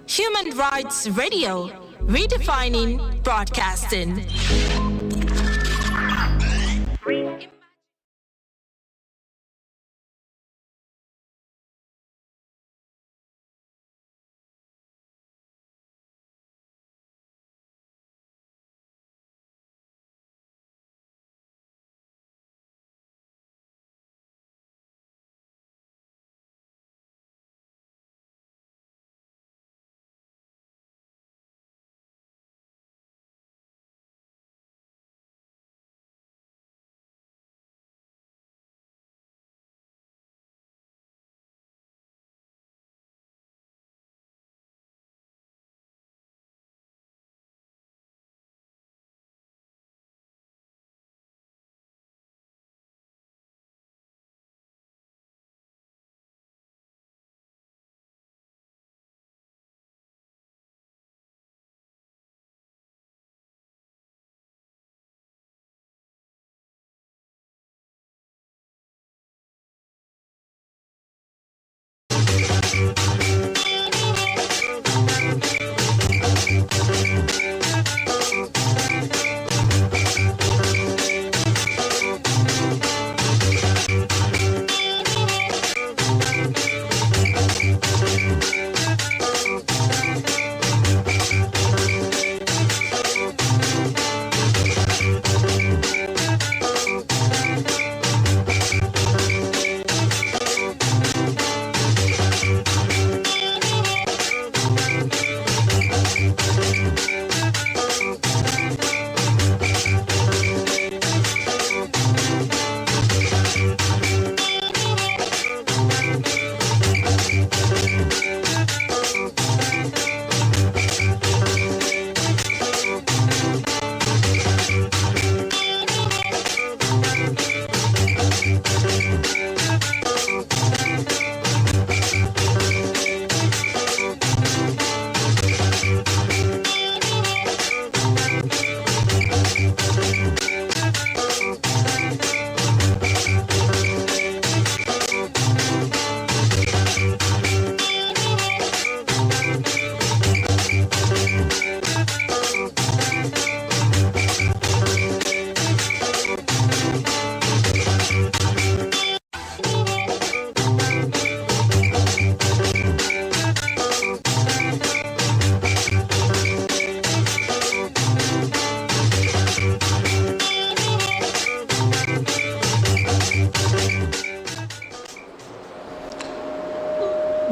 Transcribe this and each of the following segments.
Human Rights Radio, redefining broadcasting.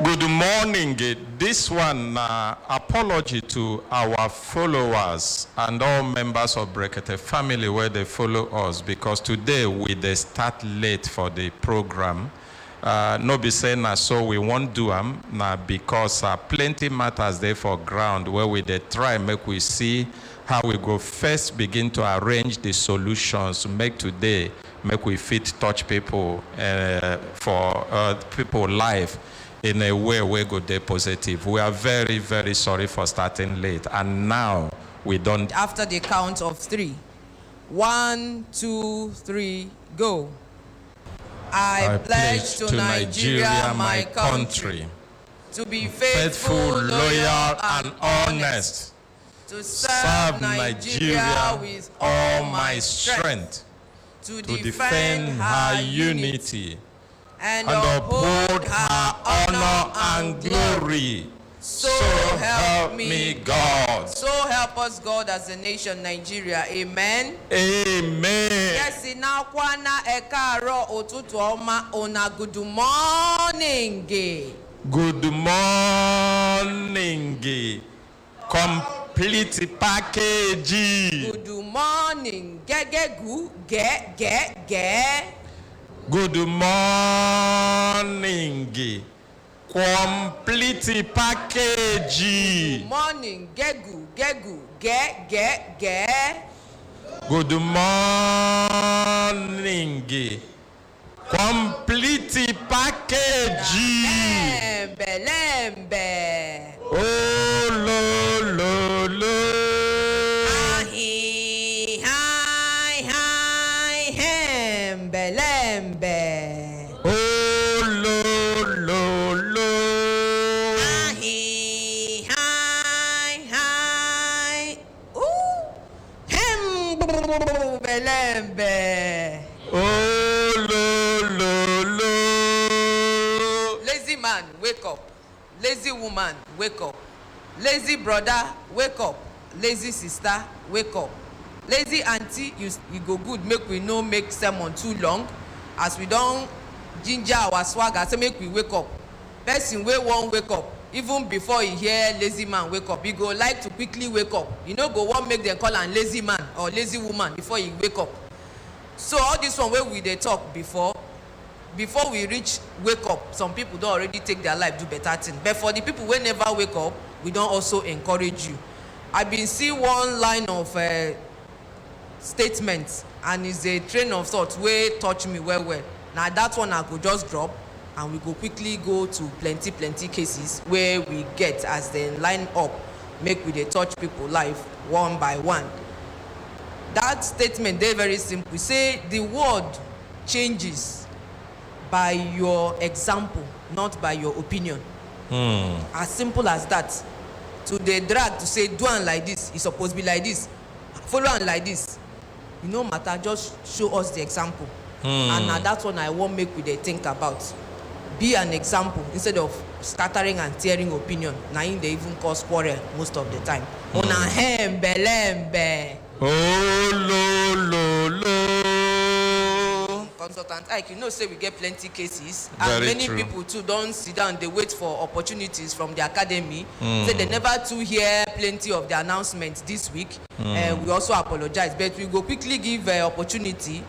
Good morning. This one, apology to our followers and all members of Brekete family where they follow us, because today we they start late for the program. No be saying so we won't do them now because plenty matters there for ground where we they try make we see how we go first begin to arrange the solutions to make today make we fit touch people for people life in a way we go there positive. We are very, very sorry for starting late, and now we don't. After the count of 3, 1, 2, 3, go. I pledge to Nigeria, my country, to be faithful, loyal, and honest, to serve Nigeria with all my strength, to defend her unity, and uphold her honor and glory. So help me God. So help us God as a nation, Nigeria. Amen. Amen. Yes, now kwana ekaro otutu oma ona good morning. Good morning. Complete package. Good morning. Gegegu ge. Good morning. Complete package. Good morning. Gegu ge. Good morning. Complete package. Lembe. Oh, lo. Lembe. Oh, lo. Hi. belembe. Oh, lo, lo. Lazy man, wake up. Lazy woman, wake up. Lazy brother, wake up. Lazy sister, wake up. Lazy auntie, you go good, make we no make sermon too long. As we don't ginger our swagger, say make we wake up. Person wey wan wake up, even before he hear lazy man wake up, he go like to quickly wake up. You know, go wan make them call am lazy man or lazy woman before he wake up. So all this one wey we dey talk before we reach wake up, some people don already take their life do better thing. But for the people wey never wake up, we don also encourage you. I been see one line of statement, and it's a train of thought wey touch me well well. Na that one I go just drop, and we go quickly go to plenty cases where we get as they line up, make we dey touch people life one by one. That statement dey very simple. Say the world changes by your example, not by your opinion. As simple as that. To dey drag to say do am like this, e suppose be like this, follow am like this, e no matter, just show us the example. And na that one I wan make we dey think about. Be an example instead of scattering and tearing opinion. Na im dey even cause quarrel most of the time. Una belembe. Oh, lo, lo. Consultant Ike, you know, say we get plenty cases, Very and many true. people too don't sit down, they wait for opportunities from the academy. Say they never too hear plenty of the announcements this week. We also apologize, but we go quickly give opportunity,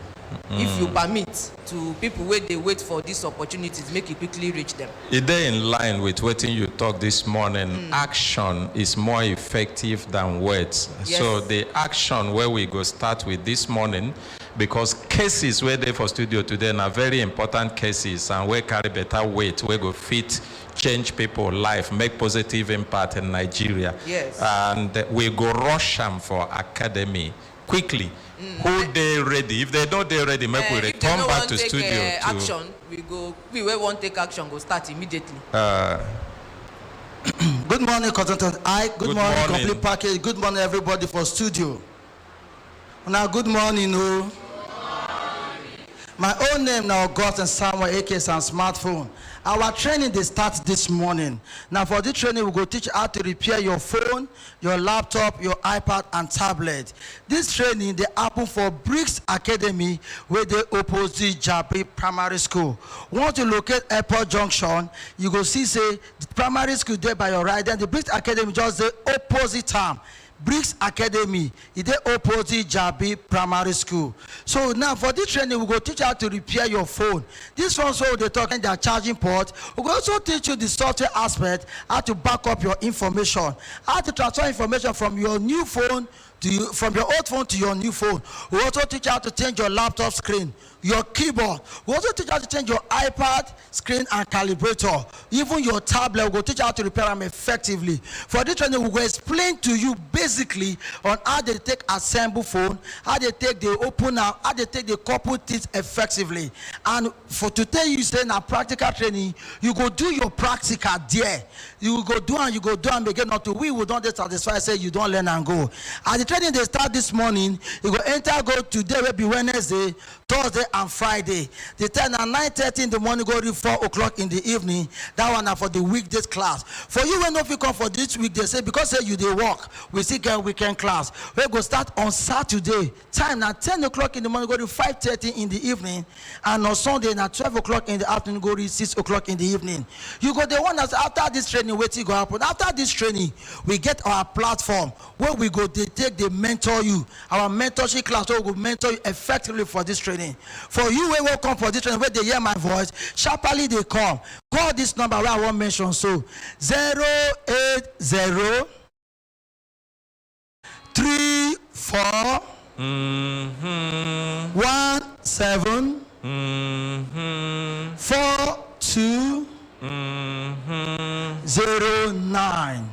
if you permit, to people where they wait for these opportunities, make it quickly reach them. Is they in line with what you talk this morning? Action is more effective than words. Yes. So the action where we go start with this morning, because cases where they for studio today are very important cases, and we carry better weight, we go fit change people's life, make positive impact in Nigeria. Yes. And we go rush them for academy quickly. Who they ready? If they don't, they ready. Make we return back to studio. Action, we won't take action, go start immediately. Good morning, Consultant Ike. Good morning, morning. Complete Package. Good morning, everybody for studio. Now, good morning, oh. My own name now, Augustine Samuel, aka Sam Smartphone. Our training, they start this morning. Now, for this training, we go teach how to repair your phone, your laptop, your iPad, and tablet. This training, they happen for Bricks Academy, where they opposite Jabi Primary School. Once you locate Airport Junction, you go see, say, the primary school there by your right, then the Bricks Academy just the opposite term. Bricks Academy, it is opposite Jabi Primary School. So now for this training, we go teach you how to repair your phone. This one, so they talk in their charging port. We go also teach you the software aspect, how to back up your information, how to transfer information from your new phone from your old phone to your new phone. We also teach you how to change your laptop screen, your keyboard. We also teach you how to change your iPad screen and calibrator. Even your tablet, we will teach you how to repair them effectively. For this training, we will explain to you basically on how they take assemble phone, how they take the open up, how they take the couple things effectively. And for today, you say in a practical training, you go do your practical there. You go do and again. Not to we will don't satisfy, say you don't learn and go. And the training they start this morning, you go go today will be Wednesday, Thursday and Friday. The time at 9:30 in the morning, go to 4 o'clock in the evening. That one are for the weekdays class. For you, when if you come for this week, they say because say you they work, we see get weekend class. We go start on Saturday. Time at 10 o'clock in the morning, go to 5:30 in the evening, and on Sunday at 12 o'clock in the afternoon, go to 6 o'clock in the evening. You go the one that's after this training, waiting go happen. After this training, we get our platform where we go they take the mentor you. Our mentorship class where we will mentor you effectively for this training. For you, we will come for this training where they hear my voice, sharply they come. Call this number where I won't mention, so 080 34 17 42 09.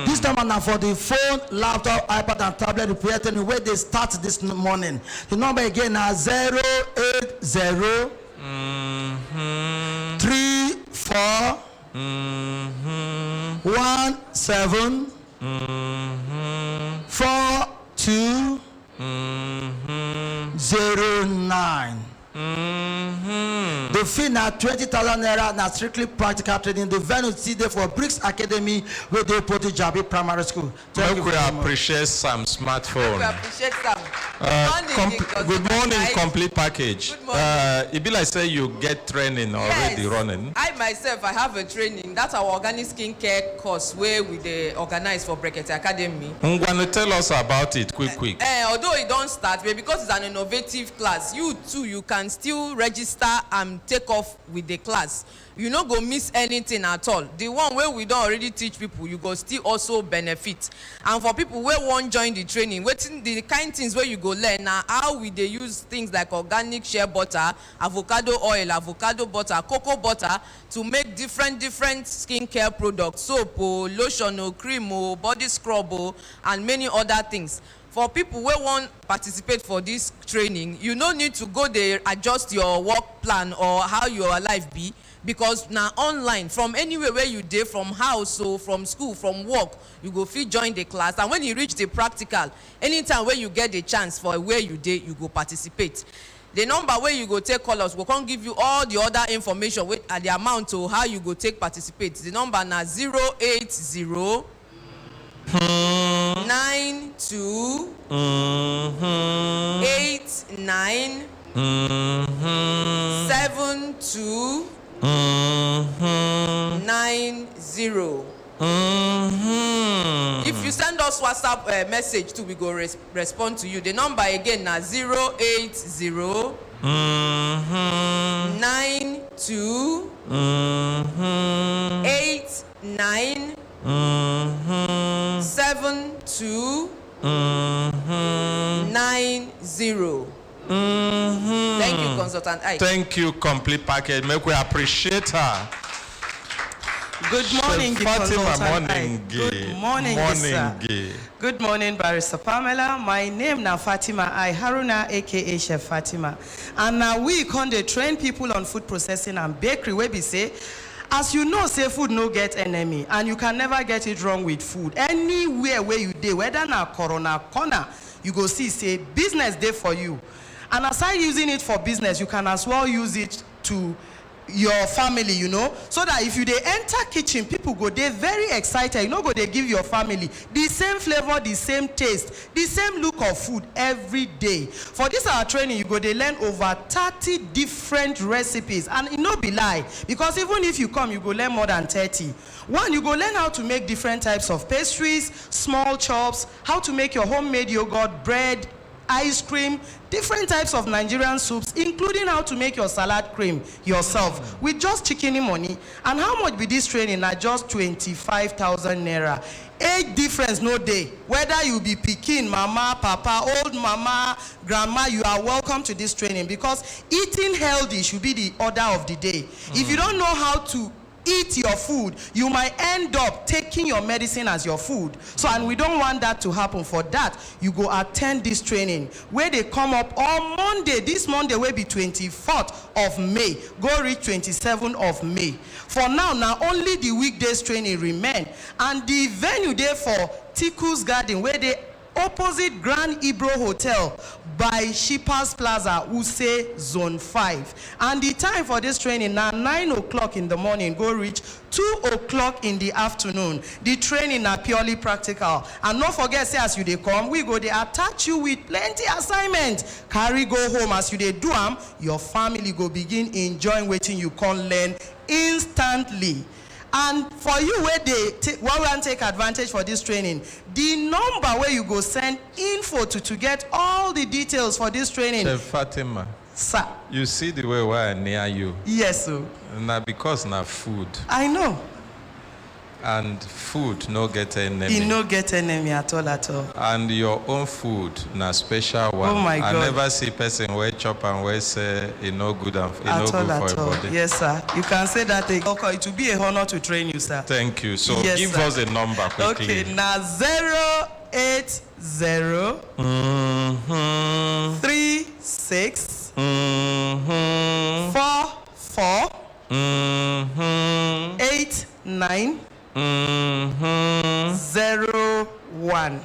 This number now for the phone, laptop, iPad, and tablet repair training where they start this morning. The number again is 080 34 17 42 fee na 20,000 naira, na strictly practical training. The venue is there for Bricks Academy where they put the Jabi Primary School. Thank you we very much. appreciate some smartphone. We appreciate Sam. Good morning, complete package. Good morning. It be like say you get training already running. I myself, I have a training. That's our organic skincare course where we dey organize for Brekete Academy. Ngwanu, tell us about it quick. Although it don't start, but because it's an innovative class, you too, you can still register and take off with the class. You no go miss anything at all. The one where we don't already teach people, you go still also benefit. And for people where won't join the training, waiting the kind things where you go learn now how we they use things like organic shea butter, avocado oil, avocado butter, cocoa butter to make different skincare products, soap, lotion, cream, body scrub, and many other things. For people who won't participate for this training, you no need to go there adjust your work plan or how your life be, because now online from anywhere where you dey, from house or from school, from work, you go fit join the class, and when you reach the practical, anytime where you get the chance for where you dey, you go participate. The number where you go take call us, we can give you all the other information with the amount to how you go take participate. The number na 080 92 89 72 90. If you send us WhatsApp message too, we go respond to you. The number again na 080 92 89 7290. Thank you, Consultant Ike. Thank you, complete package. Make we appreciate her. Good morning, Fatima. Morning, Good morning, sir. Good morning, Barrister Pamela. My name now Fatima I Haruna, aka Chef Fatima. And now we can train people on food processing and bakery where we say, as you know, say food no get enemy, and you can never get it wrong with food. Anywhere where you dey, whether na corner, you go see say business day for you. And aside using it for business, you can as well use it to your family, you know, so that if you dey enter kitchen, people go dey very excited. You know, go they give your family the same flavor, the same taste, the same look of food every day. For this our training, you go they learn over 30 different recipes, and it no be lie, because even if you come, you go learn more than 30. One, you go learn how to make different types of pastries, small chops, how to make your homemade yogurt, bread, ice cream, different types of Nigerian soups, including how to make your salad cream yourself with just chicken money. And how much be this training? Now just 25,000 naira. Age difference no day. Whether you be pikin, mama, papa, old mama, grandma, you are welcome to this training, because eating healthy should be the order of the day. If you don't know how to eat your food, you might end up taking your medicine as your food. So, and we don't want that to happen. For that, you go attend this training where they come up on Monday. This Monday will be 24th of May. Go reach 27th of May. For now only the weekdays training remain. And the venue there for Tiku's Garden, where they opposite Grand Ibro Hotel by Shippers Plaza, Use Zone 5. And the time for this training now 9 o'clock in the morning, go reach 2 o'clock in the afternoon. The training are purely practical. And don't forget, say as you they come, we go they attach you with plenty assignments. Carry go home as you they do them, your family go begin enjoying waiting you can learn instantly. And for you where they want to take advantage for this training, the number where you go send info to get all the details for this training. Chef Fatima, sir, you see the way we're near you. Yes, sir. Now because now food. I know. And food no get enemy. It no get enemy at all. And your own food na special one. Oh my God. I never see person where chop and where say it no good and it no good for your body. Yes, sir. You can say that. Okay, it will be a honor to train you, sir. Thank you. So yes, give sir. us a number quickly. Okay, now 080 36 44 89 01.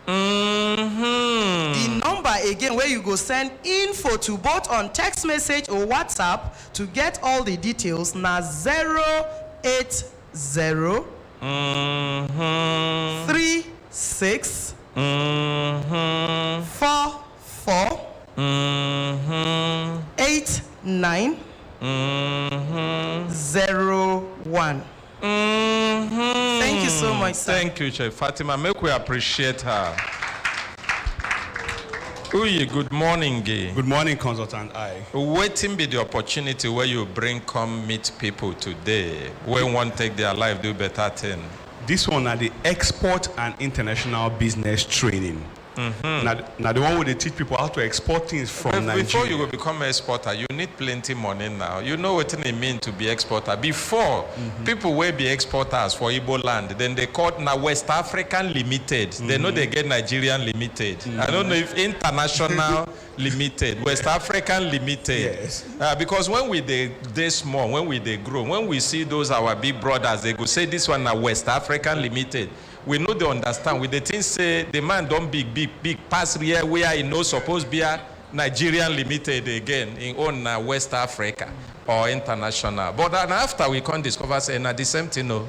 The number again where you go send info to both on text message or WhatsApp to get all the details na 080 36 44 89 01. Thank you so much, sir. Thank you, Chef Fatima. Make we appreciate her. Uyi, good morning. Good morning, Consultant I. Waiting be the opportunity where you bring come meet people today when one take their life do better thing. This one are the export and international business training. Now the one where they teach people how to export things from Nigeria. Before you will become an exporter, you need plenty money now. You know what it means to be exporter. Before, people will be exporters for Igbo land. Then they called now West African Limited. They know they get Nigerian Limited. I don't know if international limited, West African Limited. Yes. Because when we they small, when we they grow, when we see those our big brothers, they go say this one now West African Limited. We know they understand. With the things say the man don't big pass here where he no supposed be a Nigerian Limited again in own West Africa or international. But then after we can discover say the same thing. No.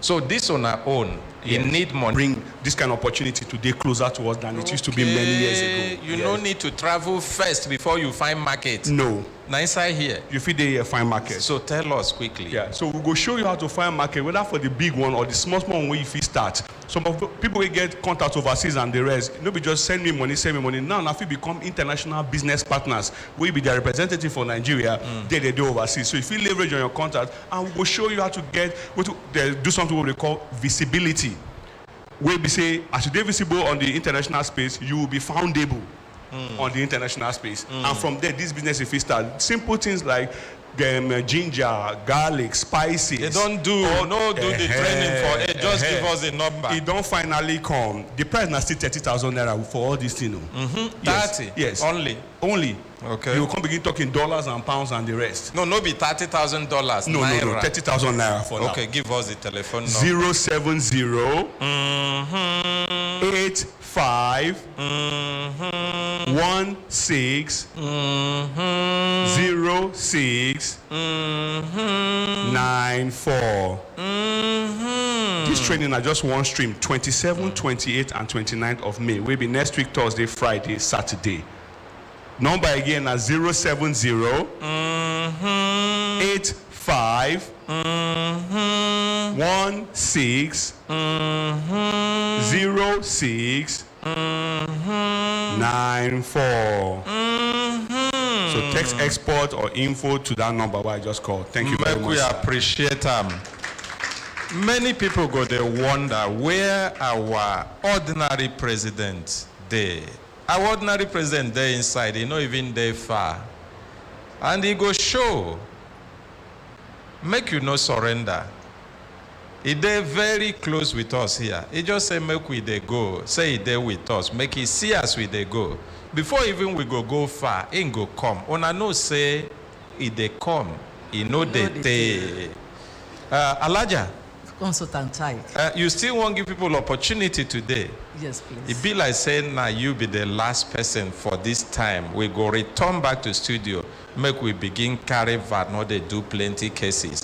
So this on our own, you need money. Bring this kind of opportunity today closer to us than it used to be many years ago. You don't need to travel first before you find market. No. Now inside here. You fit there find market. So tell us quickly. Yeah. So we go show you how to find market, whether for the big one or the small one where you fit start. Some of people will get contacts overseas and the rest. Nobody just send me money. Now if you become international business partners, we be the representative for Nigeria, they do overseas. So if you leverage on your contact, and we will show you how to do something what we call visibility. Where we say, as you are visible on the international space, you will be foundable on the international space. And from there, this business if you start. Simple things like ginger, garlic, spices. They don't do the training for it. Just give us a number. It don't finally come. The price is still 30,000 naira for all these things. 30? Yes. Only? Only. Okay. You will come begin talking dollars and pounds and the rest. No be $30,000. No, 30,000 naira for now. Okay, give us the telephone number. 070 85 16 06 94. This training are just one stream, 27, 28, and 29th of May. Will be next week, Thursday, Friday, Saturday. Number again is 070 85 16 06 94. So text export or info to that number where I just called. Thank you very much. We appreciate them. Many people go they wonder where our ordinary president they. Our ordinary president there inside, he not even there far. And he go show. Make you no surrender. He there very close with us here. He just say make we they go. Say he there with us. Make he see us we they go. Before even we go far, he go come. Una no say he they come. He know they. Alaja. Consultant I. You still won't give people opportunity today. Yes, please. It be like saying now you be the last person for this time. We go return back to studio. Make we begin carry VAT. Now they do plenty cases.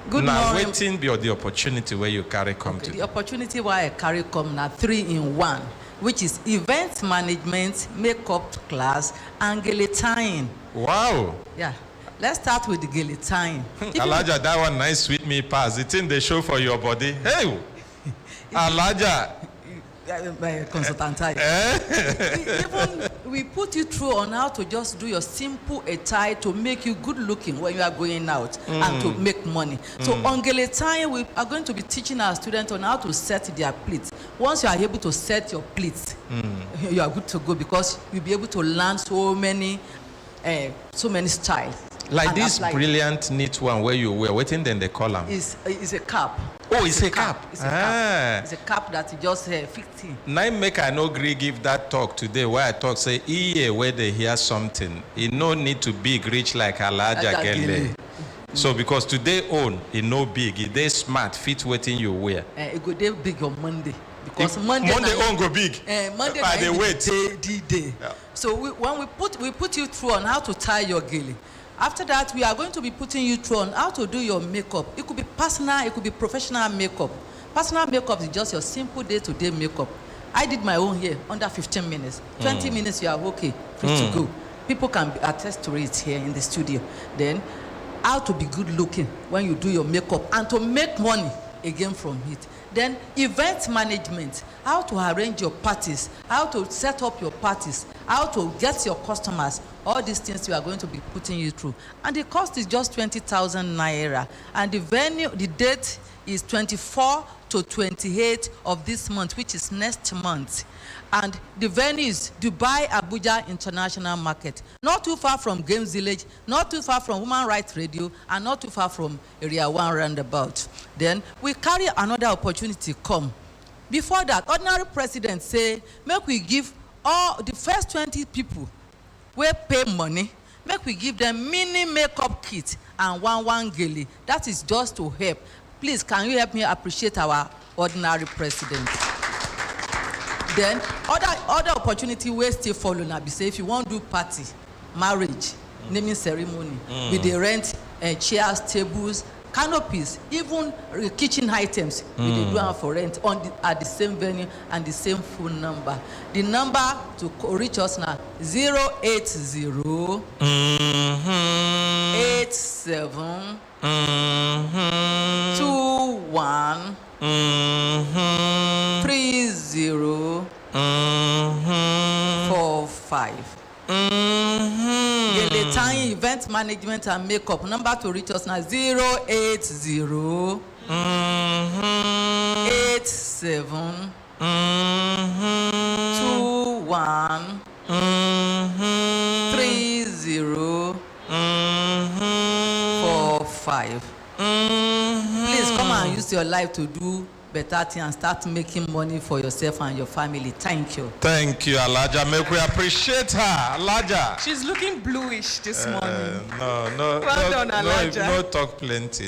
Good now morning. waiting be the opportunity where you carry come to. The opportunity why I carry come now 3-in-1, which is event management, makeup class, and guillotine. Wow. Yeah. Let's start with the guillotine. Alaja, that one nice sweet me pass. It's in the show for your body. Hey, Alaja. Consultant. Even we put you through on how to just do your simple attire to make you good looking when you are going out and to make money. So on guillotine, we are going to be teaching our students on how to set their pleats. Once you are able to set your pleats, you are good to go because you'll be able to learn so many styles. Like this brilliant neat one where you wear, what in then they call them? Is a cap. Oh, it's a cap. It's a cap. It's a cap that you just 15. Now make I no agree give that talk today where I talk say where they hear something. It no need to big rich like Alaja Gele. So because today own, it no big, it dey smart, fit waiting you wear. It go dey big on Monday. Because Monday own go big. Monday they wait. Day. Yeah. So when we put you through on how to tie your gele. After that, we are going to be putting you through on how to do your makeup. It could be personal, it could be professional makeup. Personal makeup is just your simple day-to-day makeup. I did my own here under 15 minutes. 20 minutes, you are okay, free to go. People can attest to it here in the studio. Then, how to be good looking when you do your makeup and to make money again from it. Then event management, how to arrange your parties, how to set up your parties, how to get your customers, all these things we are going to be putting you through. And the cost is just 20,000 naira. And the venue, the date is 24 to 28 of this month, which is next month. And the venue is Dubai Abuja International Market. Not too far from Games Village, not too far from Human Rights Radio, and not too far from Area 1 roundabout. Then we carry another opportunity come. Before that, ordinary president say, make we give all the first 20 people where pay money, make we give them mini makeup kit and one gele. That is just to help. Please, can you help me appreciate our ordinary president? Then other opportunity wey still follow na be say if you wan do party, marriage, naming ceremony, we dey rent chairs, tables, canopies, even kitchen items. We dey do am for rent at the same venue and the same phone number. The number to reach us na 080 87 21 30 45. Gele time event management and makeup number to reach us now 080 87 21 30 45. Please come and use your life to do better thing and start making money for yourself and your family. Thank you. Thank you, Alaja. Make we appreciate her. Alaja. She's looking bluish this morning. No, well done, Alaja. No talk plenty.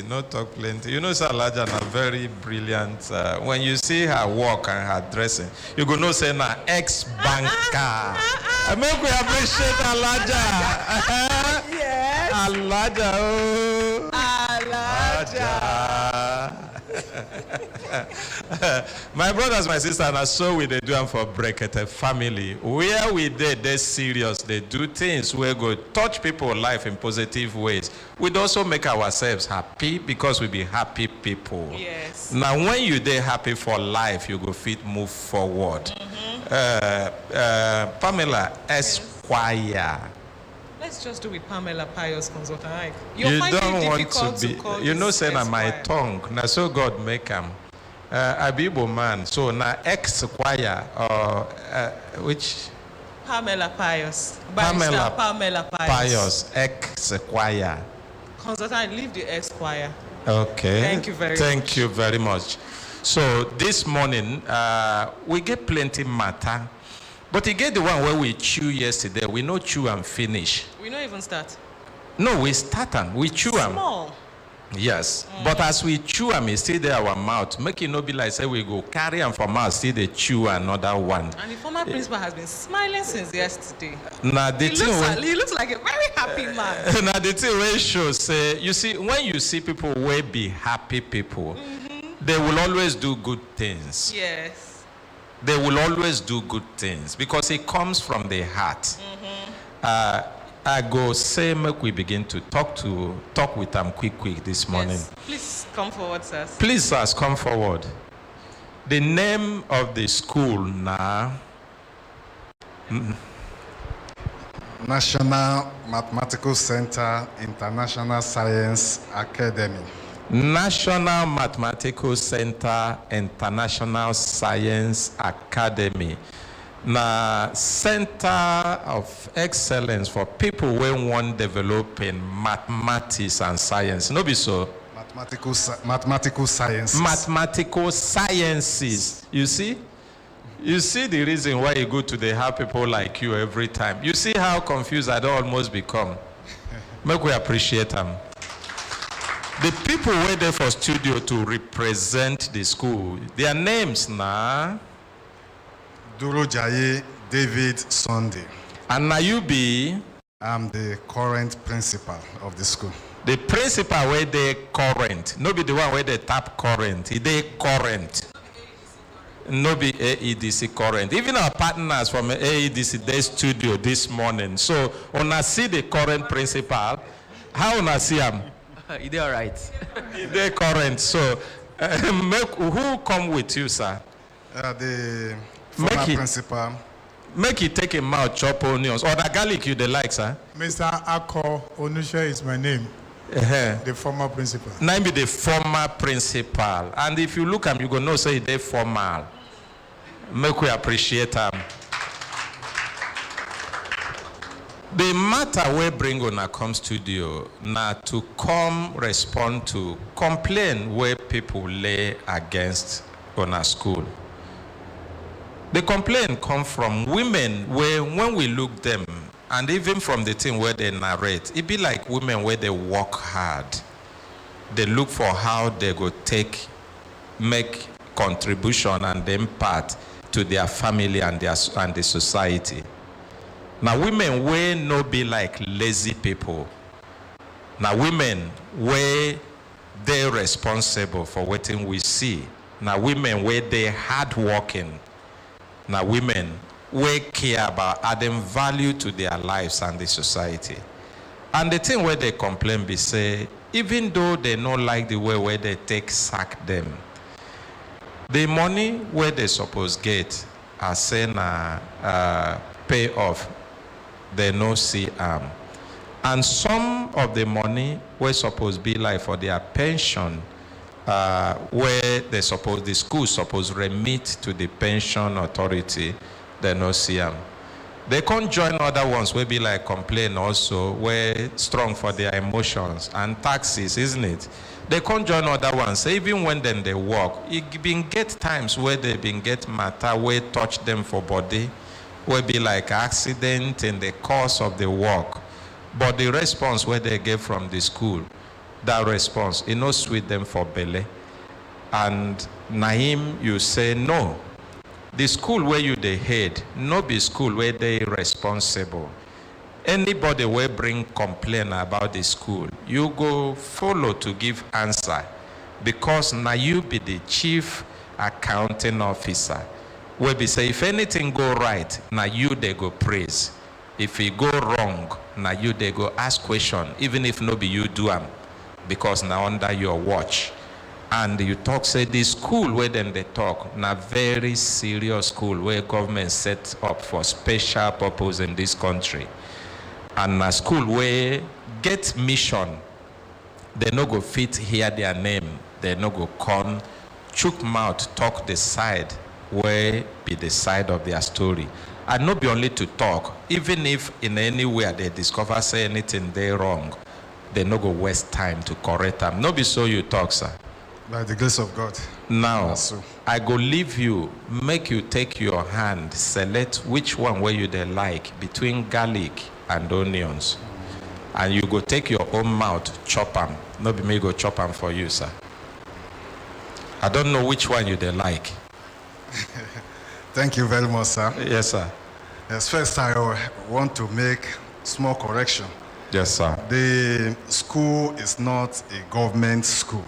You know, sir, Alaja na very brilliant. When you see her walk and her dressing, you go know say na ex-banker. Make we appreciate Alaja. Yes. Alaja. Oh. Alaja. My brothers, my sisters, and so we they do them for Brekete family. Where we they serious, they do things where go touch people's life in positive ways. We'd also make ourselves happy because we be happy people. Yes. Now, when you they happy for life, you go fit move forward. Pamela Esquire. Let's just do with Pamela Pius Consultant. You don't want to be, you know, say na my tongue. Na so God make him. Abibo man. So na ex-choir or which? Pamela Pius. Pamela Pius. Ex-choir. Consultant, leave the ex-choir. Okay. Thank you very much. Thank you very much. So this morning, we get plenty matter. But you get the one where we chew yesterday. We no chew and finish. We don't even start. No, we start and we chew them. Small. Yes. But as we chew them, it still there our mouth. Make it not be like say we go carry them from us, still they chew another one. And the former principal has been smiling since yesterday. Now the he looks like a very happy man. Now the thing where shows say, you see, when you see people where be happy people, they will always do good things. Yes. They will always do good things because it comes from the heart. I go say, make we begin to talk with them quick this morning. Yes. Please come forward, sir. Please, sir, come forward. The name of the school now. National Mathematical Center International Science Academy. National Mathematical Center International Science Academy. Na center of excellence for people who want developing mathematics and science. No be so? Mathematical sciences. Mathematical sciences. You see? You see the reason why you go to the have people like you every time. You see how confused I'd almost become. Make we appreciate them. The people were there for studio to represent the school. Their names now. Durojaye David Sunday. And now you be? I'm the current principal of the school. The principal where they current. No be the one where they tap current. They current. No be AEDC current. Even our partners from AEDC, they studio this morning. So when I see the current principal, how when I see him? Is all right? They current. So who come with you, sir? The former principal. Make it take him out, chop onions. Or the garlic you they like, sir? Mr. Ako Onusha is my name. The former principal. Name be the former principal. And if you look at him, you go know say they formal. Make we appreciate him. The matter we bring on a come studio now to come respond to complain where people lay against on a school. The complaint come from women where when we look them, and even from the thing where they narrate, it be like women where they work hard. They look for how they go make contribution and impact to their family and the society. Now women where no be like lazy people. Now women where they responsible for what we see. Now women where they hardworking. Now women we care about adding value to their lives and the society. And the thing where they complain be say, even though they not like the way where they sack them, the money where they suppose get are saying pay off, they no see and some of the money were supposed be like for their pension, where the school supposed remit to the pension authority, they no see them. They can't join other ones where be like complain also, where strong for their emotions and taxes, isn't it? They can't join other ones. Even when then they work, it been get times where they been get matter where touch them for body, where be like accident in the course of the work. But the response where they get from the school, that response, it no sweet them for belly. And Naim, you say no. The school where you the head, no be school where they responsible. Anybody will bring complaint about the school, you go follow to give answer, because now you be the chief accounting officer. Where be say if anything go right, now you they go praise. If it go wrong, now you they go ask question, even if no be you do them, because now under your watch. And you talk, say the school where then they talk, now very serious school where government set up for special purpose in this country. And a school where get mission, they no go fit hear their name, they no go come, chook mouth, talk the side where be the side of their story. And not be only to talk, even if in any way they discover say anything they wrong, they no go waste time to correct them. No be so you talk, sir. By the grace of God. Now, So. I go leave you, make you take your hand, select which one where you they like between garlic and onions. And you go take your own mouth, chop them. No be me go chop them for you, sir. I don't know which one you they like. Thank you very much, sir. Yes, sir. Yes, first I want to make small correction. Yes, sir. The school is not a government school.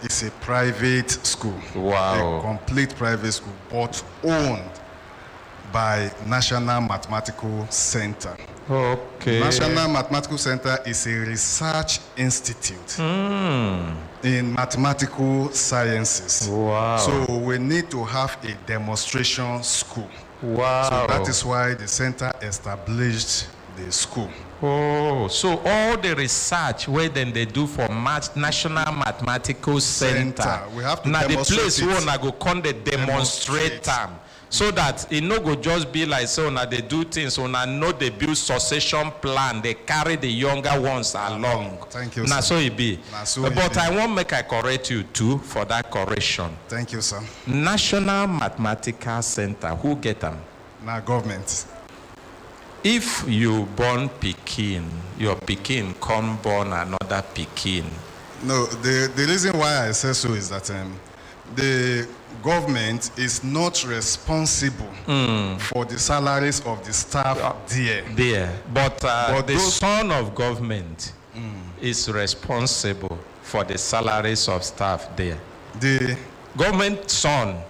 It's a private school. Wow. A complete private school, but owned by National Mathematical Center. Okay. National Mathematical Center is a research institute in mathematical sciences. Wow. So we need to have a demonstration school. Wow. So that is why the center established the school. Oh, so all the research where then they do for National Mathematical Center. We have to now the demonstrate place it. where I go come the demonstrate them. So that it no go just be like so now they do things so now know they build succession plan, they carry the younger ones along. Thank you, now sir. so it be. So but I won't make I correct you too for that correction. Thank you, sir. National Mathematical Center, who get them? Now government. If you born Pekin, your Pekin come born another Pekin. No, the reason why I say so is that the government is not responsible for the salaries of the staff there. But the son of government is responsible for the salaries of staff there. The government son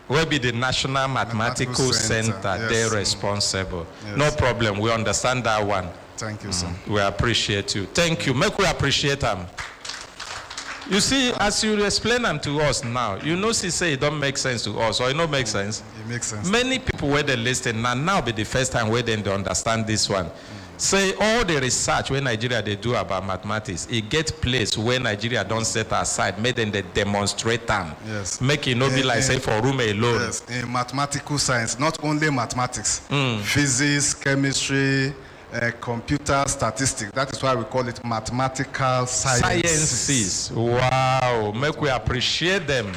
will be the National Mathematical Center. Yes. They're responsible. Yes. No problem. We understand that one. Thank you, sir. We appreciate you. Thank you. Make we appreciate them. You see, as you explain them to us now, you know, she say it don't make sense to us, or it don't make sense. It makes sense. Many people where they listen now be the first time where they understand this one. Say all the research where Nigeria they do about mathematics, it get place where Nigeria don't set aside, make them they demonstrate them. Yes. Make it not be like say for room alone. Yes, in mathematical science, not only mathematics, physics, chemistry, computer statistics. That is why we call it mathematical sciences. Wow, make we appreciate them.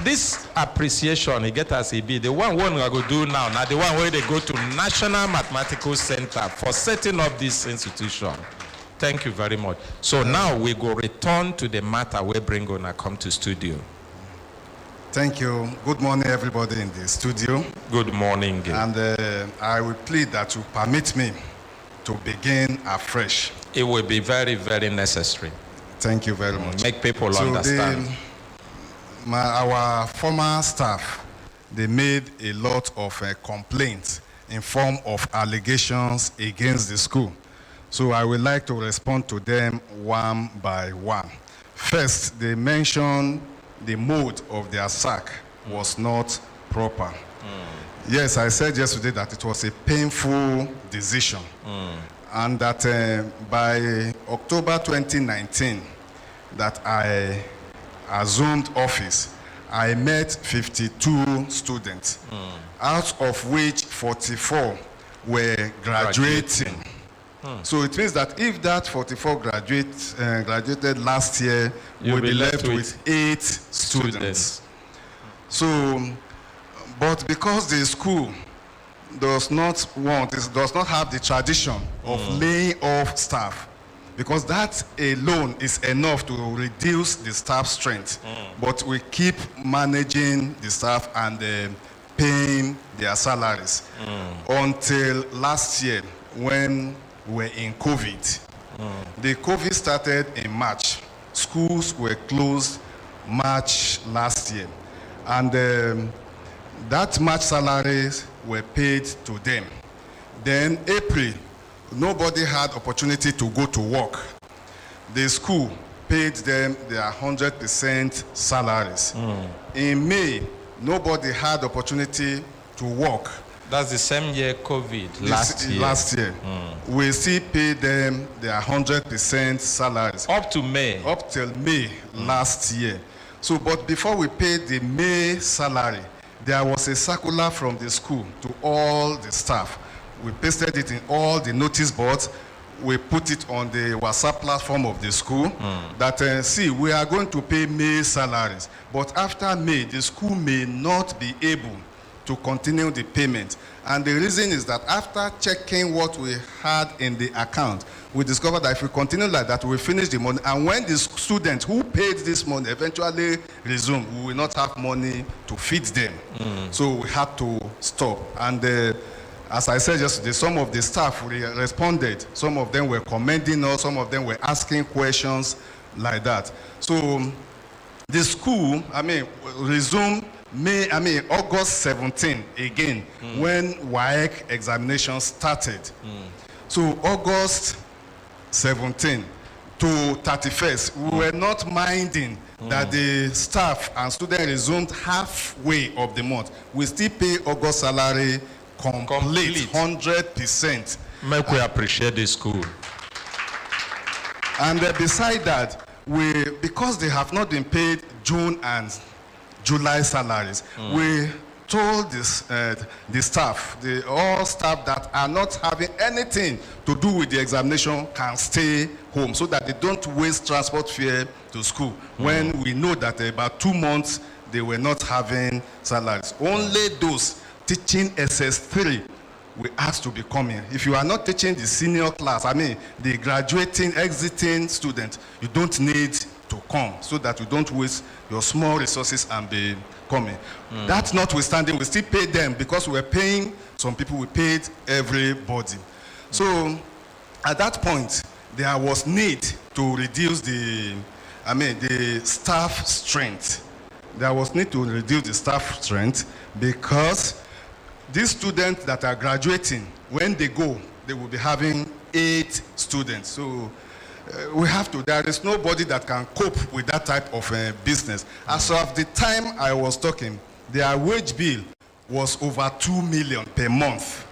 This appreciation, it get us be the one we are going to do now the one where they go to National Mathematical Center for setting up this institution. Thank you very much. So now we go return to the matter where Bringona come to studio. Thank you. Good morning, everybody in the studio. Good morning. And I will plead that you permit me to begin afresh. It will be very, very necessary. Thank you very much. Make people understand. Our former staff, they made a lot of complaints in form of allegations against the school. So I would like to respond to them one by one. First, they mentioned the mode of their sack was not proper. Yes, I said yesterday that it was a painful decision. And that by October 2019, that I assumed office, I met 52 students, out of which 44 were graduating. So it means that if that 44 graduated last year, we'll be left with 8 students. So, but because the school does not have the tradition of laying off staff, because that alone is enough to reduce the staff strength. But we keep managing the staff and paying their salaries until last year when we were in COVID. The COVID started in March. Schools were closed March last year. And that March salaries were paid to them. Then April, nobody had opportunity to go to work. The school paid them their 100% salaries. In May, nobody had opportunity to work. That's the same year COVID, last year. We still pay them their 100% salaries. Up to May? Up till May last year. So, but before we paid the May salary, there was a circular from the school to all the staff. We pasted it in all the notice boards. We put it on the WhatsApp platform of the school that, see, we are going to pay May salaries. But after May, the school may not be able to continue the payment. And the reason is that after checking what we had in the account, we discovered that if we continue like that, we finish the money. And when the students who paid this money eventually resume, we will not have money to feed them. So we had to stop. And as I said yesterday, some of the staff responded. Some of them were commending us. Some of them were asking questions like that. So the school, resumed August 17 again, when WAEC examination started. So August 17 to 31st, we were not minding that the staff and students resumed halfway of the month. We still pay August salary complete 100%. Make we appreciate the school. And beside that, because they have not been paid June and July salaries, we told the staff, all staff that are not having anything to do with the examination can stay home so that they don't waste transport fare to school when we know that about 2 months they were not having salaries. Only those teaching SS3 we ask to be coming. If you are not teaching the senior class, I mean, the graduating, exiting student, you don't need to come so that you don't waste your small resources and be coming. That notwithstanding, we still pay them because we're paying some people, we paid everybody. So at that point, there was need to reduce the staff strength. There was need to reduce the staff strength because these students that are graduating, when they go, they will be having 8 students. So we have to, there is nobody that can cope with that type of business. As of the time I was talking, their wage bill was over 2 million per month.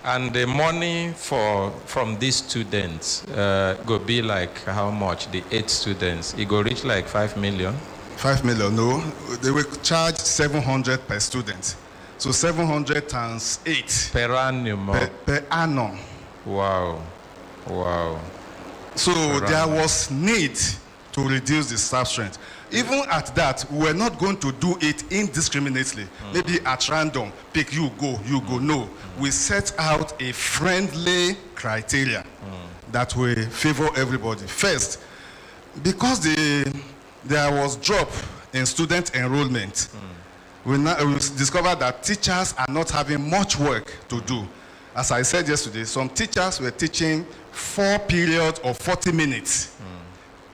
And the money from these students go be like how much? The 8 students, it go reach like 5 million? 5 million, no. They will charge 700 per student. So 700 times 8. Per annum? Per annum. Wow. Wow. So there was need to reduce the staff strength. Even at that, we were not going to do it indiscriminately. Maybe at random, pick you go. No. We set out a friendly criteria that will favor everybody. First, because there was drop in student enrollment, we discovered that teachers are not having much work to do. As I said yesterday, some teachers were teaching 4 periods of 40 minutes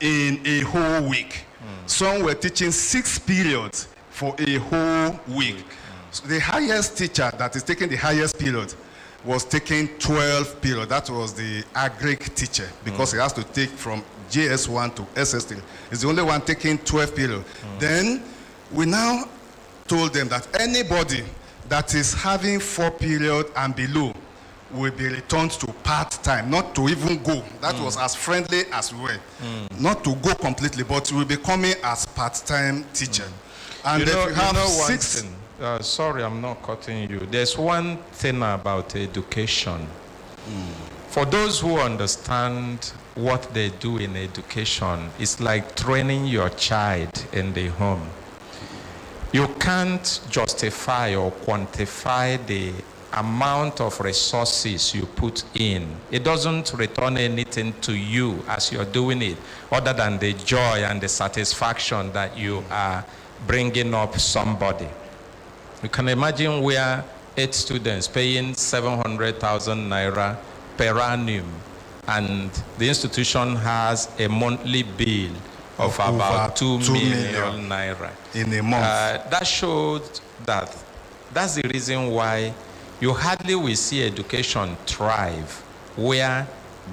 in a whole week. Some were teaching 6 periods for a whole week. So the highest teacher that is taking the highest period was taking 12 periods. That was the agric teacher because he has to take from JS1 to SS3. He's the only one taking 12 periods. Then we now told them that anybody that is having 4 periods and below will be returned to part-time, not to even go. That was as friendly as we were. Not to go completely, but will be coming as part-time teacher. And if you have 6... sorry, I'm not cutting you. There's one thing about education. For those who understand what they do in education, it's like training your child in the home. You can't justify or quantify the amount of resources you put in. It doesn't return anything to you as you're doing it, other than the joy and the satisfaction that you are bringing up somebody. You can imagine where 8 students paying 700,000 naira per annum, and the institution has a monthly bill of about 2 million naira in a month. That showed that that's the reason why you hardly will see education thrive where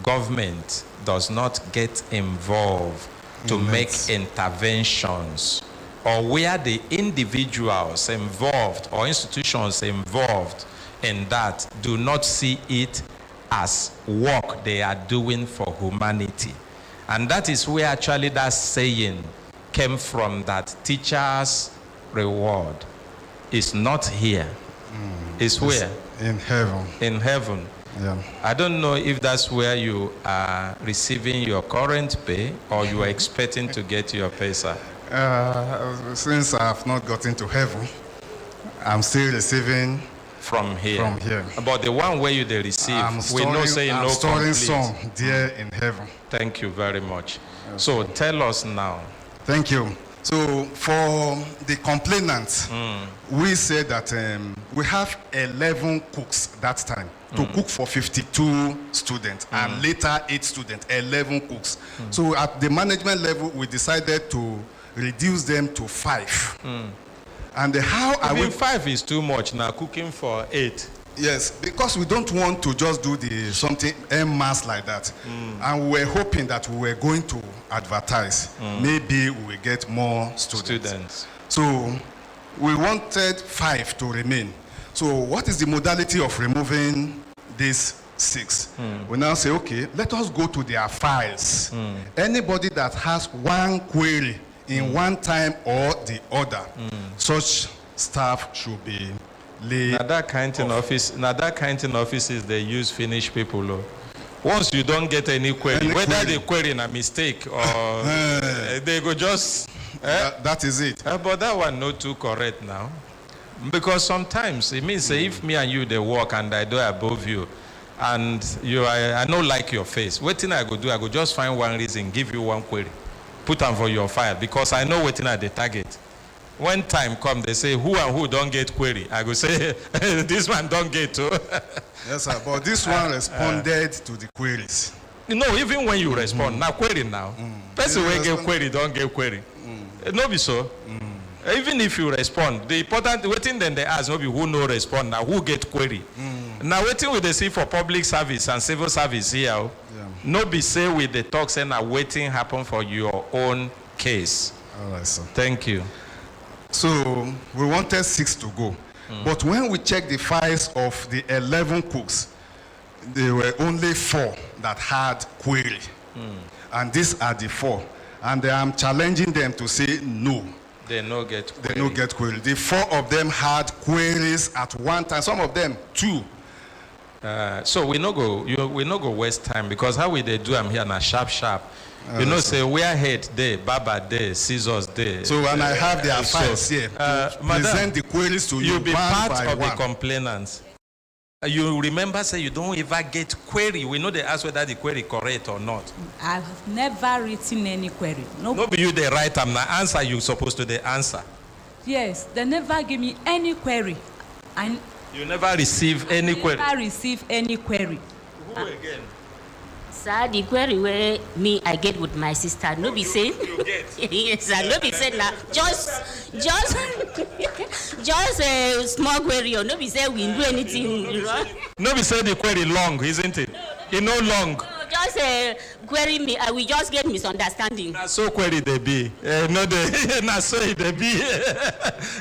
government does not get involved to make interventions, or where the individuals involved or institutions involved in that do not see it as work they are doing for humanity. And that is where actually that saying came from, that teachers' reward is not here. It's where? In heaven. In heaven. Yeah. I don't know if that's where you are receiving your current pay or you are expecting to get your pay, sir. Since I have not gotten to heaven, I'm still receiving from here. From here. But the one where you they receive, we know saying no complete. I'm storing some there in heaven. Thank you very much. So tell us now. Thank you. So for the complainants, we said that we have 11 cooks that time to cook for 52 students, and later 8 students, 11 cooks. So at the management level, we decided to reduce them to 5. And how I mean, 5 is too much now, cooking for 8. Yes, because we don't want to just do the something en masse like that. And we were hoping that we were going to advertise. Maybe we will get more students. So we wanted 5 to remain. So what is the modality of removing these 6? We now say, okay, let us go to their files. Anybody that has one query in one time or the other, such staff should be now that kind of offices they use Finnish people. Once you don't get any query, whether they query in a mistake or they go just that is it. But that one not too correct now. Because sometimes it means say if me and you they walk and I do above you, and I don't like your face. What thing I go do? I go just find one reason, give you one query, put them for your file because I know what thing I the target. When time come, they say who and who don't get query. I go say this one don't get too. Yes, sir. But this one responded to the queries. No, even when you respond, now query now. Person will get query, don't get query. No be so. Even if you respond, the important waiting then they ask no be who no respond now, who get query. Now waiting with the see for public service and civil service here. No be say with the talks and waiting happen for your own case. All right, sir. Thank you. So we wanted 6 to go. But when we checked the files of the 11 cooks, there were only 4 that had query. And these are the 4. And I'm challenging them to say no. They no get query. They no get query. The 4 of them had queries at one time. Some of them 2. So we no go waste time because how we they do them here na sharp. You know, say we are head there, Baba there, scissors there. So when I have their files here, present the queries to you. You'll be one part by of one. the complainants. You remember, say you don't ever get query. We know they ask whether the query correct or not. I've never written any query. No, be you they write them. Now answer you supposed to the answer. Yes, they never give me any query. And you never receive any query. Never receive any query. Who again? Sir, the query where me I get with my sister, no be saying. You get. Yes, sir, no be saying now. Just a small query, or no be say we do anything. You know? No be say the query long, isn't it? It no long. Just query me, I will just get misunderstanding. Na so query they be. No they na so they be.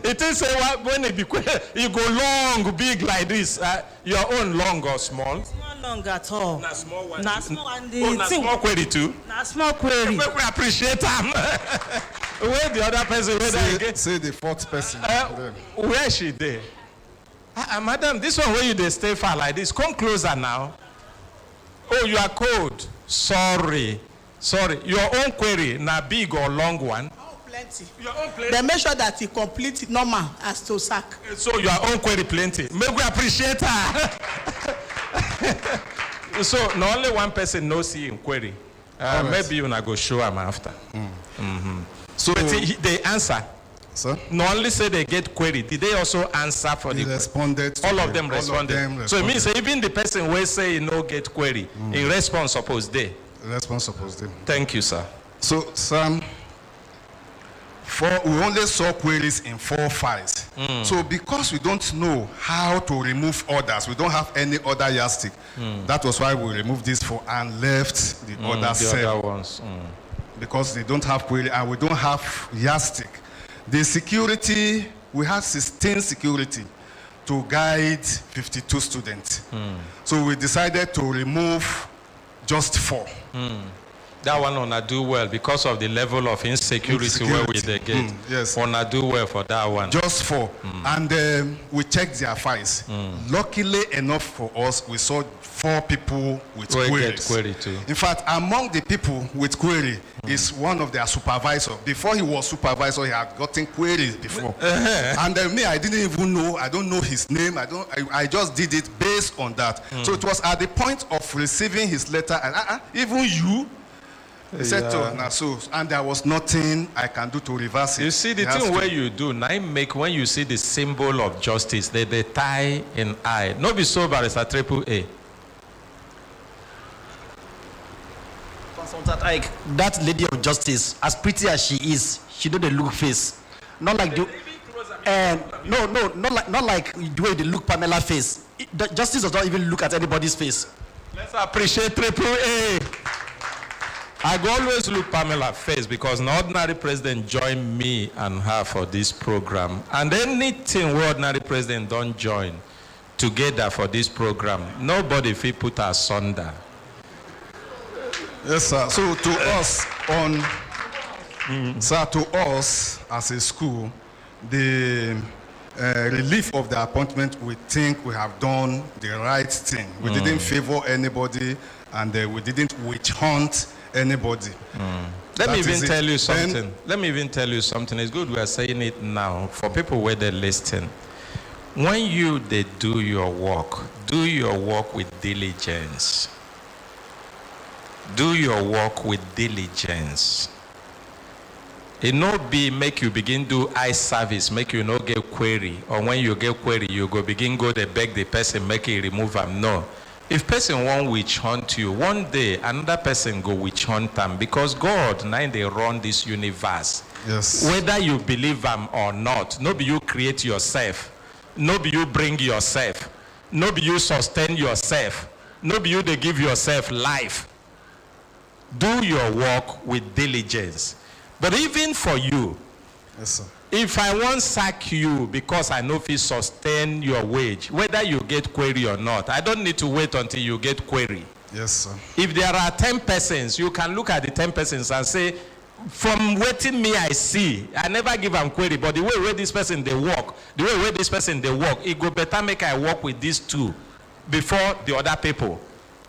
It is when it be query, you go long, big like this. Your own long or small? Not long at all. Na small one. Na small one. Na small query too. Na small query. We appreciate them. Where the other person? Say the 4th person. Where she there? Madam, this one where you they stay far like this. Come closer now. Oh, you are cold. Sorry. Your own query, na big or long one? Oh, plenty. Your own plenty. They make sure that he complete normal as to sack. So your own query plenty. May we appreciate her. So not only one person knows he in query. Maybe you na go show him after. So they answer. Sir? Not only say they get query, did they also answer for the responded? All of them responded. So it means even the person will say he no get query, in response suppose they. Response supposed to. Thank you, sir. So Sam, we only saw queries in 4 files. So because we don't know how to remove others, we don't have any other yardstick. That was why we removed these 4 and left the other 7. Other ones. Because they don't have query and we don't have yardstick. The security, we had 16 security to guide 52 students. So we decided to remove just 4. That one wanna do well because of the level of insecurity where we they get. Yes. Wanna do well for that one. Just 4. And we checked their files. Luckily enough for us, we saw 4 people with queries. Query too. In fact, among the people with query is one of their supervisors. Before he was supervisor, he had gotten queries before. And me, I didn't even know. I don't know his name. I just did it based on that. So it was at the point of receiving his letter, and even you. He said so, and there was nothing I can do to reverse it. You see, the thing where you do, now make when you see the symbol of justice, they tie in eye. No be so, Barrister AAA. Consultant Ike, that lady of justice, as pretty as she is, she don't look face. Not like the, not like the way they look Pamela face. The justice does not even look at anybody's face. Let's appreciate AAA. I go always look Pamela face because an ordinary president joined me and her for this program. And anything where ordinary president don't join together for this program, nobody feel put asunder. Yes, sir. So to us to us as a school, the relief of the appointment, we think we have done the right thing. We didn't favor anybody, and we didn't witch hunt anybody. Let me even tell you something. Let me even tell you something. It's good we are saying it now for people where they listen. when they do your work with diligence. Do your work with diligence. It no be make you begin do eye service, make you no get query, or when you get query, you go begin go dey beg the person, make he remove am. No. If person won't witch hunt you, one day another person go witch hunt them, because God now they run this universe. Yes. Whether you believe them or not, no be you create yourself, no be you bring yourself, no be you sustain yourself, no be you they give yourself life. Do your work with diligence. But even for you, yes, sir. If I won't sack you because I know if you sustain your wage, whether you get query or not, I don't need to wait until you get query. Yes, sir. If there are 10 persons, you can look at the 10 persons and say, from waiting me I see, I never give them query, but the way where this person they work, the way where this person they work, it go better make I work with these two before the other people.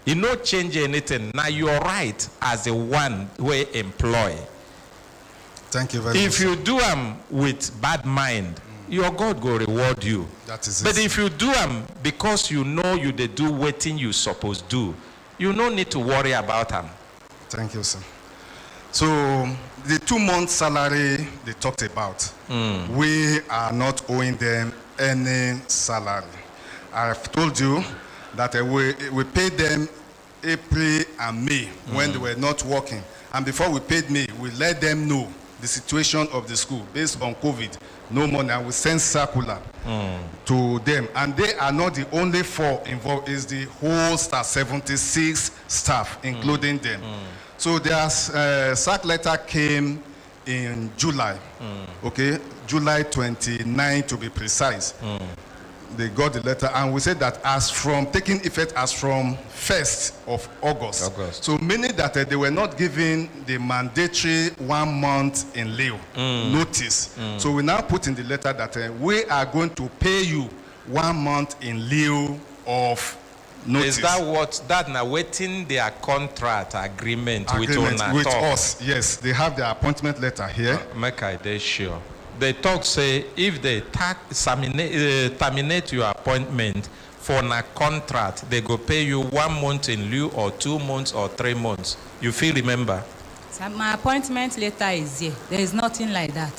It no change anything. Now you're right as the one who employ. Thank you very much. If you do them with bad mind, your God will reward you. That is but it. if you do them because you know you they do waiting you supposed do, you no need to worry about them. Thank you, sir. So the 2-month salary they talked about, we are not owing them any salary. I've told you that we paid them April and May when they were not working. And before we paid May, we let them know the situation of the school based on COVID. No money, and we send circular to them. And they are not the only 4 involved, it's the whole staff, 76 staff, including them. So their sack letter came in July, okay? July 29 to be precise. They got the letter, and we said that as from taking effect as from 1st of August. So meaning that they were not given the mandatory 1 month in lieu notice. So we now put in the letter that we are going to pay you 1 month in lieu of notice. Is that now waiting their contract agreement with us? Yes, they have their appointment letter here. Make I dey sure. They talk say if they terminate your appointment for a contract, they go pay you 1 month in lieu or 2 months or 3 months. You feel remember? So my appointment letter is here. There is nothing like that.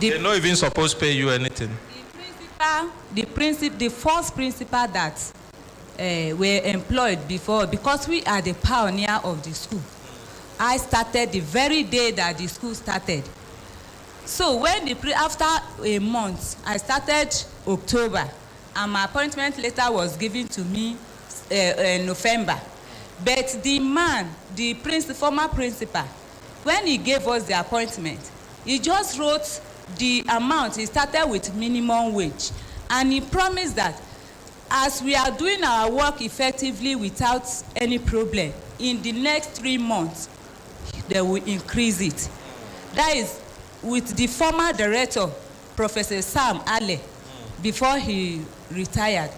They're not even supposed to pay you anything. The first principal that were employed before, because we are the pioneer of the school. I started the very day that the school started. So when after a month, I started October, and my appointment letter was given to me in November. But the man, the former principal, when he gave us the appointment, he just wrote the amount. He started with minimum wage, and he promised that as we are doing our work effectively without any problem, in the next 3 months, they will increase it. That is with the former director, Professor Sam Ale, before he retired.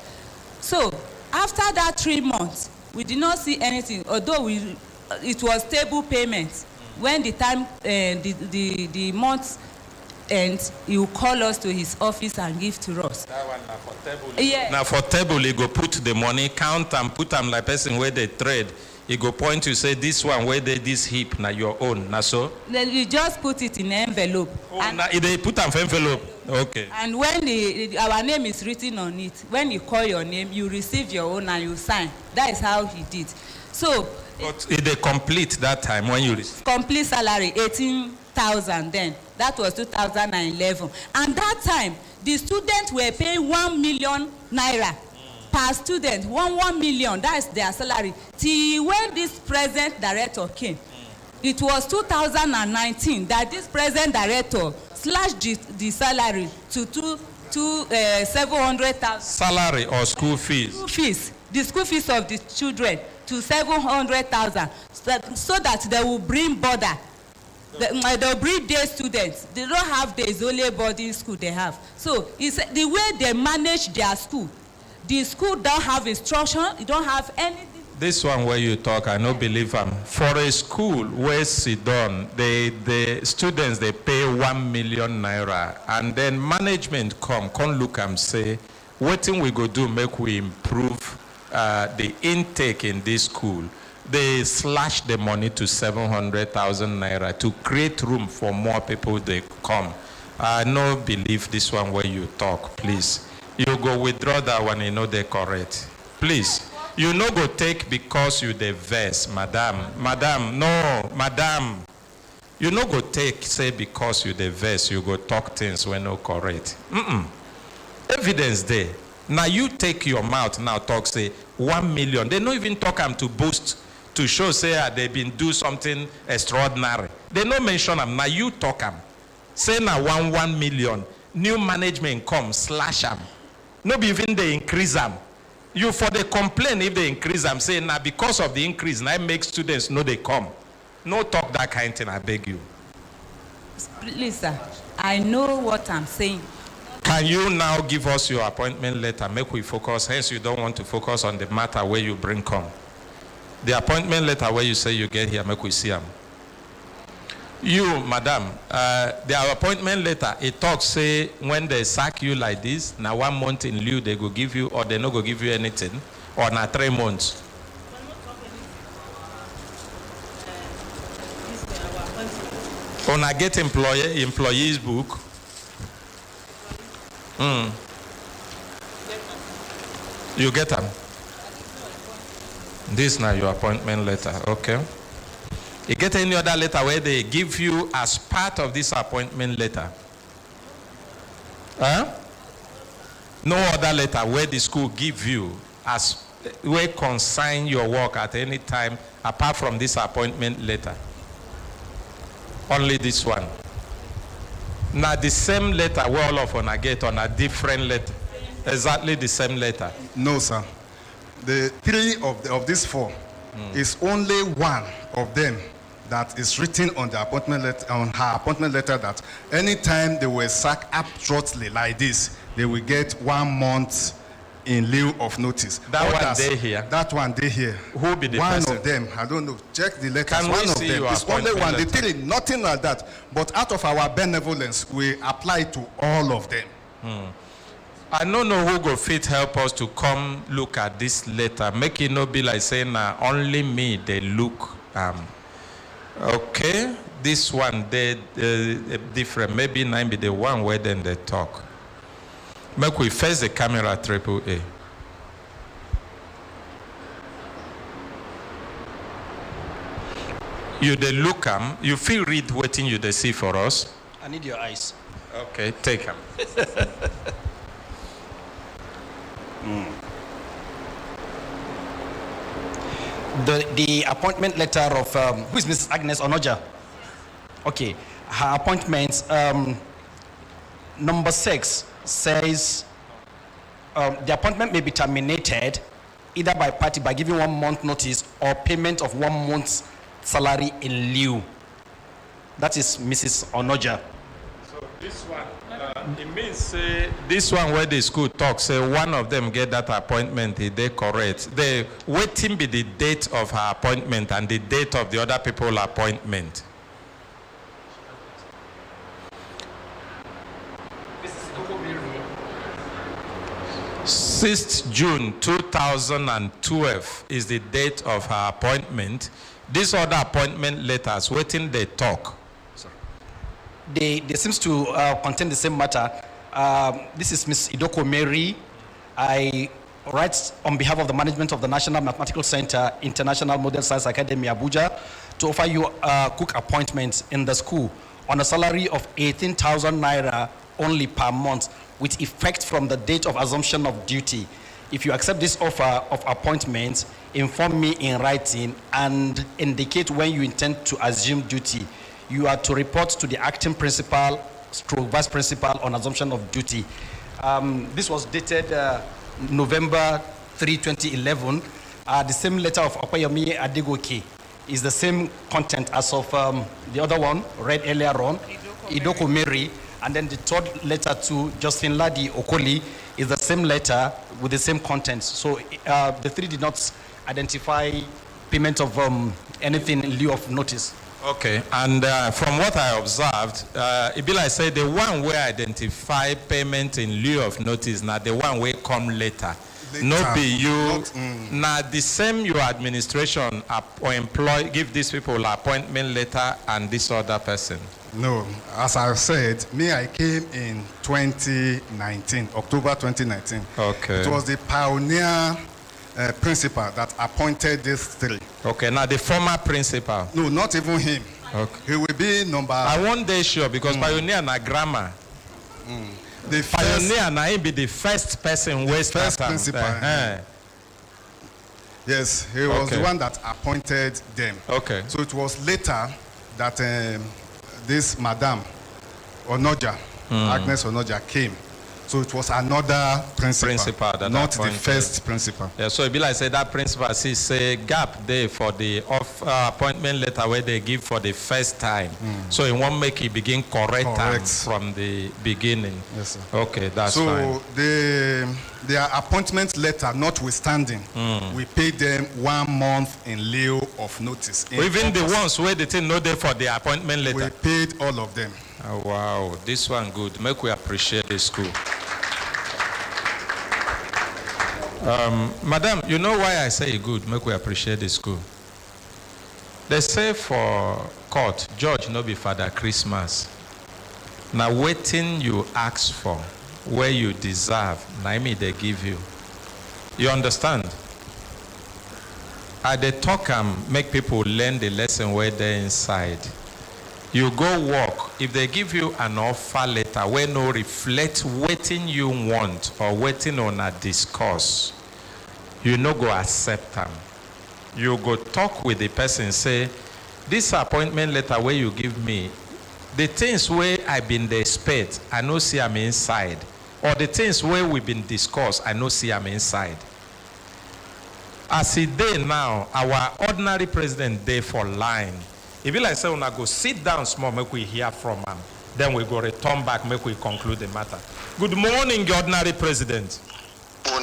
So after that 3 months, we did not see anything, although it was stable payments. When the time, the month ends, he will call us to his office and give to us. That one now for table. Yeah. Now for table, he go put the money, count and put them like person where they trade. He go point to say this one where they this heap now your own. Now so. Then we just put it in an envelope. Oh, now they put them for envelope. Okay. And when our name is written on it, when you call your name, you receive your own and you sign. That is how he did. So. But they complete that time when you complete salary 18,000 then. That was 2011. And that time, the students were paying 1 million naira per student. 1 million, that is their salary. Till when this present director came, it was 2019 that this present director slashed the salary to 700,000. Salary or school fees? School fees. The school fees of the children to 700,000, so that they will bring border. They will bring day students. They don't have days, only boarding school they have. So it's the way they manage their school. The school don't have instruction. You don't have anything. This one where you talk, I no believe them. For a school where Sidon, the students they pay 1 million naira, and then management come look and say, what thing we go do make we improve the intake in this school? They slash the money to 700,000 naira to create room for more people they come. I no believe this one where you talk, please. You go withdraw that one, you know they correct. Please. You no go take because you the verse, madam. Madam, no, madam. You no go take, say because you the verse, you go talk things when no correct. Evidence there. Now you take your mouth now talk, say 1 million. They no even talk them to boost, to show, say they been do something extraordinary. They no mention them. Now you talk them. Say now 1 million. New management come, slash them. No be even they increase them. You for the complaint if they increase them, say now because of the increase, now make students know they come. No talk that kind of thing, I beg you. Please, sir, I know what I'm saying. Can you now give us your appointment letter? Make we focus. Hence, you don't want to focus on the matter where you bring come. The appointment letter where you say you get here, make we see them. You, madam, the appointment letter, it talks, say, when they sack you like this, now 1 month in lieu, they go give you, or they no go give you anything, or now 3 months. When I get employees book, you get them. This now your appointment letter, okay? You get any other letter where they give you as part of this appointment letter? Huh? No other letter where the school give you as where consign your work at any time apart from this appointment letter. Only this one. Now the same letter where all of us get on a different letter. Exactly the same letter. No, sir. The 3 of these 4 is only one of them that is written on the appointment letter, on her appointment letter, that anytime they were sacked abruptly like this, they will get 1 month in lieu of notice. That one they here. That one they here. Who be the one person? of them? I don't know. Check the letters. Can one we of see them. your It's only one. appointment The 3, nothing like that. But out of our benevolence, we apply to all of them. I don't know who go fit help us to come look at this letter. Make it not be like saying only me they look. Okay, this one they different. Maybe 9 be the one where then they talk. Make we face the camera AAA. You they look you feel read what you they see for us. I need your eyes. Okay, take them. The appointment letter of who is Mrs. Agnes Onoja? Okay, her appointment number 6 says the appointment may be terminated either by party by giving 1 month notice or payment of 1 month's salary in lieu. That is Mrs. Onoja. So this one, it means this one where the school talks, say one of them get that appointment, they correct. They waiting be the date of her appointment and the date of the other people's appointment. 6th June 2012 is the date of her appointment. These other appointment letters, waiting they talk. They seems to contain the same matter. This is Ms. Idoko Mary. I write on behalf of the management of the National Mathematical Center, International Model Science Academy, Abuja, to offer you a cook appointment in the school on a salary of 18,000 naira only per month, with effect from the date of assumption of duty. If you accept this offer of appointment, inform me in writing and indicate when you intend to assume duty. You are to report to the acting principal, vice principal on assumption of duty. This was dated November 3, 2011. The same letter of Apayomi Adegoke is the same content as of the other one read earlier on, Idoko Mary. And then the third letter to Justin Ladi Okoli is the same letter with the same content. So the 3 did not identify payment of anything in lieu of notice. Okay, and from what I observed, it be like say the one where identify payment in lieu of notice, now the one where come later. No be you. Now the same your administration or employ give these people appointment letter and this other person. No, as I said, I came in 2019, October 2019. Okay. It was the pioneer principal that appointed these three. Okay, now the former principal. No, not even him. Okay. He will be number. I won't day sure because pioneer na grammar. The pioneer na him be the first person who first principal. Yes, he was the one that appointed them. Okay. So it was later that this Madam Onoja, Agnes Onoja, came. So it was another principal that not appointed. The first principal. Yeah, so it be like say that principal say gap there for the appointment letter where they give for the first time. So it won't make it begin correct. From the beginning. Yes, sir. Okay, that's fine. So their appointment letter notwithstanding, we paid them 1 month in lieu of notice. Even the ones where they didn't know them for the appointment letter. We paid all of them. Oh, wow, this one good. Make we appreciate the school. Madam, you know why I say good? Make we appreciate the school. They say for court, judge no be Father Christmas. Now waiting you ask for, where you deserve, na me they give you. You understand? I they talk and make people learn the lesson where they're inside. You go work, if they give you an offer letter where no reflect waiting you want or waiting on a discourse, you no go accept them. You go talk with the person, say, this appointment letter where you give me, the things where I been the expect, I no see I'm inside. Or the things where we been discussed, I no see I'm inside. As it day now, our ordinary president day for line. If you like say, when I go sit down small, make we hear from him. Then we go return back, make we conclude the matter. Good morning, ordinary president. Oh,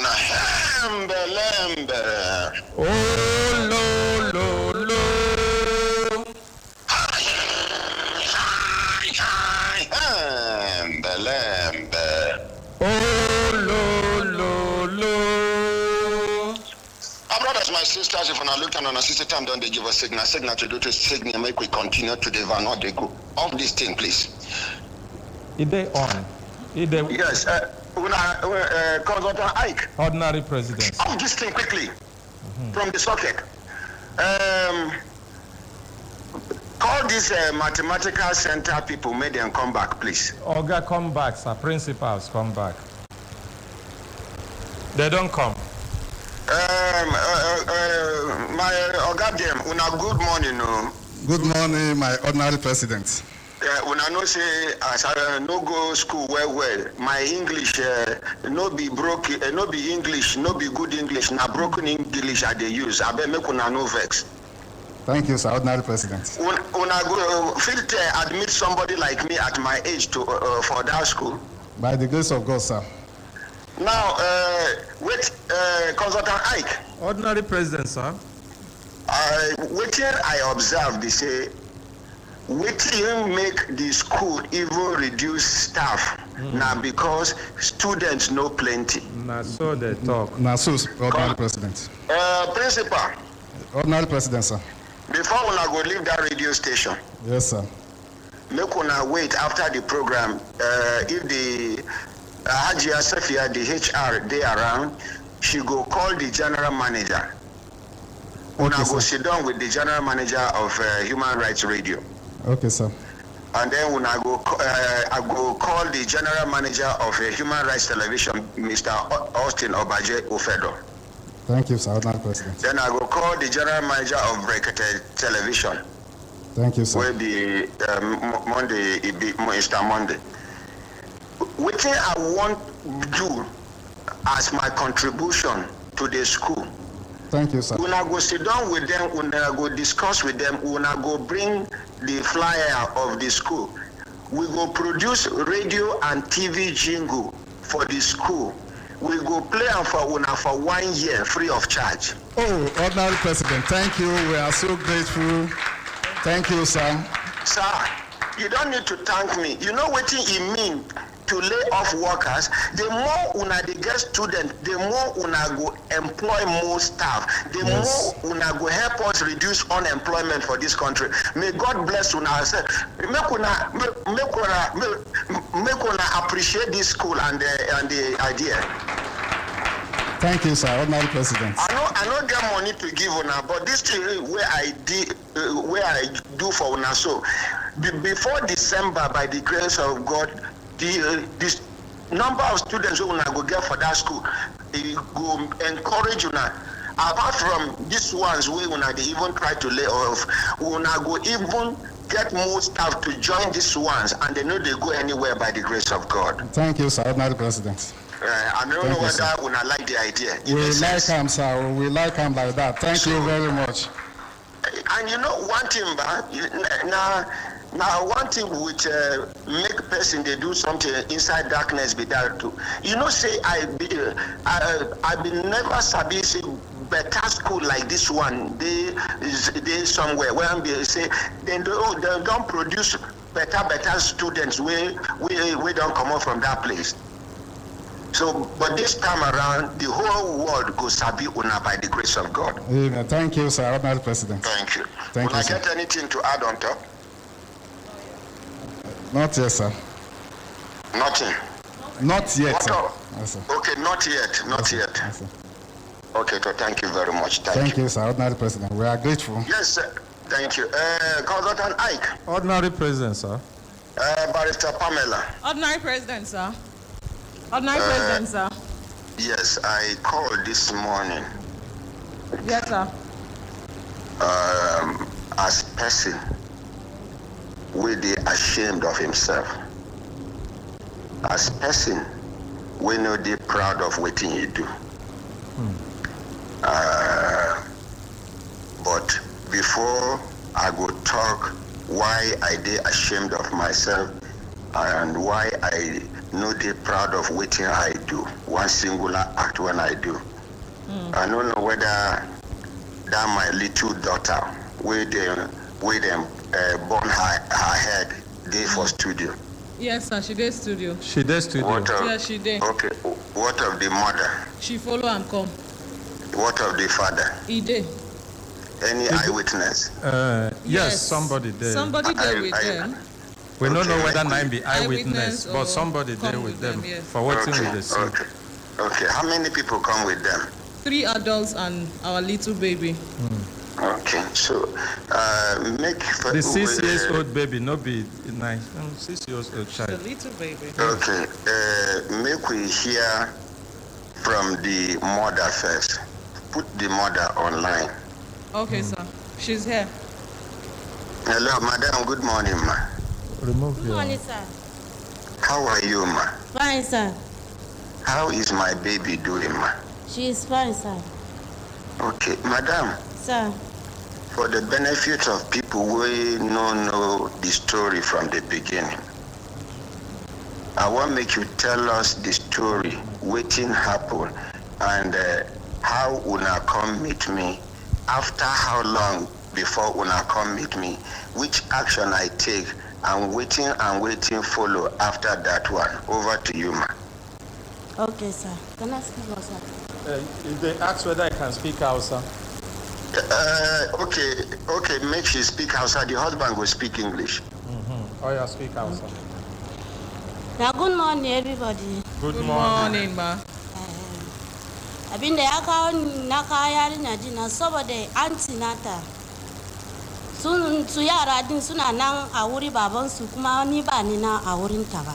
lo, lo, lo. Oh, lo, lo, lo. Our brothers, my sisters, if we not look at on a sister time, don't they give us signal to do to signal, make we continue to the van, not they go. Off this thing, please. Is they on? Yes, Consultant Ike. Ordinary president. Off this thing quickly from the socket. Call these mathematical center people, make them come back, please. Oga, come back, sir. Principals, come back. They don't come. My Oga them, una good morning. No? Good morning, my ordinary president. Una know say as I no go school well. My English no be broken, no be English, no be good English. Na broken English I dey use. I bet make una no vex. Thank you, sir, ordinary president. Una go fit admit somebody like me at my age to for that school. By the grace of God, sir. Now, wait, Consultant Ike. Ordinary president, sir. Waiting I observe, they say, waiting make the school even reduce staff. Now because students know plenty. Now so they talk. Now so, ordinary president. Principal. Ordinary president, sir. Before una go leave that radio station. Yes, sir. Make una wait after the program. If the Hajia Safia, the HR, they around, she go call the general manager. Una go sit down with the general manager of Human Rights Radio. Okay, sir. And then when I go call the general manager of Human Rights Television, Mr. Austin Obaje Ofedo. Thank you, sir, ordinary president. Then I go call the general manager of Brekete Television. Thank you, sir. Where the Monday, it be Mr. Monday. What I want to do as my contribution to the school. Thank you, sir. When I go sit down with them, when I go discuss with them, when I go bring the flyer of the school, we go produce radio and TV jingle for the school. We go play them for una for 1 year free of charge. Oh, ordinary president, thank you. We are so grateful. Thank you, sir. Sir, you don't need to thank me. You know what it means to lay off workers? The more una they get students, the more una go employ more staff. The more una go help us reduce unemployment for this country. May God bless una. Make una appreciate this school and the idea. Thank you, sir. Ordinary President. I don't get money to give una, but this thing where I do for una so. Before December, by the grace of God, this number of students who una go get for that school, it go encourage una. Apart from these ones we una they even try to lay off, una go even get more staff to join these ones, and they know they go anywhere by the grace of God. Thank you, sir. Ordinary President. I don't know whether una like the idea. We like him, sir. We like him like that. Thank you very much. And you know one thing, now one thing which make person they do something inside darkness be that too. You know, say I be never sabi say better school like this one. They somewhere where they say they don't produce better students. We don't come out from that place. So, but this time around, the whole world goes sabi una by the grace of God. Amen. Thank you, sir. Ordinary President. Thank you. Thank Will you, I sir. get anything to add on top? Not yet, sir. Nothing. Not yet, sir. What Yes, sir. Okay, not yet. Not yet. Yes, sir. Okay, so thank you very much. Thank you, sir. Ordinary President. We are grateful. Yes, sir. Thank you. Consultant Ike. Ordinary President, sir. Barrister Pamela. Ordinary President, sir. Ordinary President, sir. Yes, I called this morning Yes, sir. as person with the ashamed of himself. As person we know they proud of what he do. But before I go talk why I dey ashamed of myself and why I know they proud of what I do, one singular act when I do. I don't know whether that my little daughter where them born her head day for studio. Yes, sir. She did studio. She did studio. What of, Yeah, she did. Okay, what of the mother? She follow and come. What of the father? He did. Any eyewitness? Yes, somebody there. Somebody there with I- them. We don't know Okay. whether nine be Eyewitness eyewitness, but or somebody come there with with them them, yes. for what Okay, we they see. okay. Okay, how many people come with them? 3 adults and our little baby. Okay, so make The 6 years old baby, no be 9, 6 years old The child. little baby. Okay, make we hear from the mother first. Put the mother online. Okay, sir. She's here. Hello, madam. Good morning, ma. Remove Good your. morning, sir. How are you, ma? Fine, sir. How is my baby doing, ma? She is fine, sir. Okay, madam. Sir, For the benefit of people who know the story from the beginning, I want make you tell us the story, wetin happen, and how una come meet me. After how long before una come meet me? Which action I take, and waiting follow after that one. Over to you, ma. okay, sir. Can I speak also? If they ask whether I can speak Hausa. Okay, make she speak Hausa. The husband will speak English. Oh, yeah, speak Hausa. Now, good morning, everybody. Good Good morning. morning, ma. Abinda ya kawo na kawo yarinya din nan saboda antinata su yara din suna nan a wuri babansu kuma ni ba ni nan a wurin ta ba.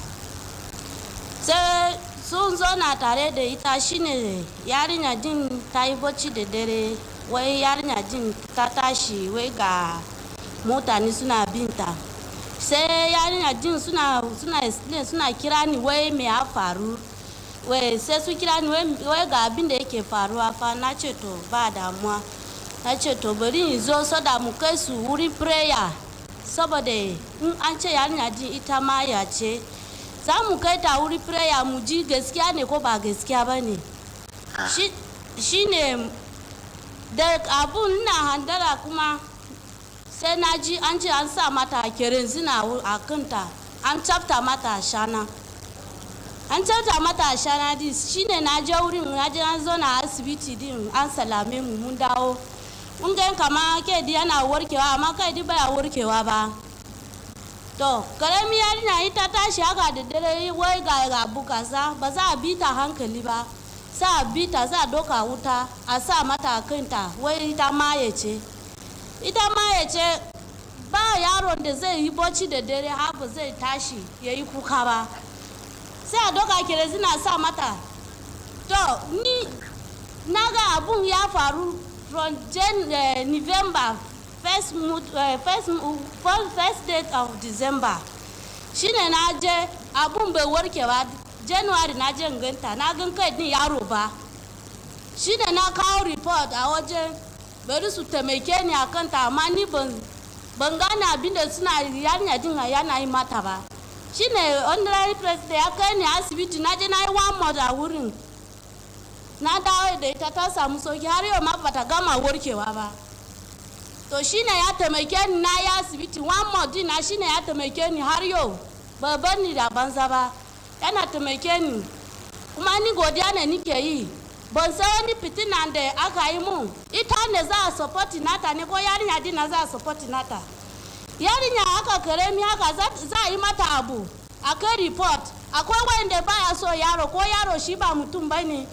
Sai sun zo na tare da ita shine yarinya din ta yi bacci da dare, wai yarinya din ta tashi wai ga mutane suna binta. Sai yarinya din suna kira ni wai me ya faru. Wai sai su kira ni wai ga abin da yake faruwa fa. Na ce to ba damuwa. Na ce to bari in zo so da mu kai su wuri prayer saboda in an ce yarinya din ita ma ya ce za mu kai ta wuri prayer mu ji gaskiya ne ko ba gaskiya ba ne. Shi ne da abun na handara kuma sai na ji an ce an sa mata kerenzina a kanta, an tsafta mata shana. An tsafta mata shana din shine na je wurin na je an zo na asibiti din an salame mu mun dawo. Mun ga kama ke di yana warkewa amma kai di baya warkewa ba. To karami yarinya ita tashi haka da dare wai ga bukasa ba za a bi ta hankali ba. Sa a bi ta za a doka wuta a sa mata kanta wai ita maye ce. Ita maye ce ba yaron da zai yi bacci da dare har ba zai tashi ya yi kuka ba. Sai a doka kerosene sa mata. To ni na ga abun ya faru from November first date of December. Shine na je abun bai warke ba. January na je ganta na gan kai din yaro ba. Shine na kawo report a waje bari su taimake ni akan ta amma ni ban gane abin da suna yarinya din yana yi mata ba. Shine honorary president ya kai ni asibiti na je na yi 1 month a wurin. Na dawo da ita ta samu sauki har yau ma bata gama warkewa ba. To shine ya taimake ni na yi asibiti 1 month din na shine ya taimake ni har yau ba bar ni da banza ba. Yana taimake ni kuma ni godiya ne nike yi. Ban san wani fitina da aka yi mun ita ne za a support nata ne ko yarinya din na za a support nata. Yarinya haka karemi haka za a yi mata abu akai report akwai wanda baya so yaro ko yaro shi ba mutum bane.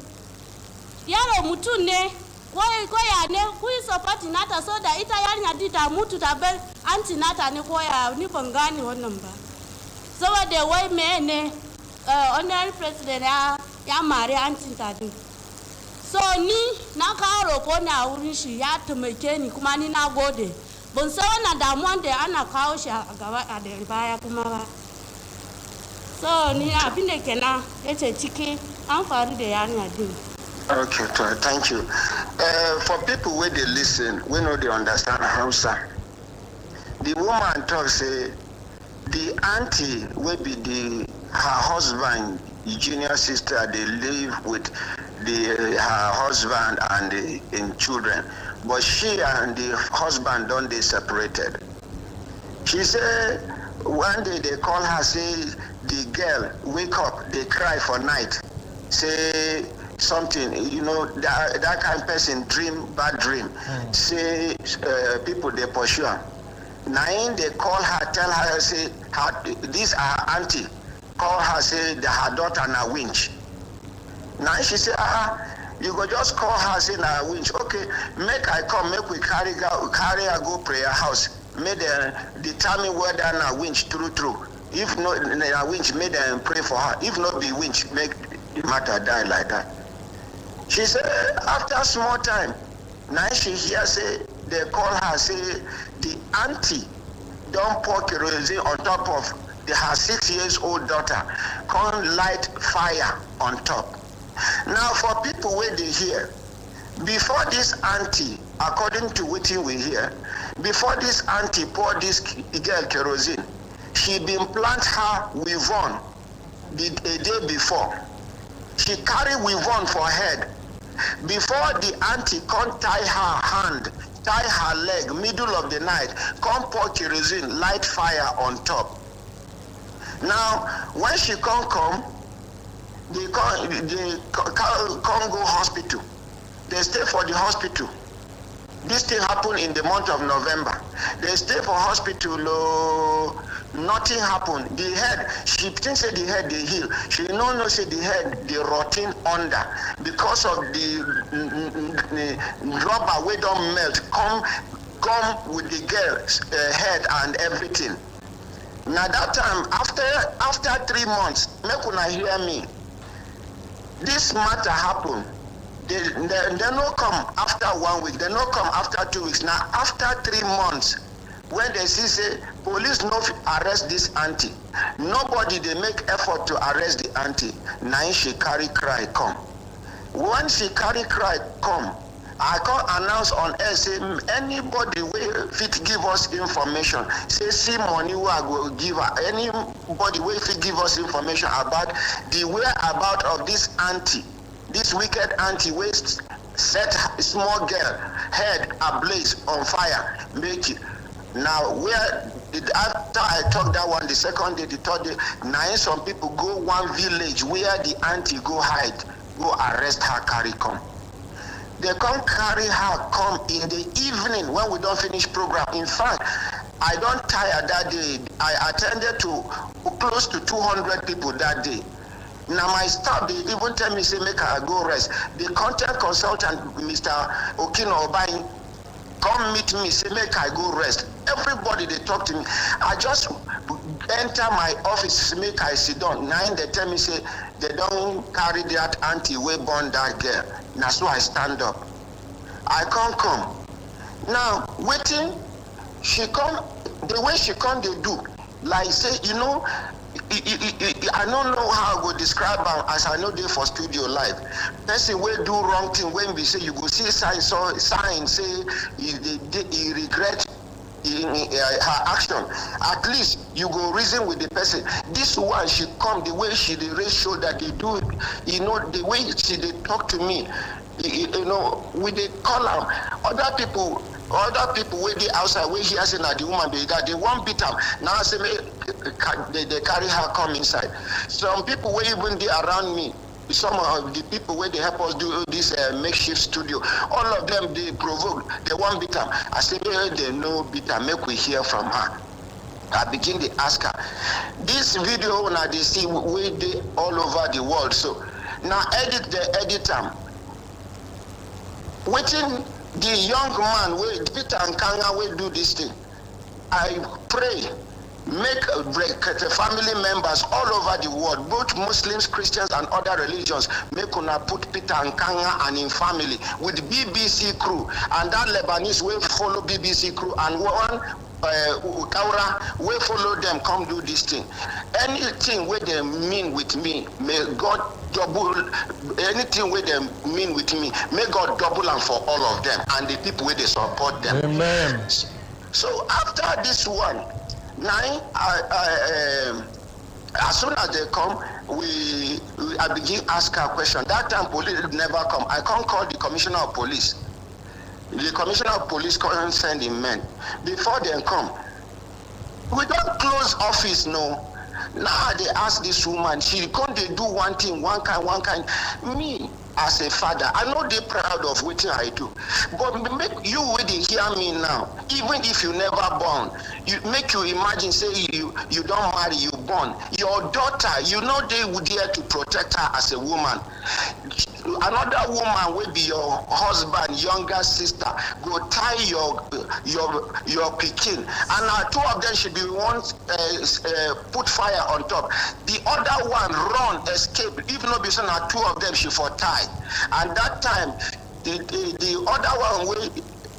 Yaro mutum ne ko ya ne ku yi support nata so da ita yarinya din ta mutu ta bar anti nata ne ko ya ni ban gane wannan ba. Saboda wai me ne honorary president ya mare anti ta din. So ni na kawo roko na wurin shi ya taimake ni kuma ni na gode. Ban san wannan damuwan da ana kawo shi a gaba a da baya kuma ba. So ni abin da kenan yace ciki an faru da yarinya din. Okay, thank you. For people where they listen, we know they understand Hausa. The woman talks say the auntie will be her husband, junior sister. They live with her husband and in children, but she and the husband don't they separated. She said one day they call her, say the girl wake up, they cry for night, say something, you know, that kind of person dream bad dream. Say people they pursue her. Now they call her, tell her, say this her auntie, call her, say her daughter na winch. Now she say, you go just call her, say na winch. Okay, make I come, make we carry her go prayer house. Make them determine whether na winch true. If not na winch, make them pray for her. If not be winch, make the matter die like that. She said after small time, now she hear say they call her, say the auntie don't pour kerosene on top of her 6-year-old daughter, come light fire on top. Now for people where they hear, before this auntie, according to what we hear, before this auntie pour this girl kerosene, she been plant her weave-on a day before. She carry weave-on for head. Before the auntie come tie her hand, tie her leg, middle of the night, come pour kerosene, light fire on top. Now, when she come, they come go hospital. They stay for the hospital. This thing happened in the month of November. They stay for hospital, nothing happened. The head, she thinks that the head they heal. She no say the head they rotting under because of the rubber we don't melt. Come with the girl's head and everything. Now that time, after 3 months, make una hear me. This matter happened. They no come after 1 week. They no come after 2 weeks. Now after 3 months, when they see say police no arrest this auntie, nobody they make effort to arrest the auntie. Now she carry cry come. When she carry cry come, I can announce on air say anybody will fit give us information. Say see money we I go give her. Anybody will fit give us information about the whereabout of this auntie, this wicked auntie will set small girl head ablaze on fire, make it. Now, after I talk that one, the second day, the third day, now some people go one village where the auntie go hide, go arrest her, carry come. They come carry her, come in the evening when we don't finish program. In fact, I don't tire that day. I attended to close to 200 people that day. Now my staff, they even tell me, say, make I go rest. The content consultant, Mr. Okino Obayin, come meet me, say, make I go rest. Everybody, they talk to me. I just enter my office, make I sit down. Now they tell me, say, they don't carry that auntie way born that girl. Now so I stand up. I can't come. Now, waiting, she come, the way she come, they do. Like say, you know, I don't know how I go describe her as I know they for studio live. Person will do wrong thing when we say you go see sign say he regret her action. At least you go reason with the person. This one, she come the way she the raise shoulder, they do it, you know, the way she they talk to me, you know, we they call her. Other people wey dey outside wey hear say na the woman be that, they won't beat am. Now say they carry her come inside. Some people wey even dey around me, some of the people wey dey help us do this makeshift studio, all of them they provoke, they won't beat am. I say they no beat am, make we hear from her. I begin to ask her. This video now they see wey dey all over the world. So now edit am. Waiting the young man wey Peter and Kanga will do this thing. I pray, make Brekete family members all over the world, both Muslims, Christians, and other religions, make una put Peter and Kanga and in family with BBC crew, and that Lebanese will follow BBC crew, and one Utaura will follow them, come do this thing. Anything where they mean with me, may God double. Anything where they mean with me, may God double and for all of them and the people where they support them. Amen. So after this one, now as soon as they come, I begin ask her question. That time police never come. I can't call the commissioner of police. The commissioner of police can't send him men. Before they come, we don't close office, no. Now they ask this woman, she can't they do one thing, one kind. Me, as a father, I know they're proud of what I do. But make you waiting hear me now. Even if you never born, you make you imagine, say you don't marry, you born. Your daughter, you know they would dare to protect her as a woman. Another woman will be your husband, younger sister, go tie your pikin, and two of them should be one put fire on top. The other one run, escape. Even though because two of them should for tie, and that time the other one will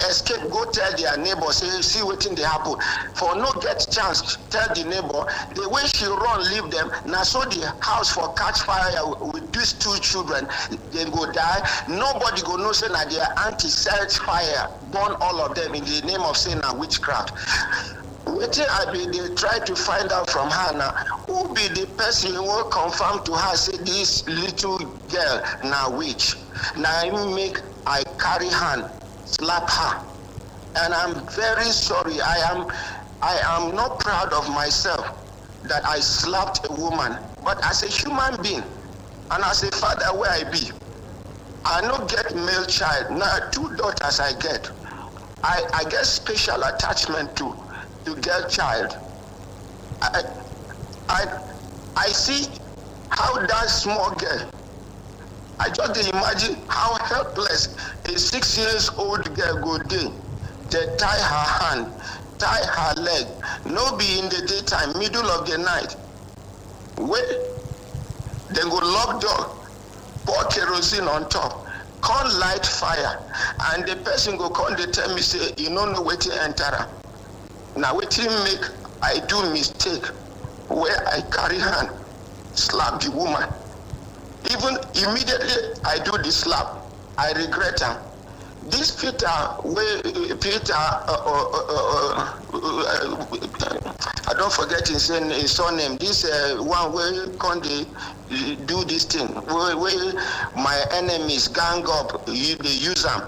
escape, go tell their neighbor, say see what thing they happen. For no get chance, tell the neighbor. The way she run, leave them. Now so the house for catch fire with these two children, they go die. Nobody go know say na their auntie set fire, burn all of them in the name of saying na witchcraft. Waiting, they try to find out from her now, who be the person who will confirm to her, say this little girl now witch. Now I carry hand, slap her, and I'm very sorry. I am not proud of myself that I slapped a woman, but as a human being and as a father where I be, I no get male child. Now 2 daughters I get. I get special attachment to girl child. I see how that small girl, I just imagine how helpless a 6 years old girl go dey. They tie her hand, tie her leg, no be in the daytime, middle of the night. Wait, then go lock door, pour kerosene on top, come light fire, and the person go come, they tell me, say, you don't know wetin enter am. Now wetin make I do mistake where I carry hand, slap the woman. Even immediately I do the slap, I regret her. This Peter, I don't forget his surname. This one where can they do this thing? Where my enemies gang up, they use them.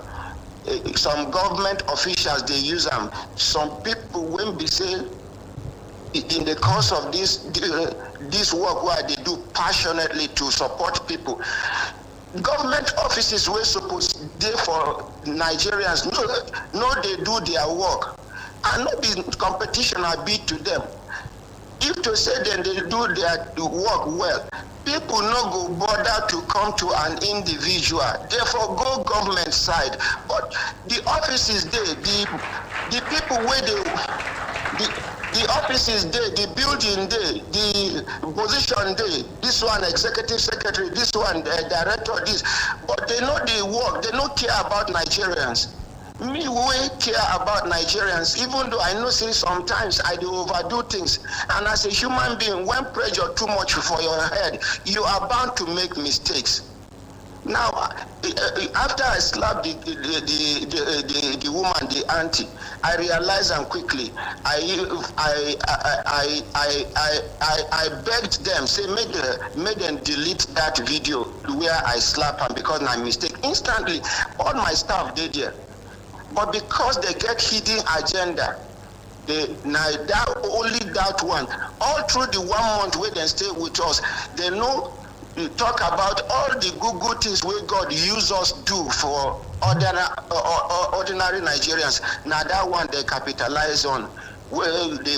some government officials they use them. Some people when be say in the course of this work where they do passionately to support people. Government offices were supposed there for Nigerians. No, they do their work, and not be competition I beat to them. If to say then they do their work well, people no go bother to come to an individual. Therefore, go government side. But the offices there, the people where the offices there, the building there, the position there, this one executive secretary, this one director, this, but they know the work, they don't care about Nigerians. Me, we care about Nigerians, even though I know say sometimes I do overdo things. And as a human being, when pressure too much for your head, you are bound to make mistakes. Now, after I slapped the woman, the auntie, I realized and quickly, I begged them, say, make them delete that video where I slapped her because my mistake. Instantly, all my staff did there. But because they get hidden agenda, only that one, all through the 1 month where they stay with us, they know. We talk about all the good things where God use us do for ordinary Nigerians. Now that one they capitalize on, where they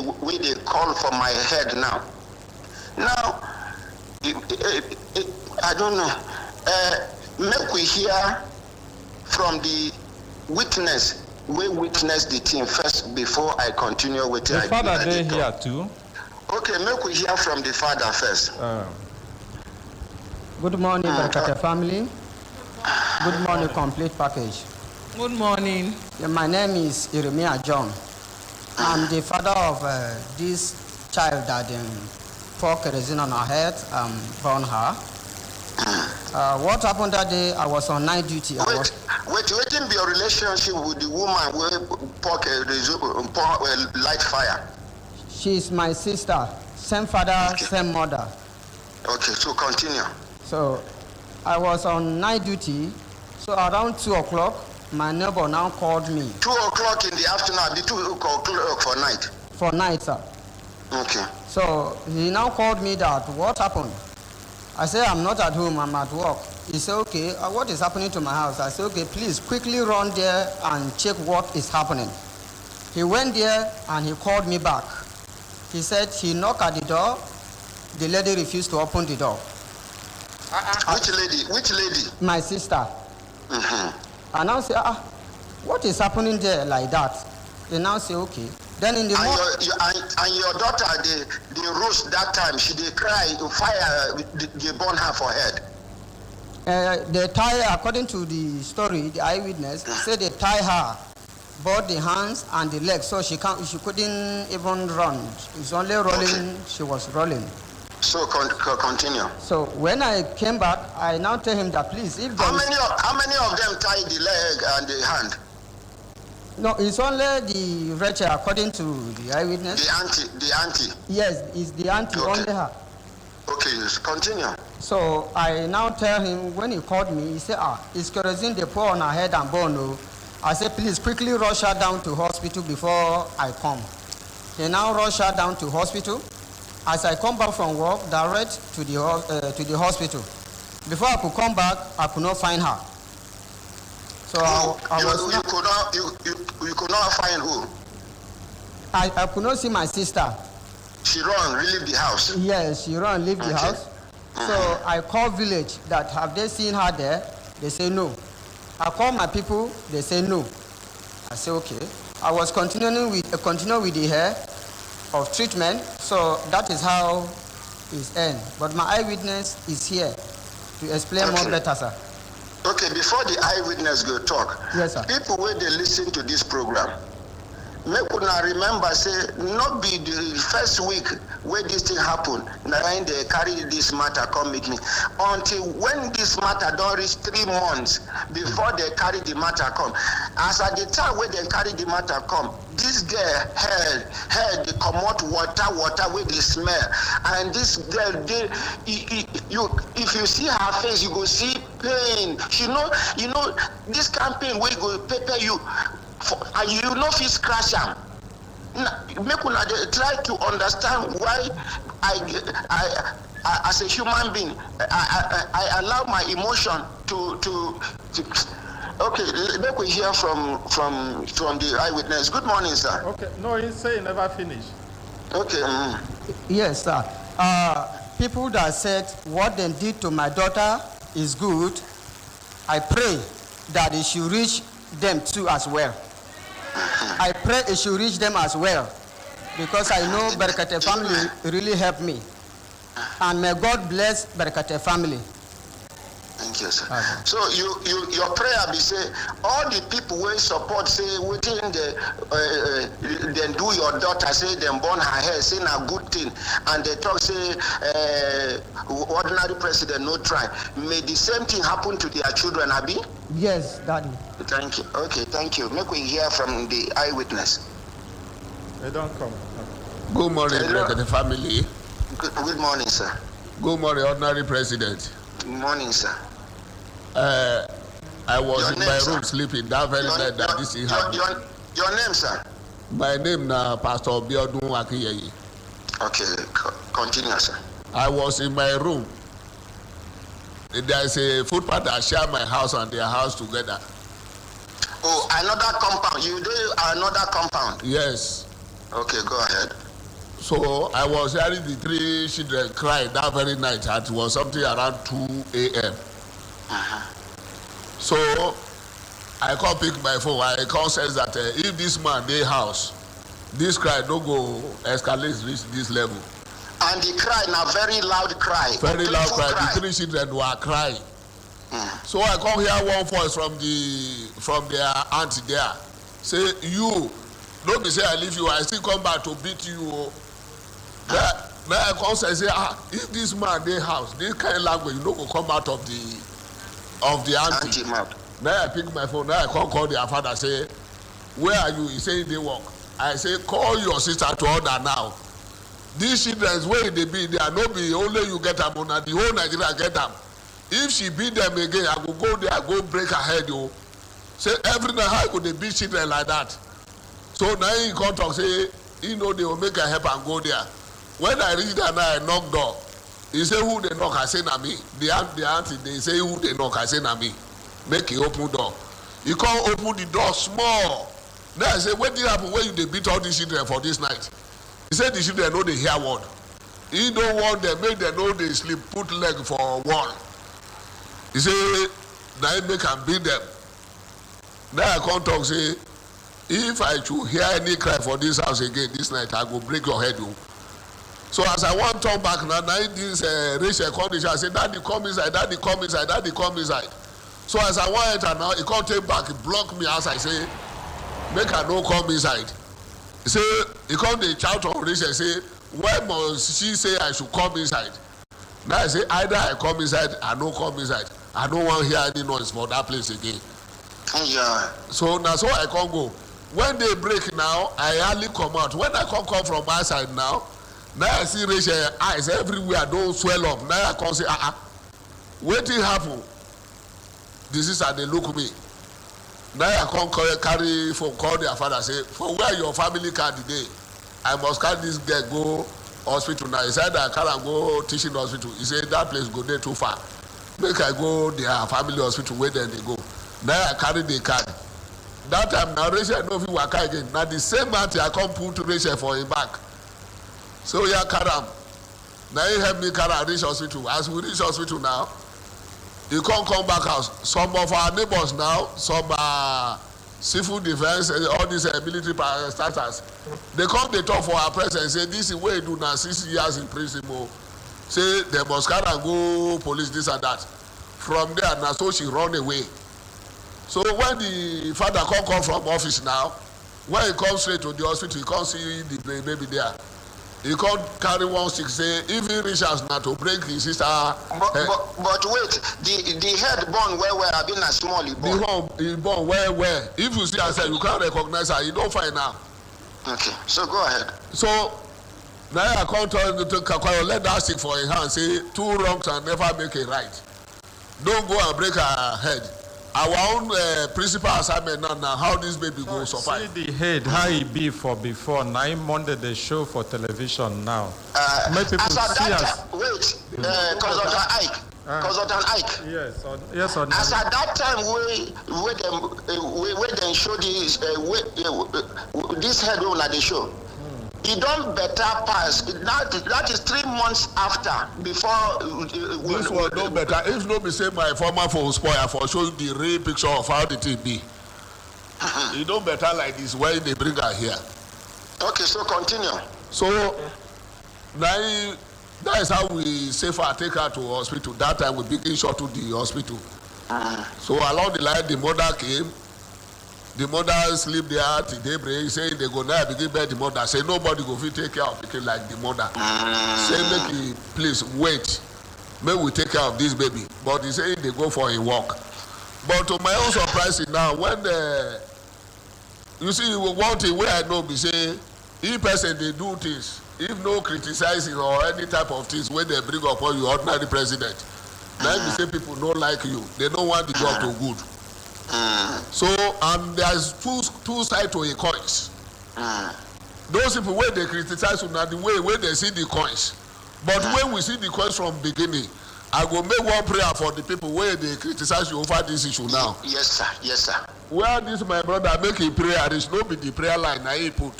call for my head now. Now, I don't know. Make we hear from the witness. We witness the thing first before I continue with the father. They here too. Okay, make we hear from the father first. Good morning, Brekete family. Good morning, complete package. Good morning. Yeah, my name is Jeremiah John. I'm the father of this child that poured kerosene on her head and burned her. What happened that day? I was on night duty. Wait, be your relationship with the woman who poured light fire? She's my sister. Same father, okay. Same mother. Okay, so continue. So, I was on night duty, so around 2 o'clock, my neighbor now called me. 2 o'clock in the afternoon, the 2 o'clock for night? For night, sir. Okay. So, he now called me that, what happened? I said, I'm not at home, I'm at work. He said, okay, what is happening to my house? I said, okay, please quickly run there and check what is happening. He went there and he called me back. He said he knocked at the door, the lady refused to open the door. Which lady? My sister. Mm-hmm. I now say, what is happening there like that? They now say, okay. Then in the morning. And your daughter, they roast that time. She they cry, fire, they burn her forehead. They tie, according to the story, the eyewitness said they tie her, both the hands and the legs, so she couldn't even run. It's only rolling. Okay. She was rolling. So continue. So when I came back, I now tell him that please, if how many of them tie the leg and the hand? No, it's only the Rachel, according to the eyewitness. The auntie. Yes, it's the auntie, okay. Only her. Okay, continue. So I now tell him, when he called me, he said, it's kerosene they pour on her head and bone. I said, please quickly rush her down to hospital before I come. He now rush her down to hospital. As I come back from work, direct to the hospital. Before I could come back, I could not find her. So you could not find who? I could not see my sister. She leave the house? Yes, she leave the house. So I call village that have they seen her there? They say no. I call my people, they say no. I say okay. I was continuing with the hair of treatment, so that is how it's end. But my eyewitness is here to explain more better, sir. Okay, before the eyewitness go talk, yes, sir. People where they listen to this program, make una remember say not be the first week where this thing happen na they carry this matter come meet me until when this matter don reach 3 months before they carry the matter come. As at the time when they carry the matter come, this girl head dey comot water wey dey smell, and this girl dey if you see her face you go see pain. You know this kind pain wey go pepper you and you no fit scratch am. Make una try to understand why I as a human being I allow my emotion to okay, make we hear from the eyewitness. Good morning, sir. Okay, no, he say he never finished. Okay. Yes, sir. People that said what they did to my daughter is good, I pray that it should reach them too as well. I pray it should reach them as well, because I know Brekete family really helped me. And may God bless Brekete family. Thank you, sir. Okay. So your prayer be say all the people wey support say within then do your daughter say them burn her hair say na good thing, and they talk say ordinary president no try. May the same thing happen to their children, abi? Yes, Daddy. Thank you. Okay, thank you. Make we hear from the eyewitness. They don't come. Good morning, Brekete family. Good morning, sir. Good morning, ordinary president. Good morning, sir. I was in my room sleeping that very night that this thing happened. Your name, sir? My name na Pastor Biodun Akiyeye. Okay, continue, sir. I was in my room. There is a footpath that share my house and their house together. Oh, another compound. You do another compound? Yes. Okay, go ahead. So I was hearing the 3 children cry that very night. It was something around 2 a.m. So I can't pick my phone. I can't say that if this man dey house, this cry don't go escalate reach this level. And the cry now very loud cry. Very loud cry. The 3 children were crying. So I come hear one voice from their auntie there. Say, you, don't be say I leave you, I still come back to beat you. Then I come say, if this man dey house, this kind of language, you know, go come out of the auntie. Then I pick my phone, then I call their father, say, where are you? He say they work. I say, call your sister to order now. These children, where they be, they are not be only you get them, on the whole Nigeria get them. If she beat them again, I will go there, I go break her head, yo. Say, every night, how could they beat children like that? So now he come talk, say, you know, they will make a help and go there. When I reach there now, I knock door. He say, who they knock? I say, na me. The auntie, they say, who they knock? I say, na me. Make he open door. He can't open the door small. Then I say, what did happen when you beat all these children for this night? He said, the children know they hear word. He don't want them, make them know they sleep, put leg for a wall. He say, now he make and beat them. Then I come talk, say, if I should hear any cry for this house again this night, I go break your head, yo. So as I want to turn back now, this Rachel called me, I said, Daddy, come inside, Daddy, come inside, Daddy, come inside. So as I want to enter now, he can't take back, he block me as I say, make her no come inside. He say, he come the shout on Rachel, say, why must she say I should come inside? Now I say, either I come inside, I don't come inside. I don't want to hear any noise for that place again. Yeah. So now, so I can't go. When they break now, I hardly come out. When I come from my side now I see Rachel eyes everywhere, don't swell up. Now I come say, what did happen? This is how they look me. Now I come carry phone, call their father, say, for where your family card today? I must carry this girl go hospital now. He said I can't go teaching hospital. He said that place go there too far. Make I go their family hospital where then they go. Now I carry the card. That time now Rachel know if you work again. Now the same auntie I come put Rachel for him back. So yeah, carry him. Now he help me carry reach hospital. As we reach hospital now, he come back house. Some of our neighbors now, some civil defense, all these military starters, they come, they talk for our president, say this is where you do now 6 years in prison. Say they must carry and go police this and that. From there now, so she run away. So when the father come from office now, When he comes straight to the hospital, he can't see the baby there. He can't carry one stick, say, if he reaches now to break his sister. But wait, the head born where I've been a small he born. He born where. If you see her, say, you can't recognize her, you don't find her. Okay, so go ahead. So, now I can't tell you to Kakwayo, let that stick for a hand, say, 2 wrongs can never make a right. Don't go and break her head. Our own principal assignment now how this baby go survive. See the head, how he be for before. 9 Monday they show for television now. Make people see us. Wait, Consultant Ike. Consultant Ike. Yes, on. As at that time, we then show this this head roll at the show. He don't better pass. That is 3 months after before. This one don't better. If no be say my former phone spoil for show the real picture of how the thing be. He don't better like this when they bring her here. Okay, so continue. So now that is how we safe her take her to hospital. That time we begin short to the hospital. So along the line the mother came. The mother sleep there till daybreak, say they go now begin bed the mother. Say nobody go fit take care of the kid like the mother. Say make he please wait. May we take care of this baby. But he say they go for a walk. But to my own surprise now, when you see one thing where I know be say, if person they do things, if no criticizing or any type of things when they bring upon you ordinary president, then you say people don't like you. They don't want the job to good. So there's two sides to a coins. Those people where they criticize you now the way where they see the coins. But when we see the coins from beginning, I go make one prayer for the people where they criticize you over this issue now. Yes, sir. Yes, sir. Where this my brother make a prayer, there is no be the prayer line I put.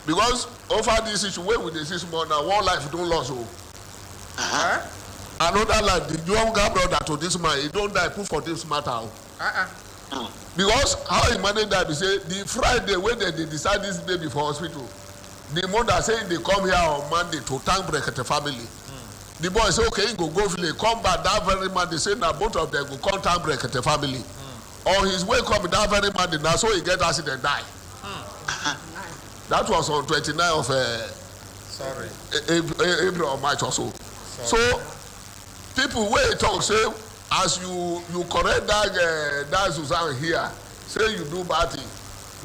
Because over this situation, where with the 6 months now, one life don't lose. Another life, the younger brother to this man, he don't die, put for this matter. Because how he managed that, he say, the Friday when they decide this baby for hospital, the mother saying they come here on Monday to thank Brekete family. The boy say, okay, he go village, come back that very Monday, say now both of them go come thank Brekete family. On his way coming that very Monday, now so he get accident die. That was on 29th of April or March or so. So people wait talk say as you correct that Susan here, say you do bad thing.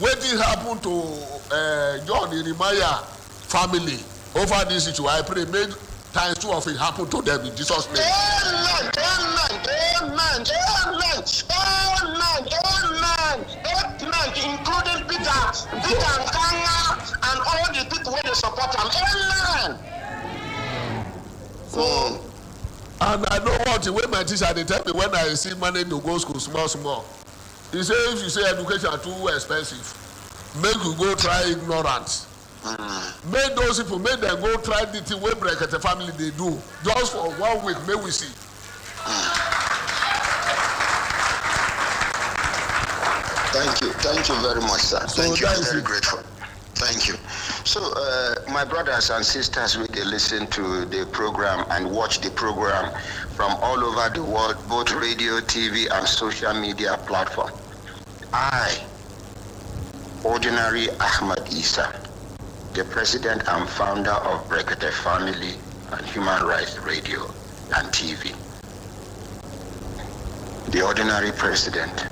What did happen to John Jeremiah family over this situation? I pray make times 2 of it happen to them in Jesus' name. Amen. Amen. Amen. Amen. Amen. Amen. Including Peter and Kanga and all the people who they support him. Amen. So, and I know what the way my teacher they tell me when I see money to go school small. He say if you say education too expensive, make you go try ignorance. Make those people make them go try the thing wey Brekete family they do just for 1 week. May we see. Thank you very much, sir. So thank you. I'm very grateful. Thank you. So, my brothers and sisters, we can listen to the program and watch the program from all over the world, both radio, TV, and social media platform. I, Ordinary Ahmad Isa, the president and founder of Brekete Family and Human Rights Radio and TV, the ordinary president,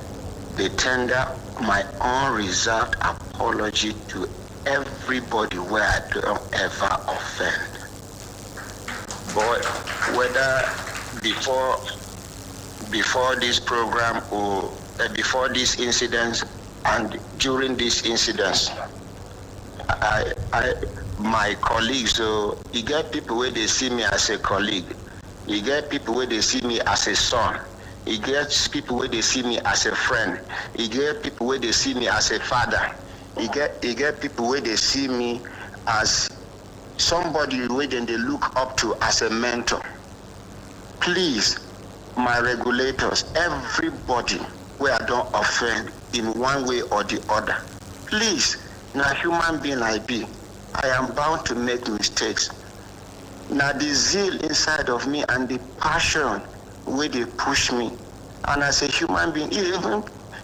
they tender my unreserved apology to everybody where I don't ever offend. But whether before this program or before these incidents and during these incidents, my colleagues, so you get people where they see me as a colleague, you get people where they see me as a son, you get people where they see me as a friend, you get people where they see me as a father, you get people where they see me as somebody where they look up to as a mentor. Please, my regulators, everybody where I don't offend in one way or the other, please, now human being I be, I am bound to make mistakes. Now the zeal inside of me and the passion where they push me, and as a human being,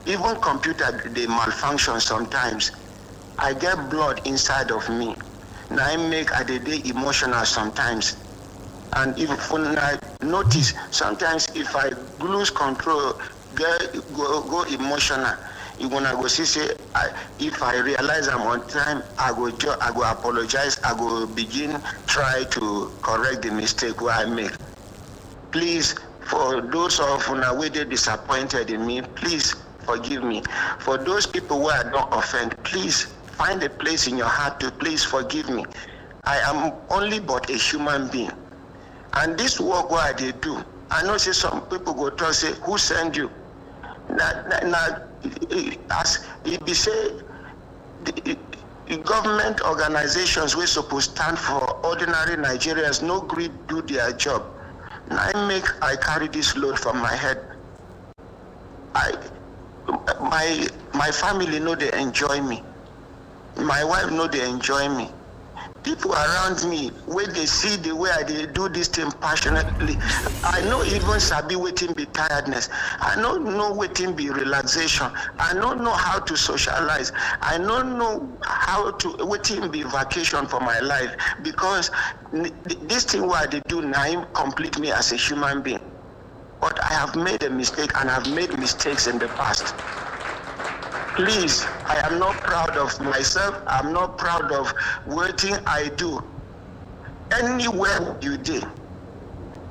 Even computer, they malfunction sometimes. I get blood inside of me. Now I make a day emotional sometimes. And if when I notice, sometimes if I lose control, go emotional. When I go see, if I realize I'm on time, I go apologize. I go begin try to correct the mistake where I make. Please, for those of you who are disappointed in me, please forgive me. For those people who I don't offend, please find a place in your heart to please forgive me. I am only but a human being. And this work what they do, I know say some people go to say, who sent you? As it be say, the government organizations we supposed to stand for ordinary Nigerians no agree do their job. Now I carry this load from my head. My family know they enjoy me. My wife know they enjoy me. People around me, when they see the way I do this thing passionately, I know even sabi waiting be tiredness. I don't know waiting be relaxation. I don't know how to socialize. I don't know how to waiting be vacation for my life, because this thing what they do now complete me as a human being. But I have made a mistake, and I've made mistakes in the past. Please, I am not proud of myself. I'm not proud of what I do. Anywhere you did,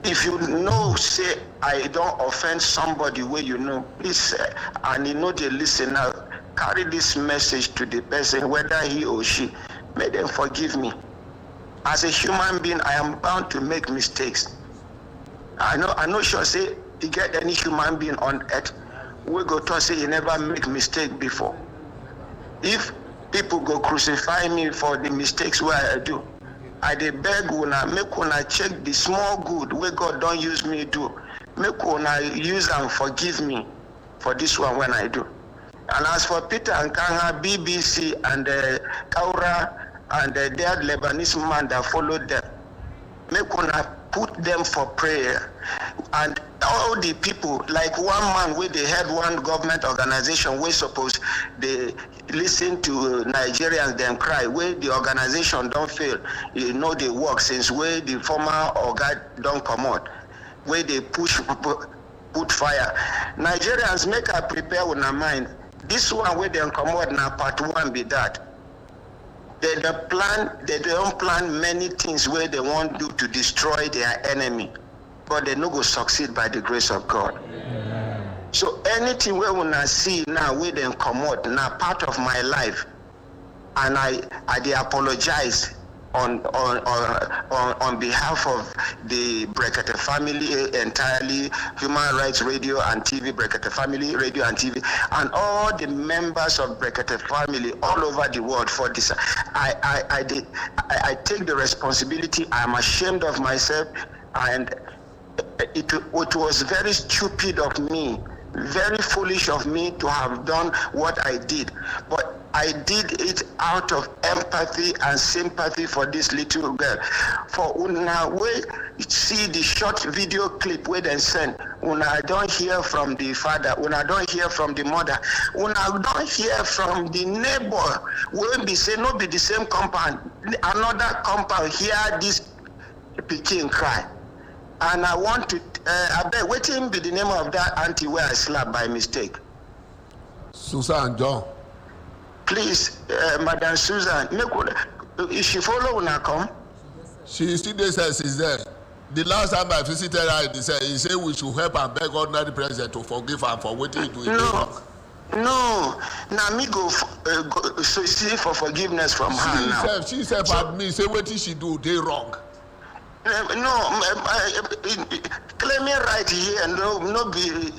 if you know, say, I don't offend somebody where you know, please say, and you know they listen now, carry this message to the person, whether he or she, may them forgive me. As a human being, I am bound to make mistakes. I know sure say, you get any human being on earth, we go to say you never make mistake before. If people go crucify me for the mistakes where I do, I dey beg una make una check the small good where God don't use me do. Make una use and forgive me for this one when I do. And as for Peter and Kanga, BBC and Kaura and the dead Lebanese man that followed them, make una put them for prayer. And all the people, like one man where they had one government organization where suppose they listen to Nigerians them cry, where the organization don't fail, you know they work since where the former organ don't come out, where they put fire. Nigerians make a prepare with their mind. This one where they come out now part one be that. They don't plan many things where they want to do to destroy their enemy, but they no go succeed by the grace of God. So anything where when I see now where they come out now part of my life, and I apologize on behalf of the Brekete family entirely, Human Rights Radio and TV, Brekete family radio and TV, and all the members of Brekete family all over the world for this. I take the responsibility. I am ashamed of myself, and it was very stupid of me, very foolish of me to have done what I did. But I did it out of empathy and sympathy for this little girl. For una we see the short video clip where they send, una don't hear from the father, una don't hear from the mother, una don't hear from the neighbor. When be say no be the same compound, another compound hear this pikin cry. And I want to, I bet, waiting be the name of that auntie where I slapped by mistake. Susan John. Please, Madam Susan, if she follow when I come? She still says she's there. The last time I visited her, he said we should help and beg ordinary president to forgive her for what he do. No. Now me go so see for forgiveness from her now. She said, but me say what she do, they wrong. No, claiming right here, no be.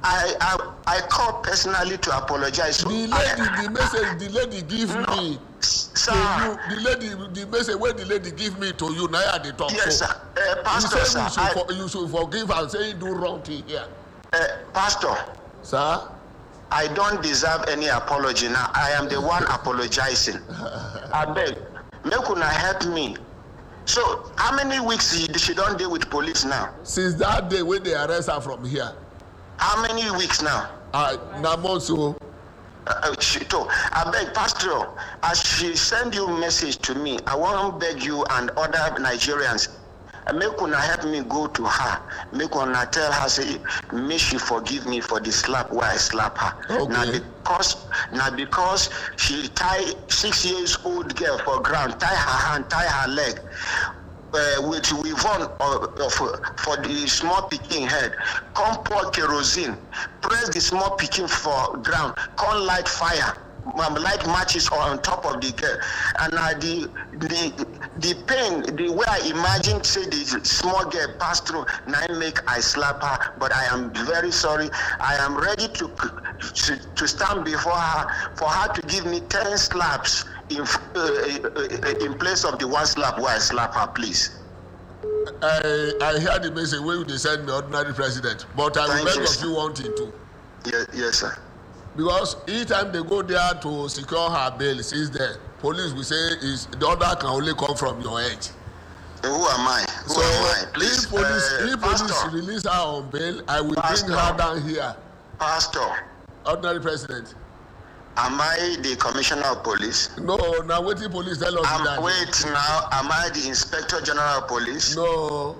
I called personally to apologize. The lady give me. Sir. The message where the lady give me to you, now they talk. Yes, sir. Pastor, sir. You should forgive and say you do wrong thing here. Pastor. Sir? I don't deserve any apology now. I am the one apologizing. I beg. Make una help me. So, how many weeks she don't deal with police now? Since that day when they arrest her from here. How many weeks now? Namonso. I beg, Pastor, as she send you message to me, I want to beg you and other Nigerians, make una help me go to her. Make una tell her, say, may she forgive me for the slap where I slap her. Okay. Now because she tie 6 years old girl for ground, tie her hand, tie her leg. With weave-on for the small picking head, come pour kerosene, press the small picking for ground, come light fire, light matches on top of the girl, and the pain, the way I imagine say the small girl pass through, now make I slap her. But I am very sorry. I am ready to stand before her for her to give me 10 slaps in place of the one slap where I slap her, please. I hear the message where they send me ordinary president, but I will beg of you one thing too. Yes, sir. Because each time they go there to secure her bail, since the police will say is the order can only come from your edge. Who am I? Who am I? Please, if police release her on bail, I will bring her down here. Pastor. Ordinary president. Am I the commissioner of police? No, now wait till police tell us that. Wait now, am I the inspector general of police? No.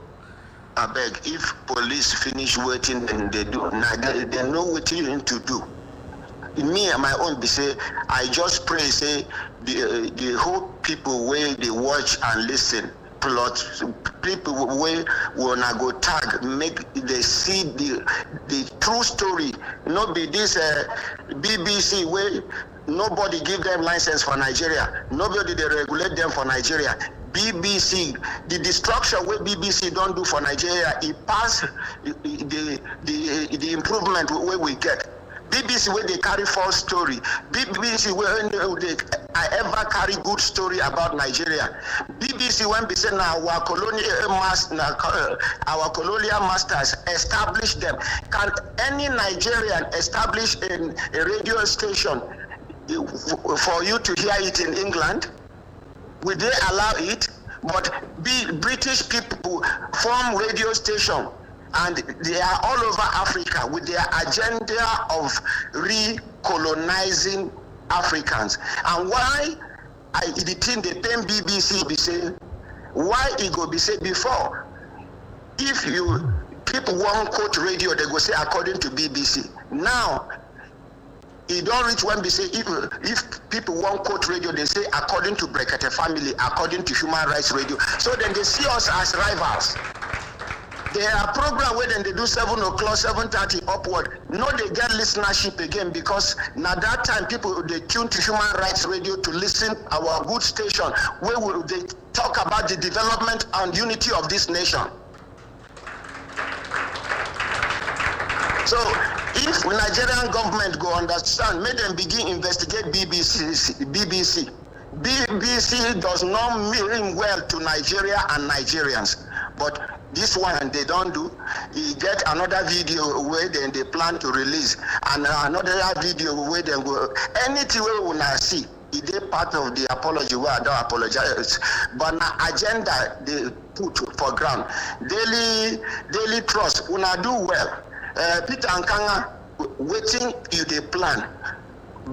I beg, if police finish waiting, then they do. Now they know what you need to do. Me and my own be say, I just pray, say, the whole people where they watch and listen, plus people where will not go tag, make they see the true story. Not be this BBC where nobody give them license for Nigeria. Nobody they regulate them for Nigeria. BBC, the destruction where BBC don't do for Nigeria, it pass the improvement where we get. BBC where they carry false story. BBC where I ever carry good story about Nigeria. BBC when we say now our colonial masters establish them. Can any Nigerian establish a radio station for you to hear it in England? Will they allow it? But British people form radio station. And they are all over Africa with their agenda of recolonizing Africans. And why the thing they pay BBC be say, why it go be say before? If people won't quote radio, they go say according to BBC. Now, it don't reach when they say if people won't quote radio, they say according to Brekete family, according to Human Rights Radio. So then they see us as rivals. There are programs where then they do 7 o'clock, 7:30 upward. No, they get listenership again because now that time people they tune to Human Rights Radio to listen our good station where they talk about the development and unity of this nation. So if Nigerian government go understand, make them begin investigate BBC. BBC does not mean well to Nigeria and Nigerians, but this one they don't do. You get another video where then they plan to release, and another video where they go. Anything we will not see, it is part of the apology where I don't apologize. But na agenda they put for ground. Daily trust, when I do well. Peter Nkanga, waiting you they plan.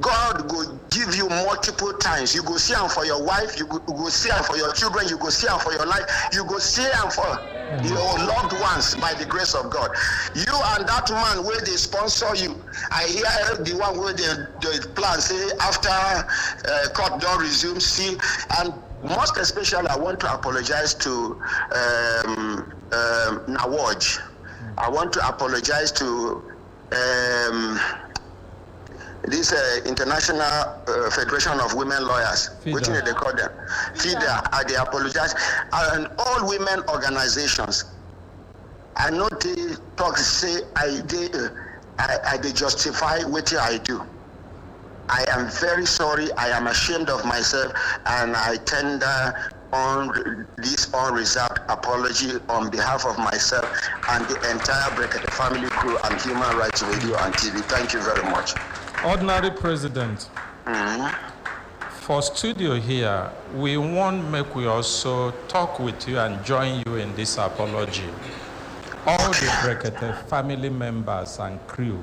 God will give you multiple times. You go see them for your wife, you go see them for your children, you go see them for your life, you go see them for your loved ones by the grace of God. You and that man where they sponsor you. I hear the one where they plan, say after court don't resume, see, and most especially I want to apologize to Nawaj. I want to apologize to this International Federation of Women Lawyers, which they call them, FIDA. They apologize, and all women organizations. I know they talk say I justify what I do. I am very sorry. I am ashamed of myself, and I tender on this unreserved apology on behalf of myself and the entire Brekete family crew and Human Rights Radio and TV. Thank you very much. Ordinary President, for studio here, we want make we also talk with you and join you in this apology. all the Brekete family members and crew,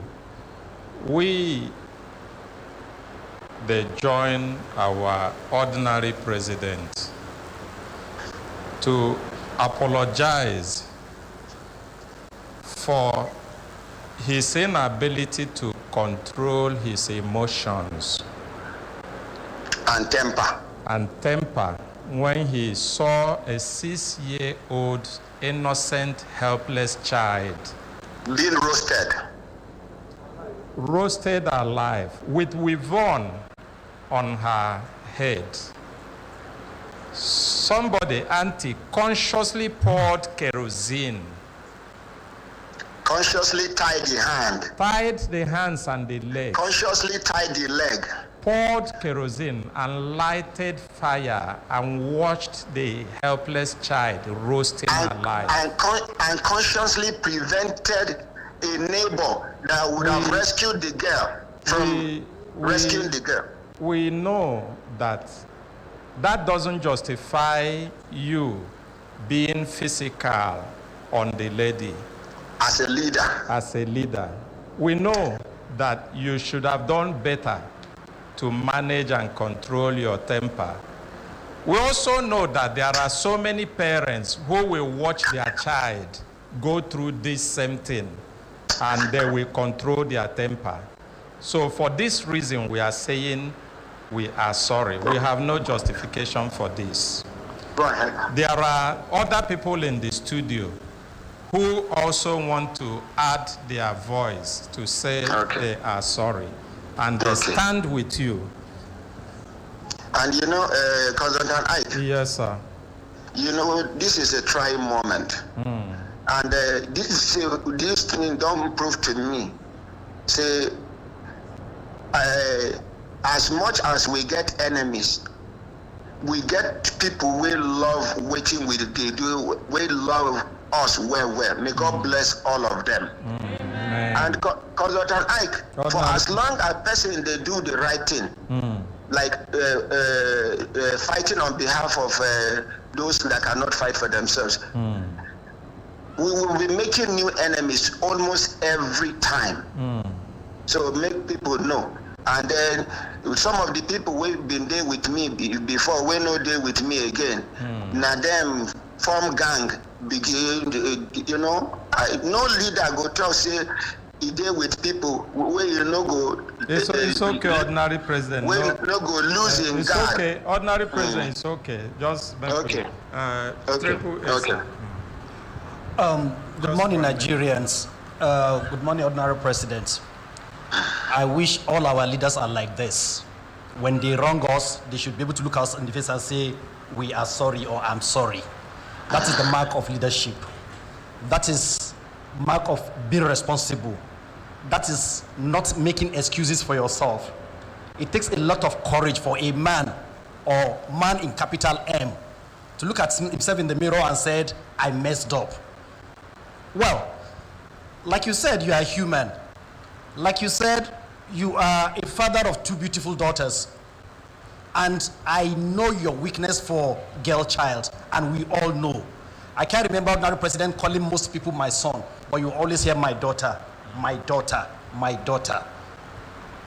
they join our ordinary president to apologize for his inability to control his emotions and temper when he saw a 6-year-old innocent, helpless child being roasted alive with weavon on her head. Somebody, auntie, consciously poured kerosene. Consciously tied the hand. Tied the hands and the leg. Consciously tied the leg. Poured kerosene and lighted fire and watched the helpless child roasting alive. And consciously prevented a neighbor that would have rescued the girl from rescuing the girl. We know that doesn't justify you being physical on the lady. As a leader. We know that you should have done better to manage and control your temper. We also know that there are so many parents who will watch their child go through this same thing and they will control their temper. So for this reason, we are saying we are sorry. We have no justification for this. Go ahead. There are other people in the studio who also want to add their voice to say they are sorry. And they stand with you. And you know, Consultant Ike. Yes, sir. You know, this is a trying moment. And this thing don't prove to me. Say, as much as we get enemies, we get people we love waiting with they do, we love us well. May God bless all of them. And Consultant Ike, for as long as person they do the right thing, like fighting on behalf of those that cannot fight for themselves, we will be making new enemies almost every time. So make people know. And then some of the people we've been there with me before, we know they with me again. Now them form gang begin, you know. No leader go talk say he there with people where you no go. It's okay, ordinary president. We no go losing it's God. Okay, ordinary president. It's okay. Just okay. Good morning, Nigerians. Good morning, ordinary president. I wish all our leaders are like this. When they wrong us, they should be able to look us in the face and say, we are sorry or I'm sorry. That is the mark of leadership. That is mark of being responsible. That is not making excuses for yourself. It takes a lot of courage for a man, or man in capital M, to look at himself in the mirror and said, I messed up. Well, like you said, you are human. Like you said, you are a father of 2 beautiful daughters. And I know your weakness for girl child, and we all know. I can't remember ordinary president calling most people my son, but you always hear my daughter, my daughter, my daughter.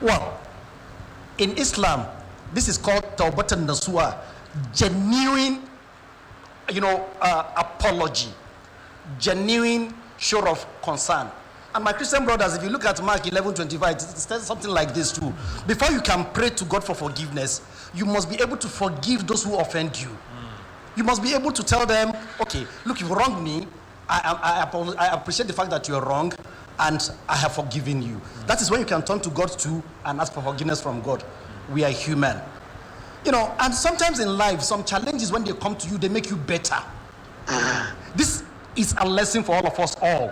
Well, in Islam, this is called Tawbatan Nasuha, genuine, apology, genuine show of concern. And my Christian brothers, if you look at Mark 11:25, it says something like this too. Before you can pray to God for forgiveness, you must be able to forgive those who offend you. You must be able to tell them, okay, look, you wronged me. I appreciate the fact that you are wrong, and I have forgiven you. That is when you can turn to God too and ask for forgiveness from God. We are human. And sometimes in life, some challenges, when they come to you, they make you better. This is a lesson for all of us all.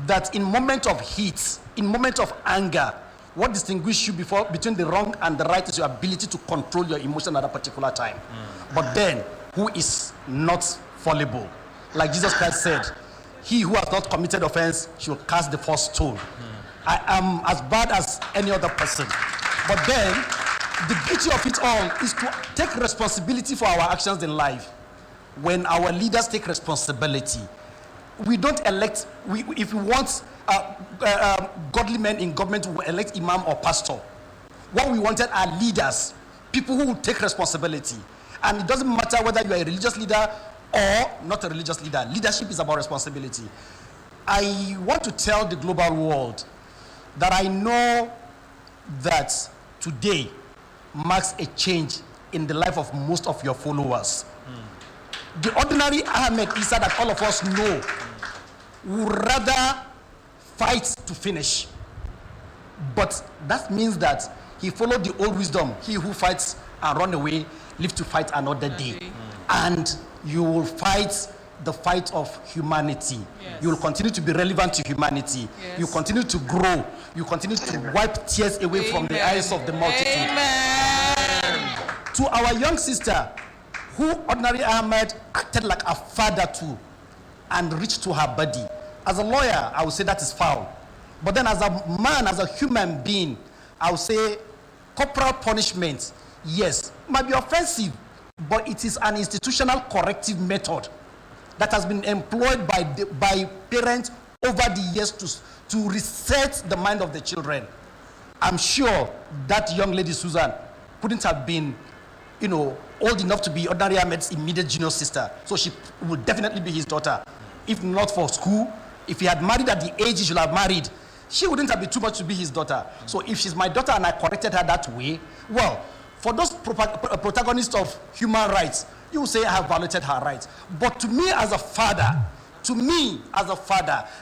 That in moment of heat, in moment of anger, what distinguishes you between the wrong and the right is your ability to control your emotion at a particular time. But then, who is not fallible? Like Jesus Christ said, he who has not committed offense should cast the first stone. I am as bad as any other person. But then, the beauty of it all is to take responsibility for our actions in life. When our leaders take responsibility, we don't elect, if we want godly men in government, we elect imam or pastor. What we wanted are leaders, people who will take responsibility. And it doesn't matter whether you are a religious leader or not a religious leader. Leadership is about responsibility. I want to tell the global world that I know that today marks a change in the life of most of your followers. The ordinary Ahmed Isa that all of us know would rather fight to finish. But that means that he followed the old wisdom. He who fights and run away, live to fight another day. And you will fight the fight of humanity. Yes. You will continue to be relevant to humanity. Yes. You continue to grow. You continue to wipe tears away from the eyes of the multitude. Amen. To our young sister, who ordinary Ahmed acted like a father to and reached to her body. As a lawyer, I would say that is foul. But then as a man, as a human being, I would say corporal punishment, yes, might be offensive, but it is an institutional corrective method that has been employed by parents over the years to reset the mind of the children. I'm sure that young lady, Susan, couldn't have been, old enough to be ordinary Ahmed's immediate junior sister. So she would definitely be his daughter. If not for school, if he had married at the age he should have married, she wouldn't have been too much to be his daughter. So if she's my daughter and I corrected her that way, well, for those protagonists of human rights, you will say I have violated her rights. But to me as a father,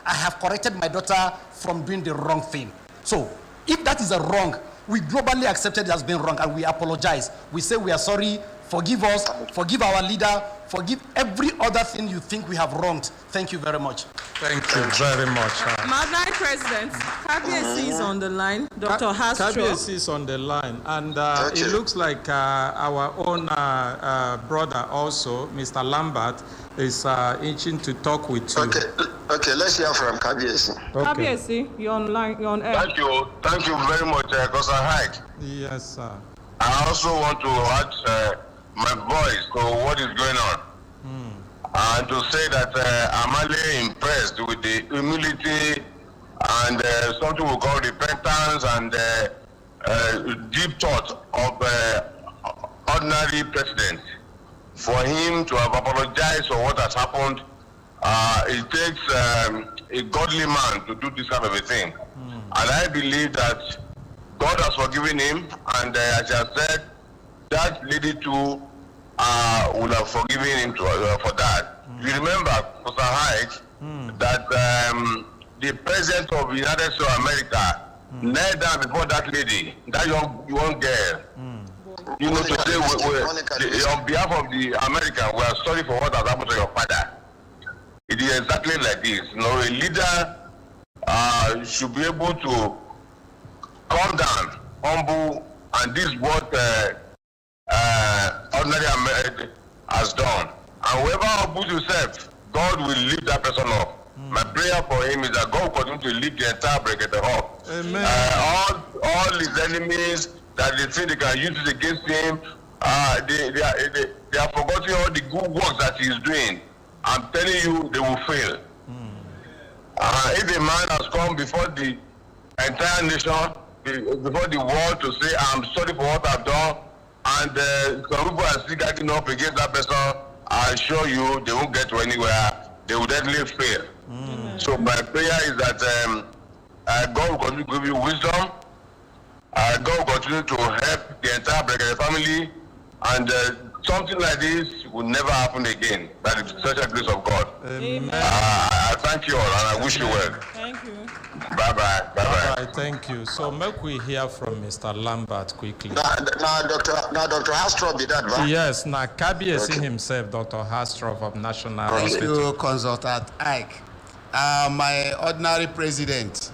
I have corrected my daughter from doing the wrong thing. So if that is a wrong, we globally accept it as being wrong and we apologize. We say we are sorry, forgive us, forgive our leader, forgive every other thing you think we have wronged. Thank you very much. Thank you very much. Madam President, KBSC is on the line. Dr. Hastro. KBSC is on the line. And it looks like our own brother also, Mr. Lambert, is itching to talk with you. Okay, let's hear from KBSC. Okay. KBSC, you're on line, you're on air. Thank you very much, Kosa Hike. Yes, sir. I also want to add my voice to what is going on. And to say that I'm really impressed with the humility and something we call repentance and deep thought of ordinary president. For him to have apologized for what has happened, it takes a godly man to do this kind of a thing. And I believe that God has forgiven him, and as I said, that lady too would have forgiven him for that. You remember, Mr. Hyde, that the president of the United States of America knelt down before that lady, that young girl. To say, on behalf of the American, we are sorry for what has happened to your father. It is exactly like this. A leader should be able to calm down, humble, and this is what ordinary America has done. And whoever humbles himself, God will lift that person up. My prayer for him is that God will continue to lift the entire Brekete up. Amen. All his enemies that they think they can use it against him, they are forgetting all the good works that he is doing. I'm telling you, they will fail. If a man has come before the entire nation, before the world to say, I'm sorry for what I've done, and some people are still getting up against that person, I assure you they won't get to anywhere. They will definitely fail. So my prayer is that God will continue to give you wisdom. God will continue to help the entire Brekete family, and something like this will never happen again. That is such a grace of God. Amen. I thank you all, and I wish you well. Thank you. Bye-bye. Bye-bye. Thank you. So make we hear from Mr. Lambert quickly. Dr. Hastrop did that, right? Yes, now KBSC himself, Dr. Hastrop of National Hospital. Thank you, Consultant Ike. My ordinary president,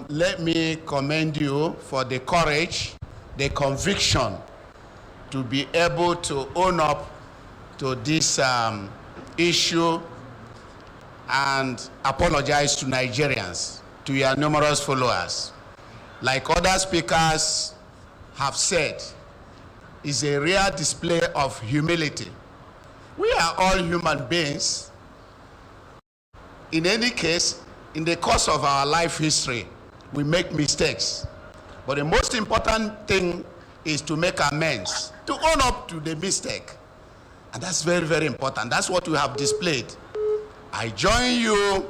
let me commend you for the courage, the conviction to be able to own up to this issue and apologize to Nigerians, to your numerous followers. Like other speakers have said, is a rare display of humility. We are all human beings. in any case, in the course of our life history, we make mistakes. But the most important thing is to make amends, to own up to the mistake. And that's very, very important. That's what we have displayed. I join you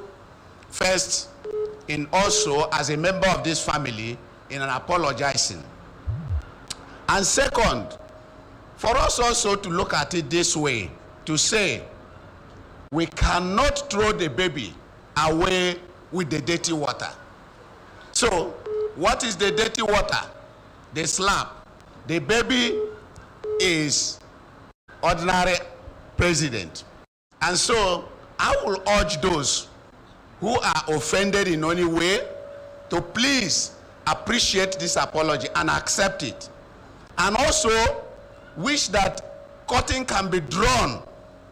first in also as a member of this family in an apologizing. And second, for us also to look at it this way, to say, we cannot throw the baby away with the dirty water. So, what is the dirty water? The slap. The baby is ordinary president. And so, I will urge those who are offended in any way to please appreciate this apology and accept it. And also wish that cutting can be drawn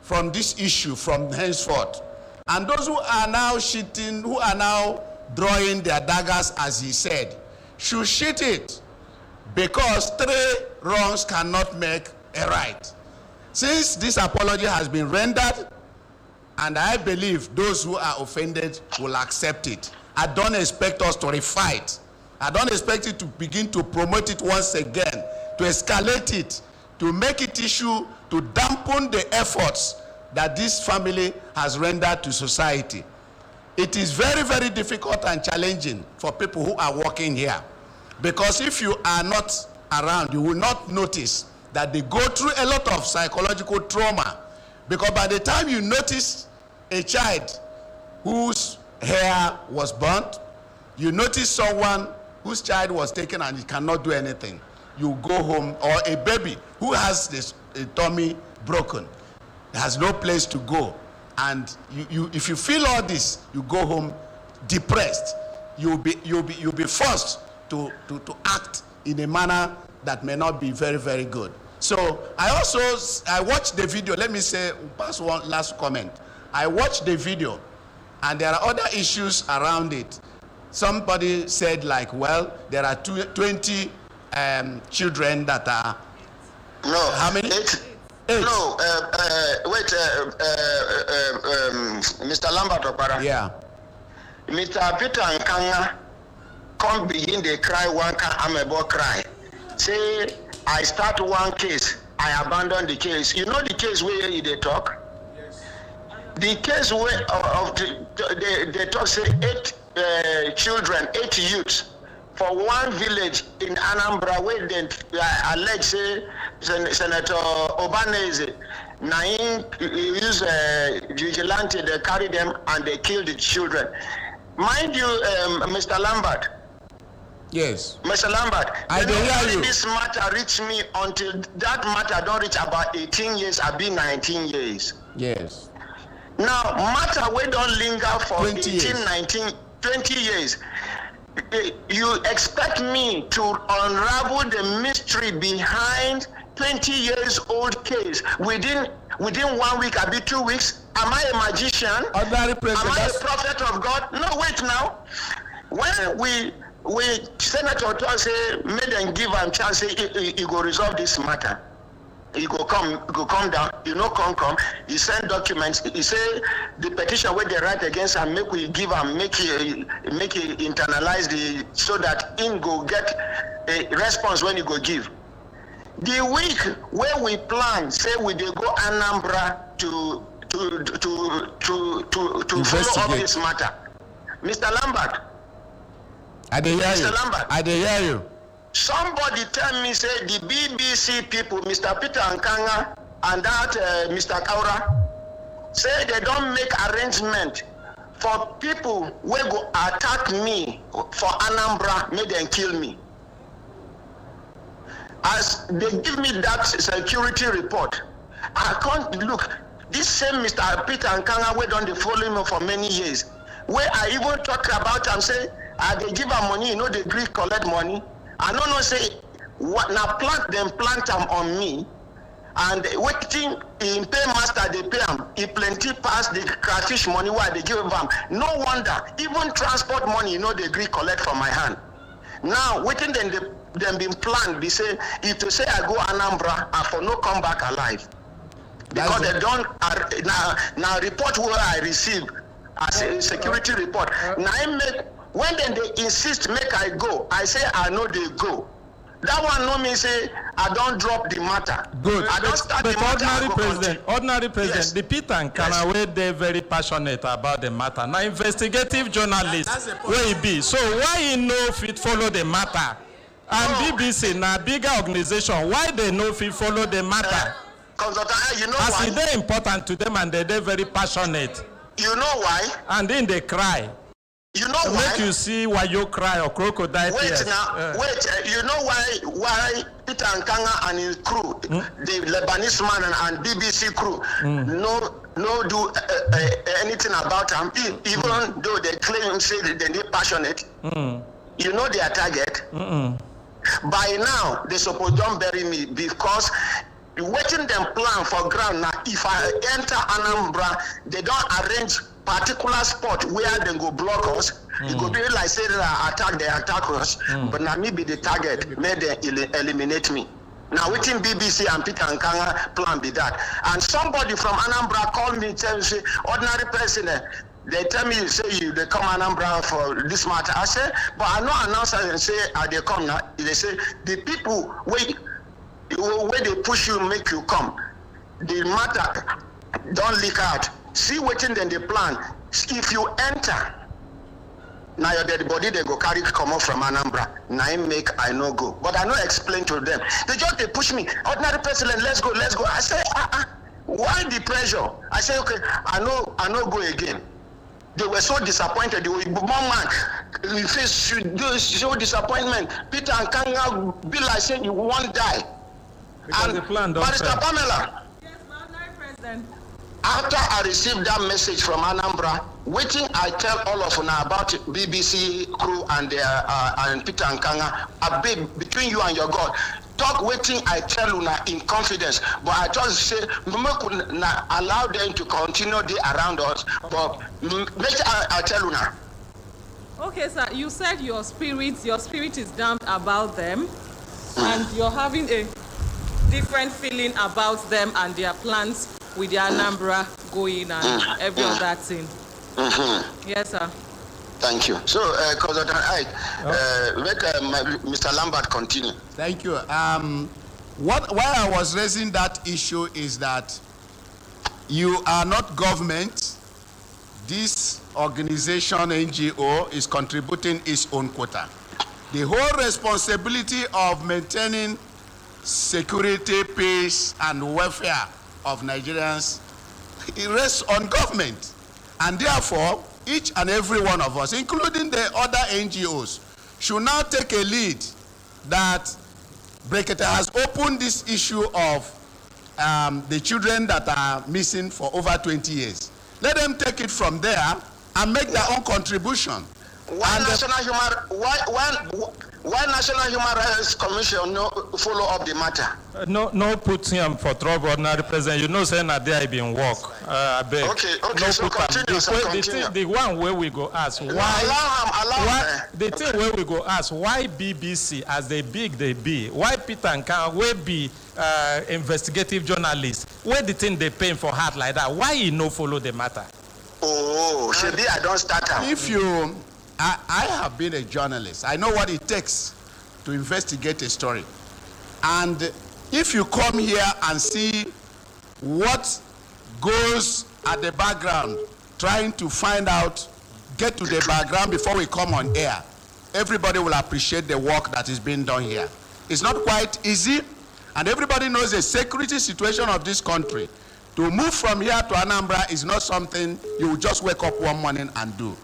from this issue from henceforth. And those who are now cheating, who are now drawing their daggers, as he said, should cheat it, because 3 wrongs cannot make a right. Since this apology has been rendered, and I believe those who are offended will accept it, I don't expect us to refight. I don't expect it to begin to promote it once again, to escalate it, to make it issue, to dampen the efforts that this family has rendered to society. It is very, very difficult and challenging for people who are working here, because if you are not around, you will not notice that they go through a lot of psychological trauma, because by the time you notice a child whose hair was burnt, you notice someone whose child was taken and he cannot do anything, you go home, or a baby who has this tummy broken, has no place to go, and if you feel all this, you go home depressed. You'll be forced to act in a manner that may not be very, very good. So I watched the video. Let me say, pass one last comment. I watched the video, and there are other issues around it. Somebody said, like, well, there are 20 children that are. No. How many? 8. 8. No. Wait. Mr. Lambert Opara. Yeah. Mr. Peter Nkanga come begin the cry one can amebo cry. Say I start one case, I abandon the case. You know the case where they talk? Yes. The case where they talk say 8 children, 8 youths for one village in Anambra where they allege say Senator Obaneze Naim use vigilante, they carry them and they kill the children. Mind you, Mr. Lambert. Yes. Mr. Lambert, I don't hear you. This matter reach me until that matter don't reach about 18 years, I be 19 years. Yes. Now, matter we don't linger for 18, years. 19, 20 years. You expect me to unravel the mystery behind 20 years old case within 1 week, I be 2 weeks? Am I a magician? Am I a prophet of God? No, wait now. When we Senator Todd say, made them give him chance, say he go resolve this matter. He go come down, you know, come. He send documents. He say the petition where they write against him, make we give him, make he internalize so that him go get a response when he go give. The week where we plan, say we dey go Anambra to follow up this matter. Mr. Lambert. I dey hear you. Mr. Lambert. I dey hear you. Somebody tell me, say, the BBC people, Mr. Peter Nkanga and that Mr. Kaura, say they don't make arrangement for people who go attack me for Anambra, make them kill me. As they give me that security report, I can't look. This same Mr. Peter Nkanga, we don't follow me for many years, where I even talk about and say, they give her money, you know, they agree collect money. I don't know, say, what now plant them on me, and waiting in paymaster, they pay them. If plenty pass the catfish money, why they give them? No wonder, even transport money, you know, they agree collect from my hand. Now, waiting them been planned, they say, if they say I go Anambra, I for no come back alive. Because they don't, now report where I receive, as a security report. Now when they insist make I go, I say I know they go. That one no mean say I don't drop the matter. Good. I don't start the matter. Ordinary president, Yes. the Peter and Kanaway, they're very passionate about the matter. Now, investigative journalist, where he be? So why he know fit follow the matter? And BBC, now bigger organization, why they know fit follow the matter? You know As why? they're important to them and they're very passionate. You know why? And then they cry. You know why? Make you see why you cry or crocodile tears. Wait now, wait. You know why Peter and Kanga and his crew, the Lebanese man and BBC crew, no do anything about them, even though they claim say that they're passionate. You know their target. By now, they suppose don't bury me because waiting them plan for ground now. If I enter Anambra, they don't arrange particular spot where they go block us. It go be like say they attack us, but now me be the target, may they eliminate me. Now waiting BBC and Peter and Kanga plan be that. And somebody from Anambra called me tell me say, ordinary president, they tell me say they come Anambra for this matter. I say, but I know announcer and say they come now. They say the people where they push you make you come. The matter don't leak out. See waiting then they plan. If you enter, now your dead body they go carry come up from Anambra. Now I no go. But I no explain to them. They push me. Ordinary president, let's go. I say, why the pressure? I say, okay, I know go again. They were so disappointed. They were man, face so disappointment. Peter and Kanga be like saying you won't die. Because and the plan don't Barrister fail. Pamela. Yes, Honorary President. After I received that message from Anambra, waiting I tell all of you now about BBC crew and Peter and Kanga, a bit between you and your God. Talk waiting I tell you now in confidence, but I just say allow them to continue they around us. But make I tell you now. Okay, sir. You said your spirit is damned about them, and you're having a different feeling about them and their plans with the Anambra going and every other thing. Yes, sir. Thank you. So, let Mr. Lambert continue. Thank you. Why I was raising that issue is that you are not government. This organization, NGO, is contributing its own quota. The whole responsibility of maintaining security, peace, and welfare of Nigerians, it rests on government. And therefore, each and every one of us, including the other NGOs, should now take a lead that Brekete has opened this issue of the children that are missing for over 20 years. Let them take it from there and make their own contribution. Why National Human Rights Commission no follow up the matter? No put him for trouble, ordinary president. You know, saying that they been work. I beg. Okay, no so continue, the one where we go ask why. The thing where we go ask why BBC, as they big they be, why Peter and Kang will be investigative journalists, where the thing they paying for heart like that? Why he no follow the matter? Oh, Shebi, I don't start out. If you, I have been a journalist. I know what it takes to investigate a story. And if you come here and see what goes at the background, trying to find out, get to the background before we come on air, everybody will appreciate the work that is being done here. It's not quite easy, and everybody knows the security situation of this country. To move from here to Anambra is not something you will just wake up one morning and do.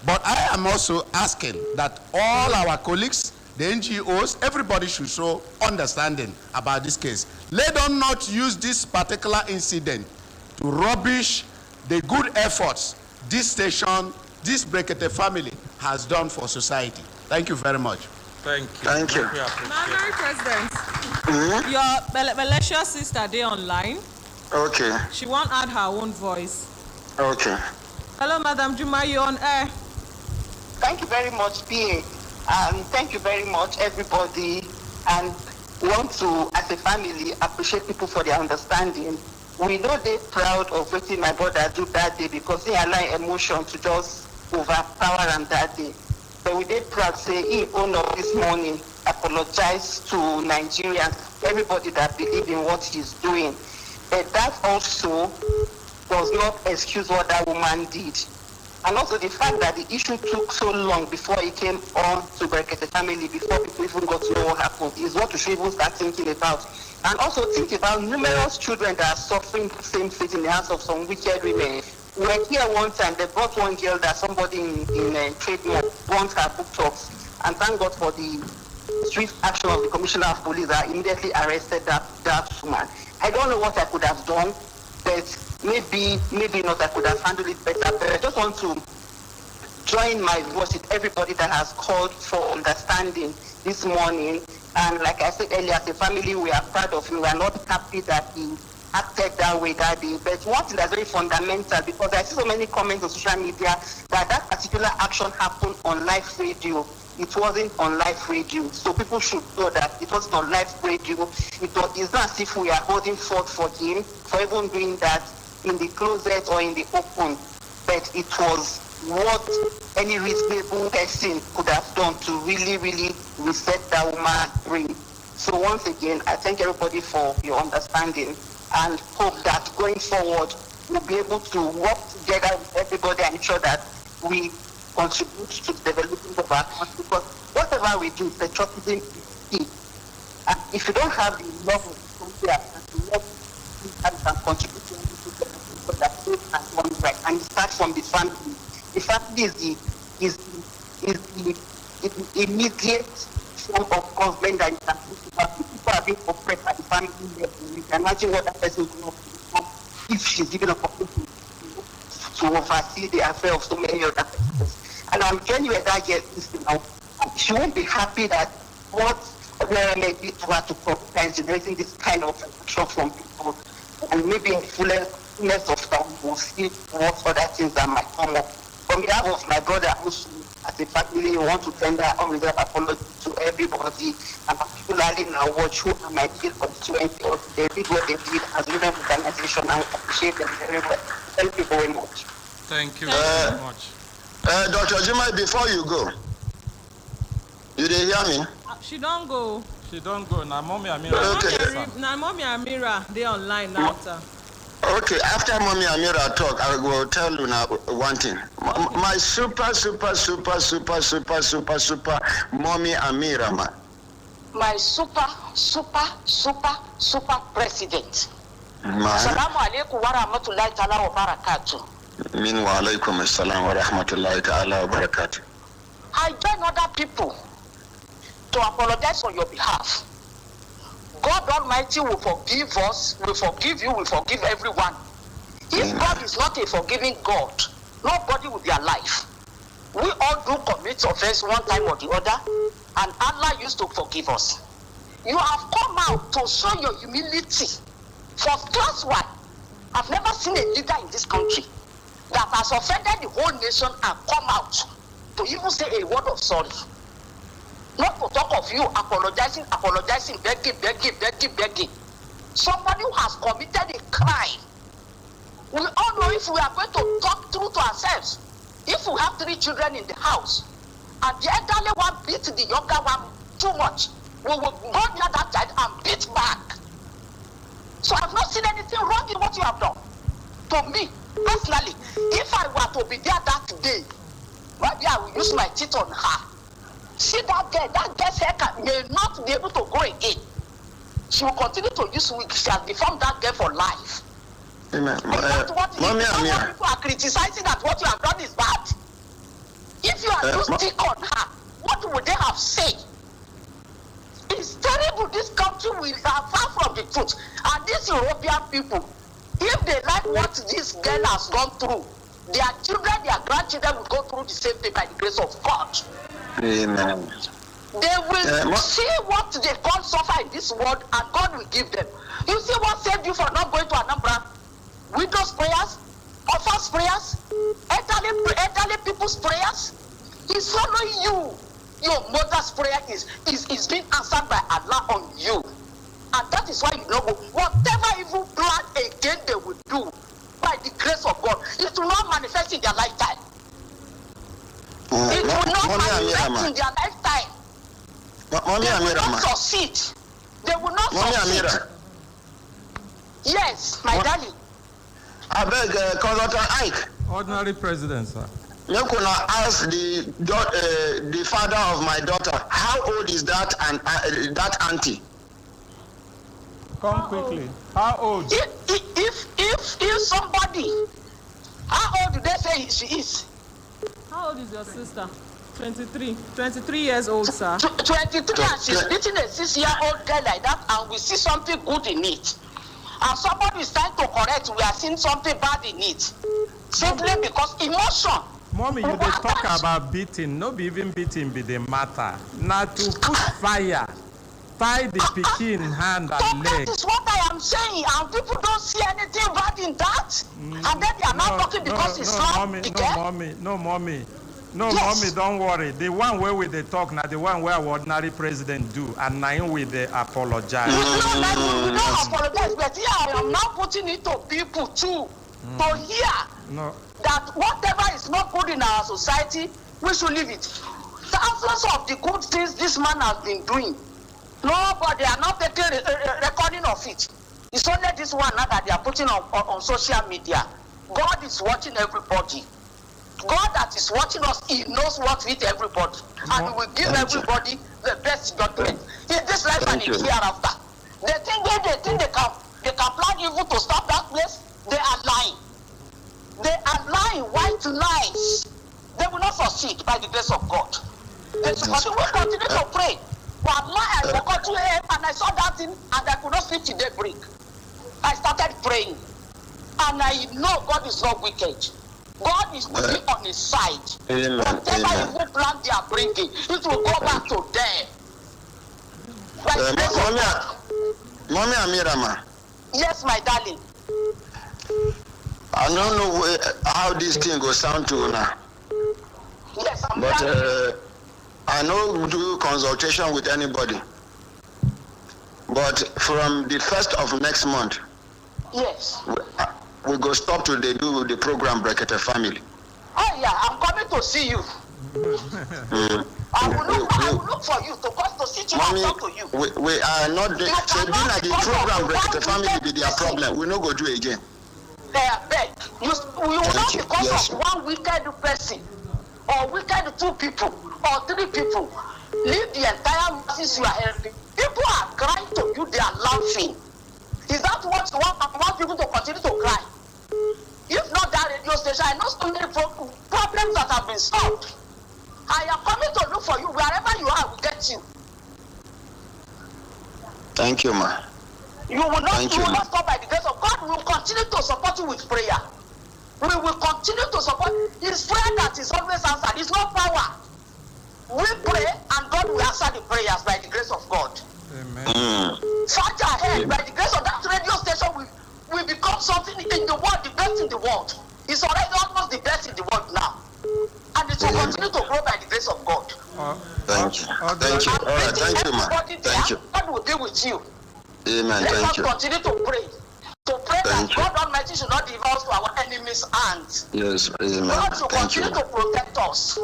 But I am also asking that all our colleagues, the NGOs, everybody should show understanding about this case. Let them not use this particular incident to rubbish the good efforts this station, this Brekete family has done for society. Thank you very much. Thank you. Thank you. Honorary President, your Malaysia sister, they online. Okay. She won't add her own voice. Okay. Hello, Madam Juma, you're on air. Thank you very much, PA. Thank you very much, everybody. And want to, as a family, appreciate people for their understanding we know they proud of what my brother do that day because he allow emotion to just overpower him that day. But we did proud say he own up this morning, apologize to Nigerians, everybody that believe in what he's doing. But that also does not excuse what that woman did. And also the fact that the issue took so long before it came on to Brekete family, before people even got to know what happened, is what we should even start thinking about. And also think about numerous children that are suffering the same fate in the hands of some wicked women. We were here one time, they brought one girl that somebody in trademark wants her book talks. And thank God for the swift action of the Commissioner of Police that immediately arrested that woman. I don't know what I could have done, but maybe not I could have handled it better. But I just want to join my voice with everybody that has called for understanding this morning. And like I said earlier, as a family, we are proud of him. We are not happy that he acted that way that day. But one thing that's very fundamental, because I see so many comments on social media that particular action happened on live radio. It wasn't on live radio. So people should know that it wasn't on live radio. It's not as if we are holding forth for him for even doing that in the closet or in the open. But it was what any reasonable person could have done to really, really reset that woman free. So once again, I thank everybody for your understanding and hope that going forward, we'll be able to work together with everybody and ensure that we contribute to the development of our country. Because whatever we do, patriotism is key. And if you don't have the love of the country and the love that you can contribute to everything that safe and one right, and it starts from the family. The family is the immediate form of government that you can think about. People are being oppressed at the family level. You can imagine what that person will do if she's given an opportunity to oversee the affair of so many other persons. And I'm genuine that yes, she won't be happy that what may be to her to protest generating this kind of action from people. And maybe in fullness of time, we'll see what other things that might come up. On behalf of my brother, also, as a family, we want to tender unreserved apology to everybody, and particularly now watch who are my dear constituency, or they did what they did as a women organization, and we appreciate them very much. Thank you very much. Thank you very much. Dr. Jimai, before you go, you did hear me? She don't go. She don't go. Now, Mommy Amira. Okay. Now, Mommy Amira, they online now. Okay, after Mommy Amira talk, I will tell you now one thing. My super Mommy Amira, man. My super president. Assalamu alaikum wa rahmatullahi ta'ala wa barakatuh. Min wa alaikum assalam wa rahmatullahi ta'ala wa barakatuh. I join other people to apologize on your behalf. God Almighty will forgive us, will forgive you, will forgive everyone. If God is not a forgiving God, nobody will be alive. We all do commit offense one time or the other, and Allah used to forgive us. You have come out to show your humility. First class one. I've never seen a leader in this country that has offended the whole nation and come out to even say a word of sorry. Not to talk of you apologizing, begging. Somebody who has committed a crime. We all know if we are going to talk true to ourselves, if we have 3 children in the house, and the elderly one beat the younger one too much, we will go near that child and beat back. So I've not seen anything wrong in what you have done. To me, personally, if I were to be there that day, maybe I will use my teeth on her. See that girl's hair may not be able to go again. She will continue to use wig. She has deformed that girl for life. Amen. Mommy Amira. People are criticizing that what you have done is bad. If you are to stick on her, what would they have said? It's terrible. This country will are far from the truth. And these European people, if they like what this girl has gone through, their children, their grandchildren will go through the same thing by the grace of God. Amen. They will see what they call suffer in this world, and God will give them. You see what saved you for not going to Anambra? Widows' prayers, orphans' prayers, elderly people's prayers. He's following you. Your mother's prayer is being answered by Allah on you. And that is why you know, whatever evil plan again they will do, by the grace of God, it will not manifest in their lifetime. It will not manifest in their lifetime. They will not succeed. They will not succeed. Yes, my darling. I beg, Consultant Ike. Ordinary President, sir. You could ask the father of my daughter, how old is that and that auntie? Come quickly. How old? If somebody, how old do they say she is? How old is your sister? 23. 23 years old, sir. 23, and she's beating a 6-year-old girl like that, and we see something good in it. And somebody is trying to correct, we are seeing something bad in it. Simply because emotion. Mommy, you dey talk about beating, no be even beating be the matter. Now to put fire, tie the pikin hand and leg. That is what I am saying, and people don't see anything bad in that. And then they are not talking because it's not No, mommy, don't worry. The one where we dey talk now, the one where our ordinary president do, and now him we dey apologize. We don't apologize, but here I am now putting it to people too, to hear that whatever is not good in our society, we should leave it. Thousands of the good things this man has been doing, nobody are not taking recording of it. It's only this one now that they are putting on social media. God is watching everybody. God that is watching us, He knows what with everybody, and He will give everybody the best judgment in this life and in hereafter. They think they can plan evil to stop that place. They are lying. They are lying, white lies. They will not succeed by the grace of God. They should continue to pray. But I forgot to aim, and I saw that thing, and I could not sleep till daybreak. I started praying, and I know God is not wicked. God is with me on His side. Whatever evil plan they are bringing, it will go back to them. Mommy Amirama. Yes, my darling. I don't know how this thing will sound to you now. Yes, but I know do consultation with anybody. But from the 1st of next month, yes, we go stop to do the program Brekete Family. Oh yeah, I'm coming to see you. I will look for you to sit you and talk to you. We are not doing like the program Brekete Family be their problem. We no go do it again. You will not because of one wicked person or wicked 2 people or 3 people leave the entire masses you are helping. People are crying to you, they are laughing. Is that what you want people to continue to cry? If not that radio station, I know so many problems that have been solved. I am coming to look for you. Wherever you are, I will get you. Thank you, ma. You will not stop by the grace of God. We will continue to support you with prayer. We will continue to support. It's prayer that is always answered. It's not power. We pray and God will answer the prayers by the grace of God. Amen. Such ahead, by the grace of that radio station, we become something in the world, the best in the world. It's already almost the best in the world now. And it will continue to grow by the grace of God. Thank you. Thank you. All right, thank you, ma. Thank you. God will be with you. Amen. Let Thank you. us continue to pray. To pray that God Almighty should not give us to our enemies' hands. Yes, amen. God should Thank you. continue to protect us.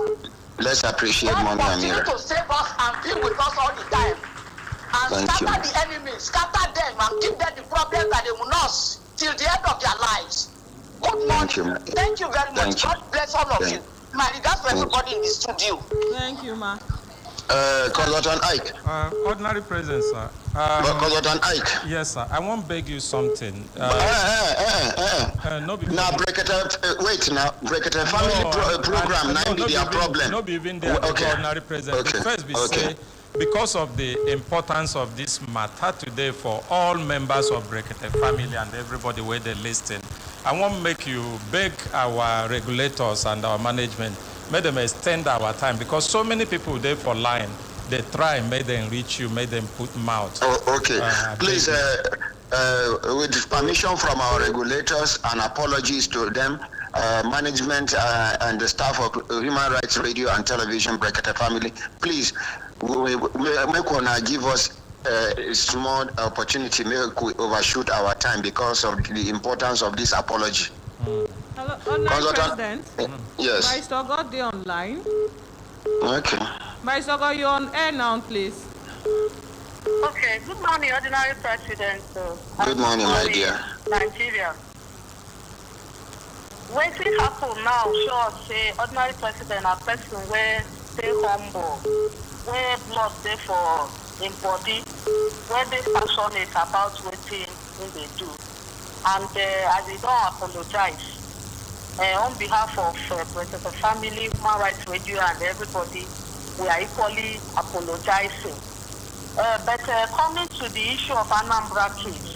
Let's appreciate God Mommy continue Amira. to save us and be with us all the time. And scatter the enemies, scatter them and give them the problem that they will not till the end of their lives. Good morning. Thank you very much. God bless all of you. My regards to everybody in the studio. Thank you, ma. Consultant Ike. Ordinary President, sir. Consultant Ike. Yes, sir. I won't beg you something. Now, Brekete, wait now. Brekete Family program, now be their problem. No be even there, Ordinary President. Okay. First, we say, because of the importance of this matter today for all members of Brekete Family and everybody where they listen, I want to make you beg our regulators and our management, make them extend our time, because so many people there for line, they try, make them reach you, make them put mouth. Oh, okay. Please, with permission from our regulators and apologies to them, management and the staff of Human Rights Radio and Television Brekete Family, please, make one give us small opportunity, make we overshoot our time because of the importance of this apology. Hello, online President. Yes. Vice God, they online. Okay. Vice God, you're on air now, please. Okay, good morning, Ordinary President. Good morning, my dear. Nigeria. Wetin happen now show us say Ordinary President a person where stay humble, where blood dey for im body, where dey passionate about wetin im dey do. And as he don apologize, on behalf of Brekete family, Human Rights Radio and everybody, we are equally apologizing. But coming to the issue of Anambra case,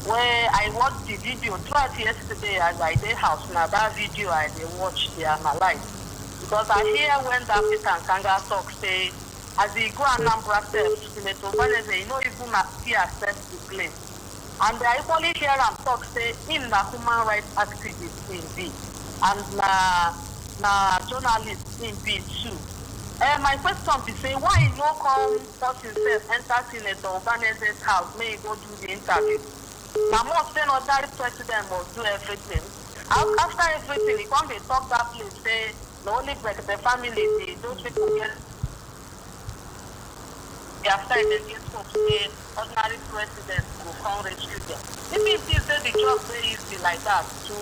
where I watched the video throughout yesterday as I did house, now that video I dey watch, they analyze. Because I hear when David and Kanga talk, say, as he go Anambra steps, Senator Vanessa, he no even accept the blame. And I equally hear him talk, say, him na human rights activist in be, and na journalist in be too. My question be say, why he no come force himself enter Senator Vanessa's house, may he go do the interview? Now, most then Ordinary President must do everything. After everything, he come dey talk that place, say, the only Brekete family, those people get after they get hope, say, Ordinary President will come rescue them. If it is the job very easy like that, to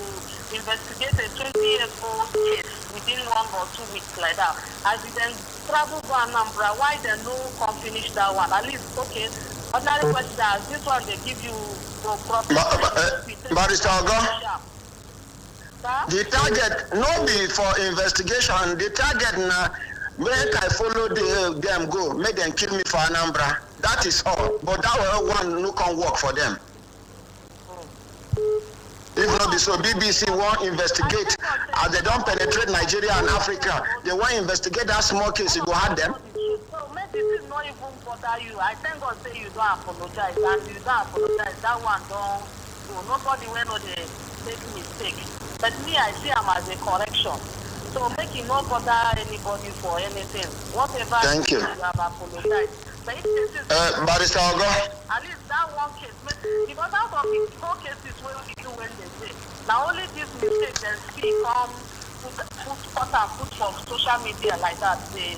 investigate a 20-year-old case within 1 or 2 weeks like that, as he then travel to Anambra, why they no come finish that one? At least, okay, Ordinary President, this one they give you Barrister Ogo, the target no be for investigation. The target na make I follow them go, make them kill me for Anambra. That is all. But that one no can work for them. If not be so, BBC won't investigate as they don't penetrate Nigeria and Africa. They won't investigate that small case. You go hurt them. So maybe this not even bother you. I thank God say you don't apologize, and you don't apologize. That one don't go. Nobody will know they make mistake. But me, I see them as a correction. So make it not bother anybody for anything. Whatever thank you have apologized. But if this is Barrister Ogo, at least that one case, because out of the 4 cases where we do when they say, now only this mistake they see come put for social media like that, they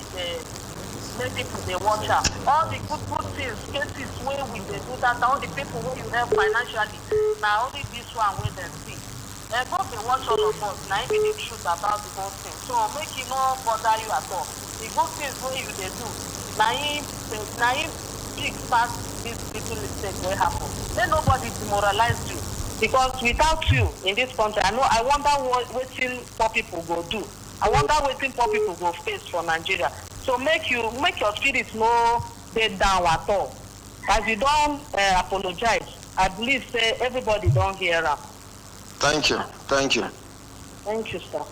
make people they watch out. All the good things, cases where we they do that, all the people who you help financially, now only this one where they see. They go they watch all of us, now even the truth about the whole thing. So make it not bother you at all. The good things where you they do, now if big past this little mistake will happen. Then nobody demoralize you. Because without you in this country, I wonder what poor people go do. I wonder what poor people go face for Nigeria. So make your spirit no dead down at all. As you don't apologize, I believe say everybody don't hear them. Thank you. Thank you, sir.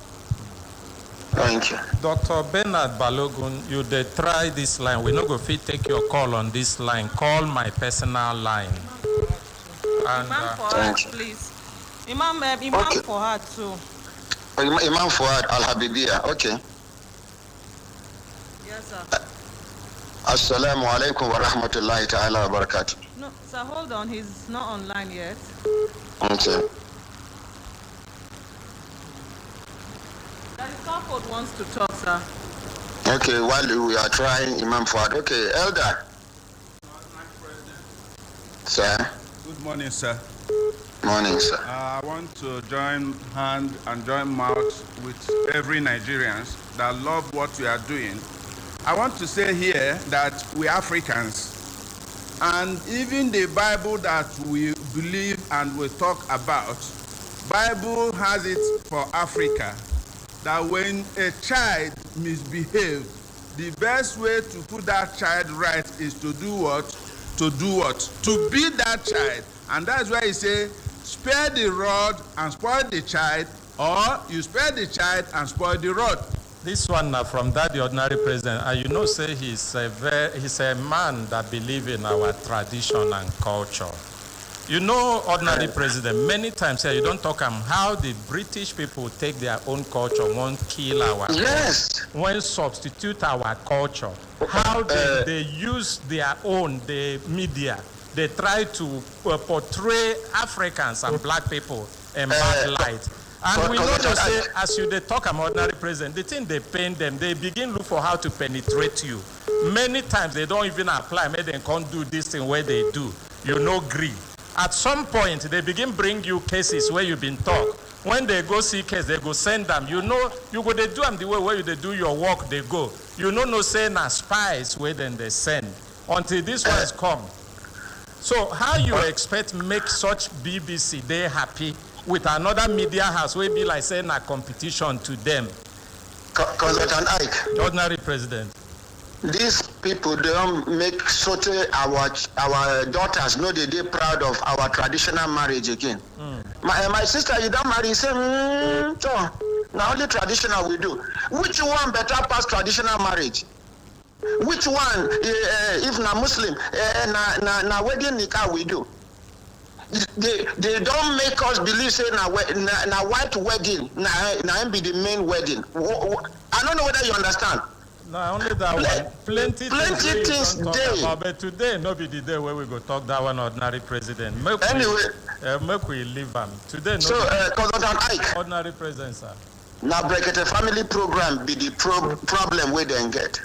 Thank you. Dr. Bernard Balogun, you dey try this line. We no go fit take your call on this line. Call my personal line. And, Imam Fuad, please. Imam okay. Fuad too. Imam Fuad Al-Habibiyah, okay. Yes, sir. Assalamu alaikum wa rahmatullahi ta'ala wa barakatuh. No, sir, hold on. He's not online yet. Okay. That is Crawford wants to talk, sir. Okay, while we are trying, Imam Fuad. Okay, Elder. Sir. Good morning, sir. Morning, sir. I want to join hand and join mouth with every Nigerian that love what we are doing. I want to say here that we Africans, and even the Bible that we believe and we talk about, Bible has it for Africa, that when a child misbehaves, the best way to put that child right is to do what? To do what? To beat that child. And that's why he say, spare the rod and spoil the child, or you spare the child and spoil the rod. This one from the ordinary president, and you know, say he's a man that believes in our tradition and culture. You know, ordinary president, many times here you don't talk how the British people take their own culture, won't kill our own, when substitute our culture, how they use their own, the media, they try to portray Africans and black people in bad light. And we know to say, as you they talk about ordinary president, the thing they paint them, they begin look for how to penetrate you. Many times they don't even apply, maybe they can't do this thing where they do. You know, agree. At some point, they begin bring you cases where you've been taught. When they go see case, they go send them. You know, you go they do them the way where they do your work, they go. You know, no say na spies where then they send until this one's come. So how you expect make such BBC they happy with another media house where be like saying a competition to them? Consultant Ike. Ordinary president. These people, they don't make sort our daughters know they're proud of our traditional marriage again. My sister, you don't marry, say, so now only traditional we do. Which one better past traditional marriage? Which one, if na Muslim, na wedding nikah we do? They don't make us believe say na white wedding, na be the main wedding. I don't know whether you understand. No, only that one. Plenty things there. But today, no be the day where we go talk that one ordinary president. Make we leave them. Today, no. So, Consultant Ike. Ordinary president, sir. Now, Brekete family program be the problem where they get.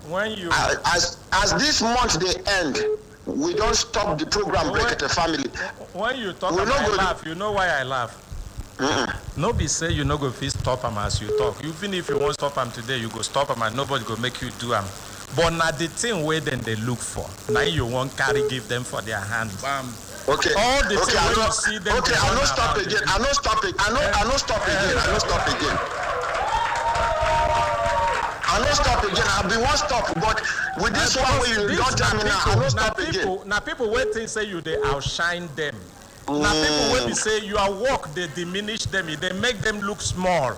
When you as this month they end, we don't stop the program Brekete family. When you talk about laugh, you know why I laugh? No be say you no go fit stop them as you talk. Even if you won't stop them today, you go stop them and nobody go make you do them. But now the thing where then they look for, now you won't carry give them for their hands. Okay. All the thing where you see them. Okay, I no stop again. I no stop again. I no stop again. I no stop again. I no stop again. I'll be one stop, but with this one where you don't tell me now, I no stop again. Now people waiting say you they outshine them. Now people will be say your work they diminish them, they make them look small.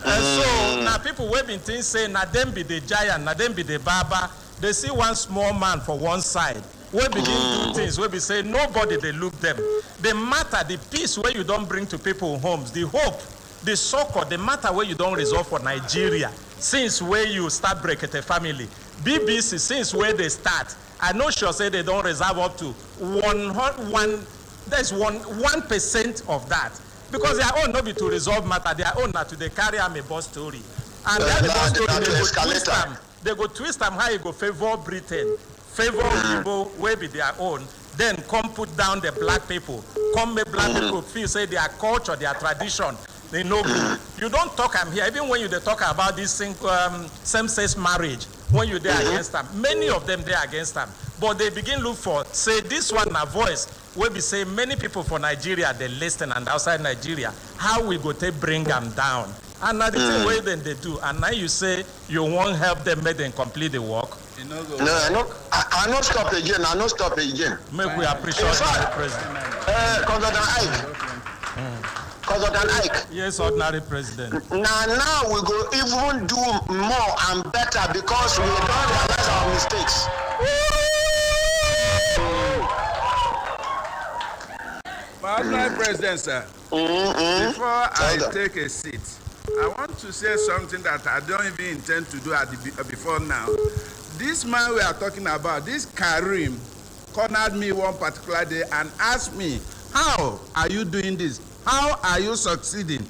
And so now people will be say now them be the giant, now them be the baba. They see one small man for one side. We begin do things where we say nobody they look them. The matter, the peace where you don't bring to people homes, the hope, the succor, the matter where you don't resolve for Nigeria. Since where you start Brekete family, BBC since where they start, I know sure say they don't reserve up to 1%. There's 1% of that. Because their own not be to resolve matter, their own not to they carry them a boss story. And then the boss story, they go twist them how you go favor Britain, favor people, where be their own, then come put down the black people, come make black people feel, say their culture, their tradition, they know. You don't talk them here, even when you they talk about this same-sex marriage, when you there against them, many of them they're against them. But they begin look for, say this one a voice, where we say many people for Nigeria, they listen, and outside Nigeria, how we go to bring them down. And now the same way then they do. And now you say you won't help them make them complete the work. No, I not stop again. I not stop again. Make we appreciate the president. Consultant Ike. Yes, ordinary president. Now we go even do more and better because we don't realize our mistakes. Ordinary president, sir. Before I take a seat, I want to say something that I don't even intend to do before now. This man we are talking about, this Karim, cornered me one particular day and asked me, how are you doing this? How are you succeeding?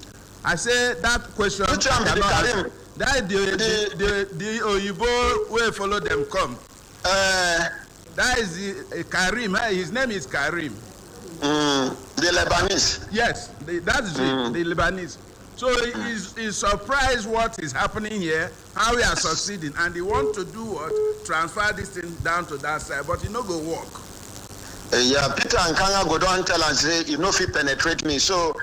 I said that question. Which one be Karim? That the Oyibo will follow them come. That is the Karim. His name is Karim. The Lebanese. Yes, that is the Lebanese. So he's surprised what is happening here, how we are succeeding, and he want to do what? Transfer this thing down to that side, but he no go work. Yeah, Peter and Kanga go down tell and say, you know, if he penetrate me, so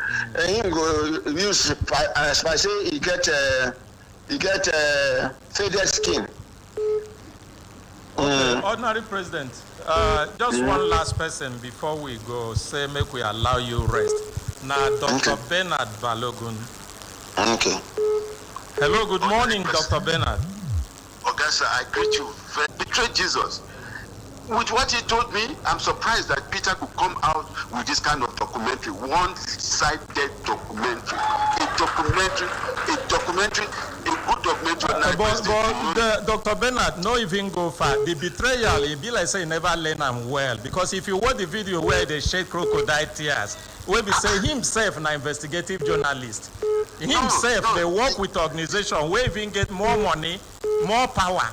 him go use, as I say, he get faded skin. Ordinary president, just one last person before we go, say make we allow you rest. Now, Dr. Bernard Balogun. Okay. Hello, good morning, Dr. Bernard. Okay, sir, I greet you. Betray Jesus. with what he told me, I'm surprised that Peter could come out with this kind of documentary, one-sided documentary, a good documentary. But Dr. Bernard, no even go far. The betrayal, it be like say never learn him well. Because if you watch the video where they shed crocodile tears, where we say himself an investigative journalist, himself they work with organization where even get more money, more power,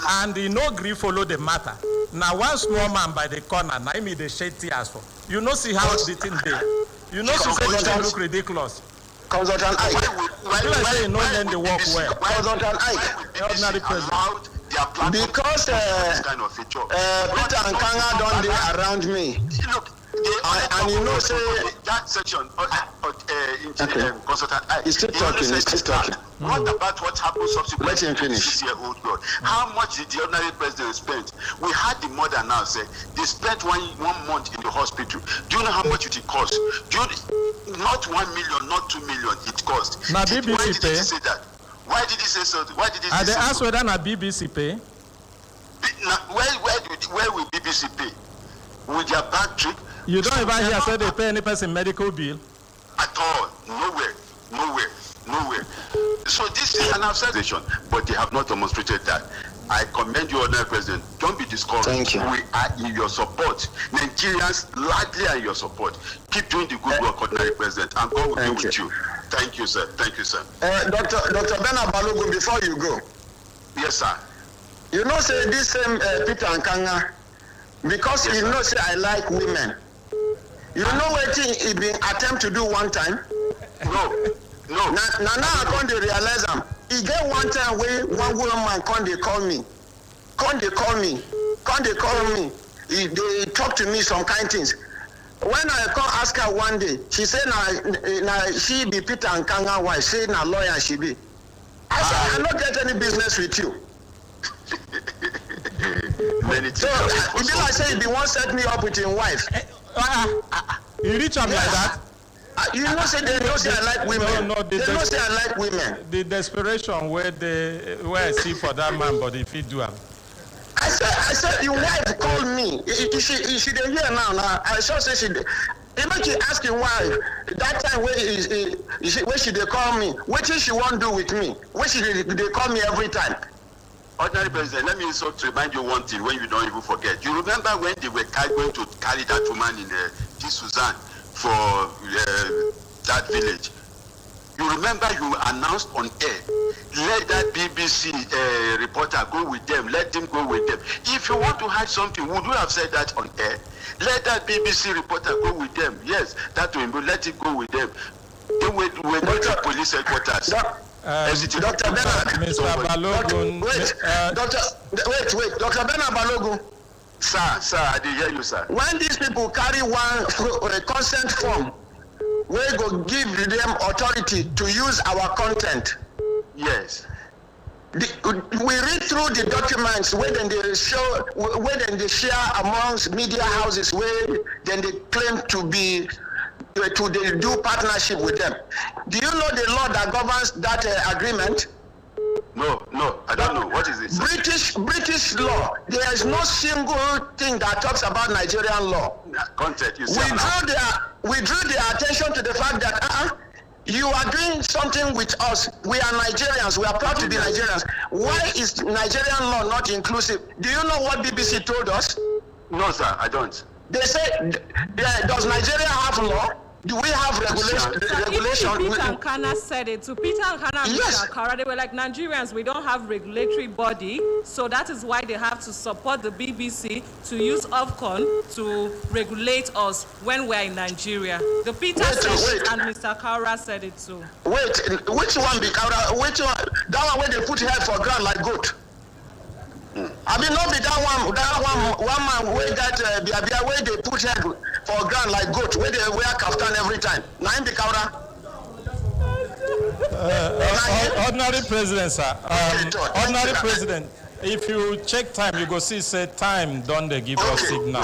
and he no agree follow the matter. Now one small man by the corner, now me they shed tears for. You know see how the thing dey. You know see say they look ridiculous. Consultant Ike. Why say no learn the work well? Consultant Ike. Ordinary president. Because Peter and Kanga don't dey around me. Look, and you know say that section Consultant Ike. He's still talking. What about what happened subsequently? Let him finish. 6-year-old girl. How much did the ordinary president spend? We had the mother now say they spent one month in the hospital. Do you know how much it cost? Not 1 million, not 2 million. It cost. Now BBC Why did pay. he say that? Why did he say so? Why did he say so? They ask whether na BBC pay. Where will BBC pay? With their back trick? You don't even hear say they pay any person medical bill? At all. Nowhere. So this is an observation, but they have not demonstrated that. I commend you, Honorable President. Don't be discouraged. Thank you. We are in your support. Nigerians largely are in your support. Keep doing the good work, Honorable President, and God will be with you. Thank you, sir. Thank you, sir. Dr. Bernard Balogun, before you go. Yes, sir. You know, say this same Peter Nkanga, because yes, you know, say I like women. You know what he been attempt to do one time? No. Now I can't realize him. He get one time where one woman can't call me. They talk to me some kind things. When I come ask her one day, she said now she be Peter Nkanga wife, say now lawyer she be. I said I don't get any business with you. So if you like say he want set me up with his wife. You reach him like that? You know say they know say I like women. They know say I like women. The desperation where I see for that man, but if he do him. I said your wife called me. She dey hear now. I saw say she dey. Even she ask your wife that time where she dey call me. What she want do with me? Where she dey call me every time. Ordinary President, let me also remind you one thing when you don't even forget. You remember when they were going to carry that woman in Suzanne for that village? You remember you announced on air, let that BBC reporter go with them, let them go with them. If you want to hide something, would you have said that on air? Let that BBC reporter go with them. Yes, that will let it go with them. Then we're going to police headquarters. Dr. Bernard, Mr. Balogun. Wait, Dr. Bernard Balogun. Sir, I did hear you, sir. When these people carry a consent form, we go give them authority to use our content. Yes. We read through the documents where they share amongst media houses where then they claim to be to do partnership with them. Do you know the law that governs that agreement? No, I don't know. What is it? British law. There is no single thing that talks about Nigerian law. Content, you we drew their attention to the fact that you are doing something with us. We are Nigerians. We are proud to be Nigerians. Why is Nigerian law not inclusive? Do you know what BBC told us? No, sir, I don't. They say, does Nigeria have law? Do we have regulation? Peter and Kana said it to Peter and Kana and Mr. Akara. They were like, Nigerians, we don't have regulatory body, so that is why they have to support the BBC to use Ofcon to regulate us when we're in Nigeria. The Peter said it and Mr. Akara said it too. Wait, which one be Akara? Which one? That one where they put head for ground like goat. I mean, not be that one man where that where they put head for ground like goat, where they wear kaftan every time. Now in the Kaura. Ordinary president, sir. Ordinary president. If you check time, you go see say time don't they give us signal.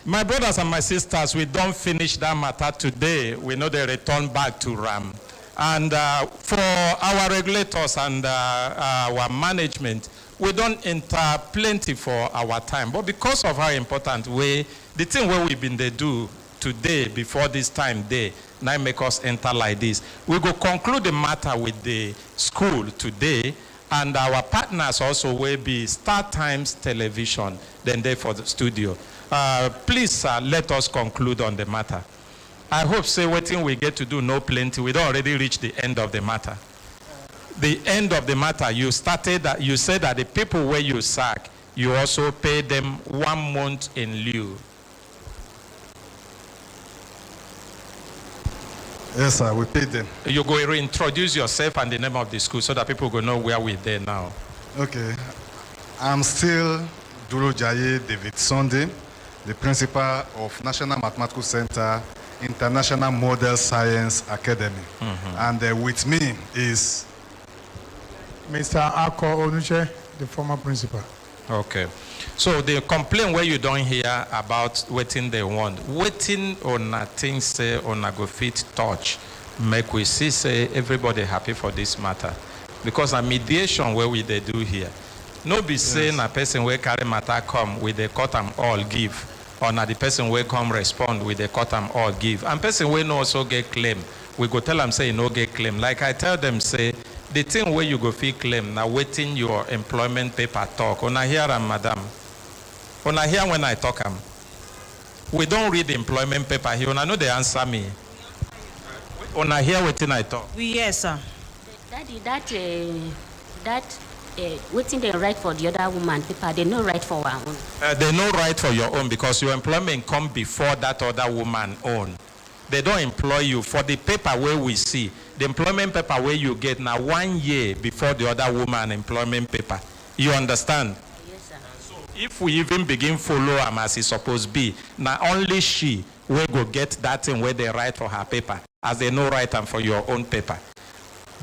My brothers and my sisters, we don't finish that matter today. We know they return back to Ram. And for our regulators and our management, we don't enter plenty for our time. But because of how important the thing where we've been they do today, before this time day, now make us enter like this. We go conclude the matter with the school today, and our partners also will be Star Times Television, then they for the studio. Please let us conclude on the matter. I hope say what thing we get to do no plenty. We don't already reach the end of the matter. The end of the matter, you said that the people where you sack, you also pay them 1 month in lieu. Yes, sir, we paid them. You go reintroduce yourself and the name of the school so that people go know where we're there now. Okay. I'm still Duro Jaye David Sunday, the principal of National Mathematical Center, International Model Science Academy. And with me is Mr. Ako Onuche, the former principal. Okay. So the complaint where you don't hear about waiting they want, waiting on a thing say on a go fit touch, make we see say everybody happy for this matter. Because a mediation where we they do here, no be saying a person where carry matter come with the cut them all give, or na the person where come respond with the cut them all give. And person where no also get claim, we go tell them say no get claim. Like I tell them say, the thing where you go feel claim, now waiting your employment paper talk. When I hear them, madam. When I hear when I talk them. We don't read the employment paper here. When I know they answer me. When I hear what I talk. Yes, sir. Daddy, waiting they write for the other woman paper, they no write for our own. They no write for your own because your employment come before that other woman own. They don't employ you for the paper where we see. The employment paper where you get now 1 year before the other woman employment paper. You understand? Yes, sir. So if we even begin follow them as it's supposed to be, now only she will go get that thing where they write for her paper, as they no write them for your own paper.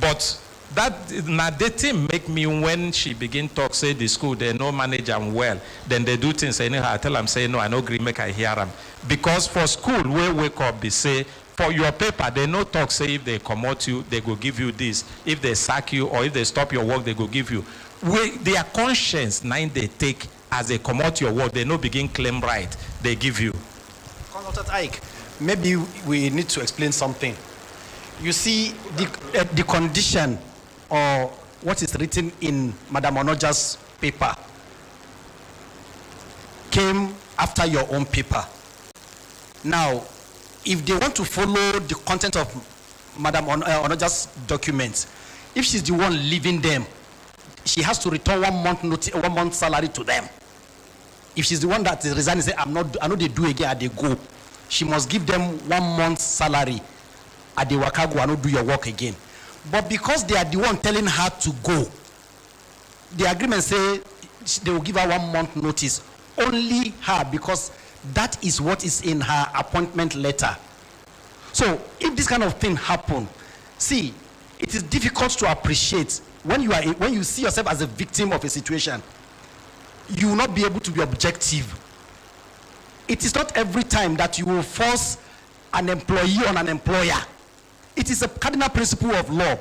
But that now the thing make me when she begin talk say the school they no manage them well, then they do things anyhow. I tell them say no, I no agree make I hear them. Because for school we wake up they say for your paper they no talk say if they promote you they go give you this, if they sack you or if they stop your work they go give you. Their conscience now they take as they promote your work they no begin claim right they give you. Consultant Ike, maybe we need to explain something. You see the condition or what is written in Madam Onoja's paper came after your own paper. Now, if they want to follow the content of Madam Onoja's documents, if she's the one leaving them, she has to return 1 month notice, 1 month salary to them. If she's the one that is resigning, say I know they do again, they go. She must give them 1 month salary. At the wakago, I don't do your work again. But because they are the one telling her to go, the agreement say they will give her 1 month notice. Only her, because that is what is in her appointment letter. So if this kind of thing happen, see, it is difficult to appreciate when you see yourself as a victim of a situation. You will not be able to be objective. It is not every time that you will force an employee on an employer. It is a cardinal principle of law.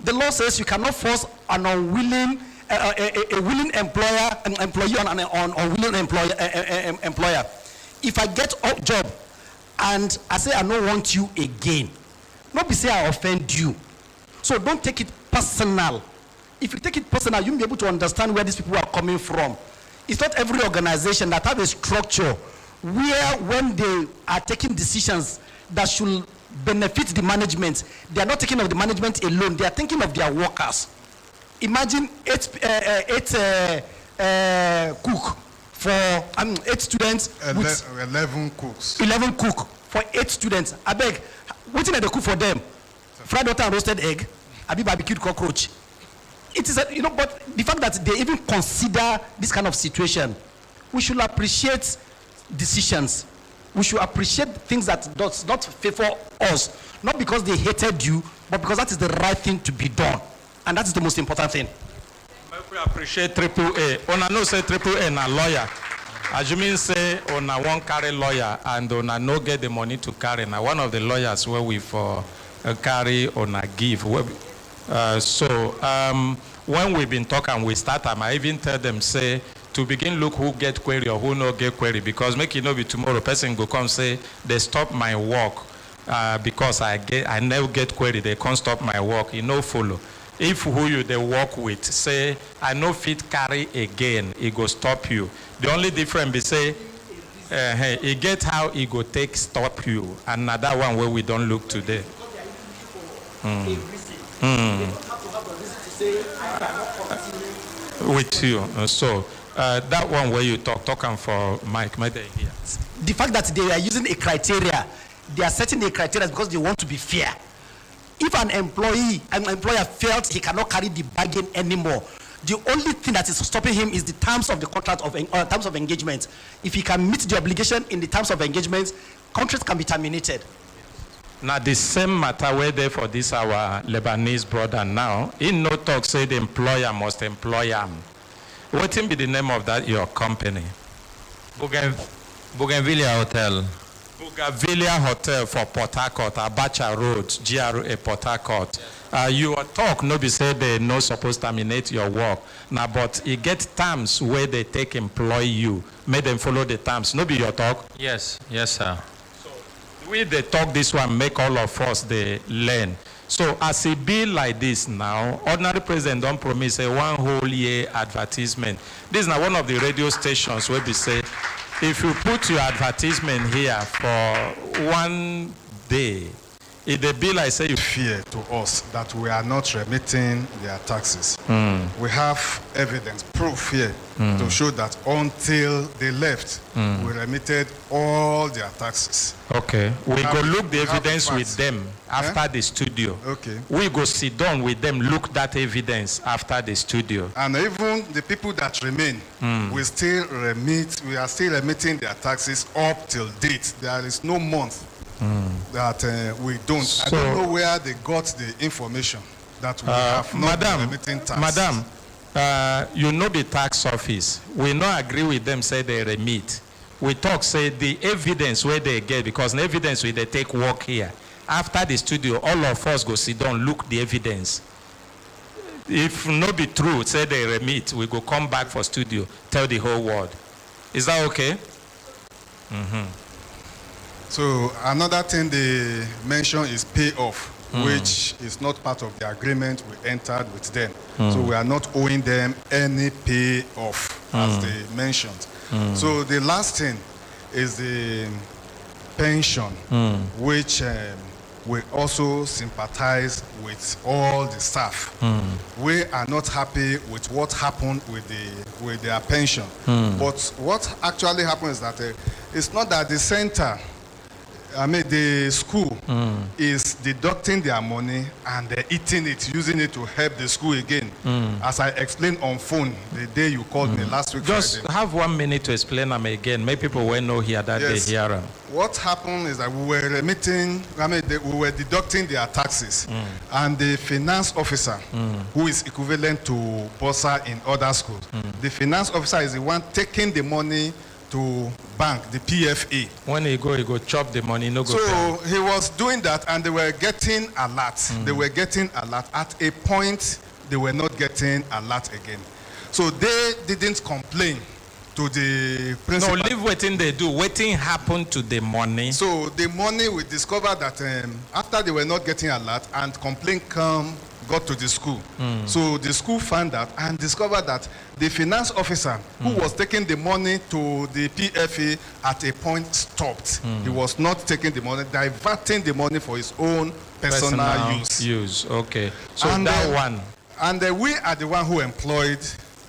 The law says you cannot force an unwilling, a willing employee on an unwilling employer. If I get a job and I say I don't want you again, not be say I offend you. So don't take it personal. If you take it personal, you'll be able to understand where these people are coming from. It's not every organization that have a structure where when they are taking decisions that should benefit the management, they are not thinking of the management alone, they are thinking of their workers. Imagine eight cook for 8 students. 11 cooks. 11 cook for 8 students. I beg, what did they cook for them? Fried water and roasted egg, I be barbecued cockroach. It is, but the fact that they even consider this kind of situation, we should appreciate decisions. We should appreciate things that does not favor us, not because they hated you, but because that is the right thing to be done. And that is the most important thing. We appreciate AAA. Ona no say AAA na lawyer. As you mean say ona won't carry lawyer and ona no get the money to carry. Now one of the lawyers where we for carry on a give. When we've been talking, we start them. I even tell them, say, to begin look who get query or who no get query, because make it no be tomorrow person go come say they stop my work because I never get query, they can't stop my work. You no follow. If who you they work with say I no fit carry again, it go stop you. The only difference be say he get how he go take stop you. Another one where we don't look today. With you. So that one where you talking for Mike, here. The fact that they are using a criteria, they are setting the criteria because they want to be fair. If an employer felt he cannot carry the bargain anymore, the only thing that is stopping him is the terms of the contract terms of engagement. If he can meet the obligation in the terms of engagement, contracts can be terminated. Now the same matter where there for this our Lebanese brother now, in no talk say the employer must employ him. What will be the name of that your company? Bougainvillea Hotel. Bougainvillea Hotel for Port Harcourt, Abacha Road, GRA Port Harcourt. You talk no be say they no supposed to terminate your work. Now but you get terms where they take employ you. Make them follow the terms. No be your talk? Yes, sir. We they talk this one, make all of us they learn. So as it be like this now, ordinary president don't promise a 1 whole year advertisement. This is now one of the radio stations where we say, if you put your advertisement here for 1 day, it the bill I say you fear to us that we are not remitting their taxes. We have evidence, proof here to show that until they left, we remitted all their taxes. Okay, we go look the evidence with them after the studio. Okay. We go sit down with them, look that evidence after the studio. And even the people that remain, we are still remitting their taxes up till date. There is no month that we don't. So, I don't know where they got the information that we have not been remitting tax. Madam, you know the tax office. We not agree with them, say they remit. We talk, say the evidence where they get, because the evidence where they take work here. After the studio, all of us go sit down, look the evidence. If not be true, say they remit, we go come back for studio, tell the whole world. Is that okay? So another thing they mention is payoff, which is not part of the agreement we entered with them. So we are not owing them any payoff, as they mentioned. So the last thing is the pension, which we also sympathize with all the staff. We are not happy with what happened with their pension. But what actually happened is that it's not that the center, the school is deducting their money and they're eating it, using it to help the school again. As I explained on phone the day you called me last week. Just Friday. have 1 minute to explain them again. Maybe people will know here that Yes. they hear them. What happened is that we were remitting, we were deducting their taxes, and the finance officer, who is equivalent to bursar in other schools, the finance officer is the one taking the money to bank, the PFA. When he go chop the money, no go So pay. he was doing that, and they were getting alert. They were getting alert. At a point, they were not getting alert again. So they didn't complain to the principal. No, leave waiting they do. Waiting happened to the money. So the money, we discovered that after they were not getting alert and complaint got to the school. So the school found out and discovered that the finance officer who was taking the money to the PFA at a point stopped. He was not taking the money, diverting the money for his own personal use. Okay. So And that one. And we are the one who employed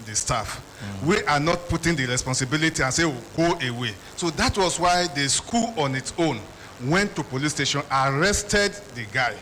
the staff. We are not putting the responsibility and say, oh, go away. So that was why the school on its own went to police station, arrested the guy.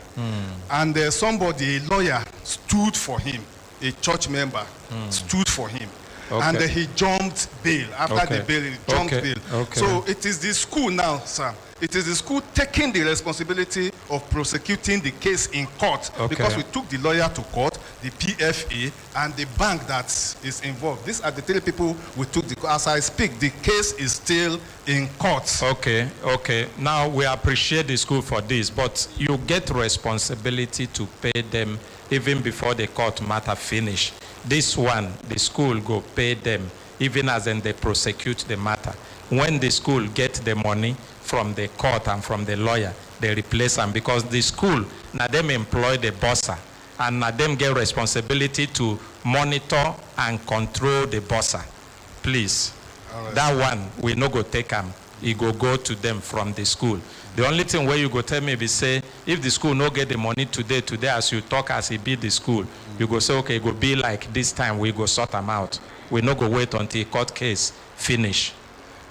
And somebody, a lawyer, stood for him. A church member stood for him. and he jumped bail. After the bail, he jumped bail. Okay. So it is the school now, sir. It is the school taking the responsibility of prosecuting the case in court because we took the lawyer to court, the PFA, and the bank that is involved. These are the three people we took. As I speak, the case is still in court. Okay. Now, we appreciate the school for this, but you get responsibility to pay them even before the court matter finish. This one, the school go pay them even as in they prosecute the matter. When the school get the money from the court and from the lawyer, they replace them because the school, now them employ the bosser and now them get responsibility to monitor and control the bosser. Please, that one, we no go take them. It go to them from the school. The only thing where you go tell me is say, if the school no get the money today as you talk as it be the school, you go say, okay, it go be like this time, we go sort them out. We no go wait until court case finish.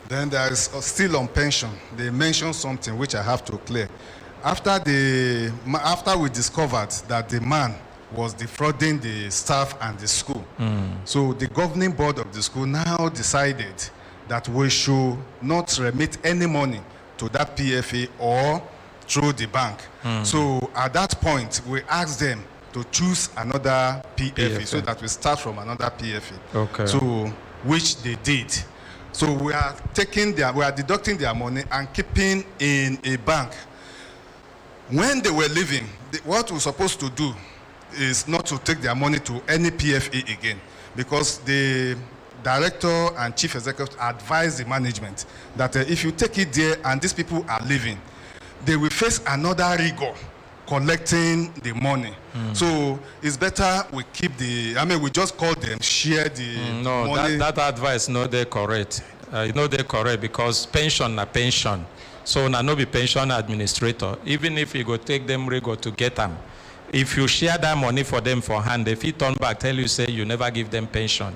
Then there is still on pension. They mentioned something which I have to clear. After we discovered that the man was defrauding the staff and the school, so the governing board of the school now decided that we should not remit any money to that PFA or through the bank. So at that point, we asked them to choose another PFA so that we start from another PFA. So which they did. So we are deducting their money and keeping in a bank. When they were leaving, what we're supposed to do is not to take their money to any PFA again, because the director and chief executive advised the management that if you take it there and these people are leaving, they will face another rigor collecting the money. So it's better we keep we just call them, share the money. That advice no they correct. They correct because pension na pension. So na no be pension administrator. Even if you go take them rigor to get them, if you share that money for them for hand, if he turn back, tell you say you never give them pension.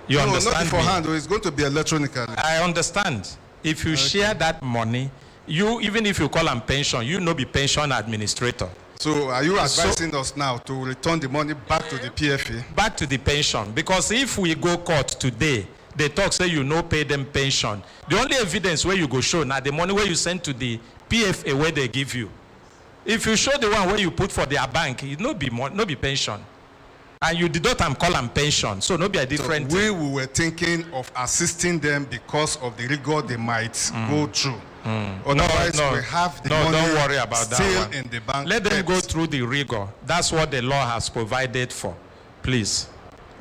You understand? Not beforehand, it's going to be electronically. I understand. If you share that money, even if you call them pension, you no be pension administrator. So are you advising us now to return the money back to the PFA? Back to the pension. Because if we go court today, they talk say you no pay them pension. The only evidence where you go show now the money where you send to the PFA where they give you. If you show the one where you put for their bank, it no be pension. And you deduct and call them pension. So no be a different thing. We were thinking of assisting them because of the rigor they might go through. Otherwise, we have the money don't worry about still that one. In the bank. Let them go through the rigor. That's what the law has provided for. Please.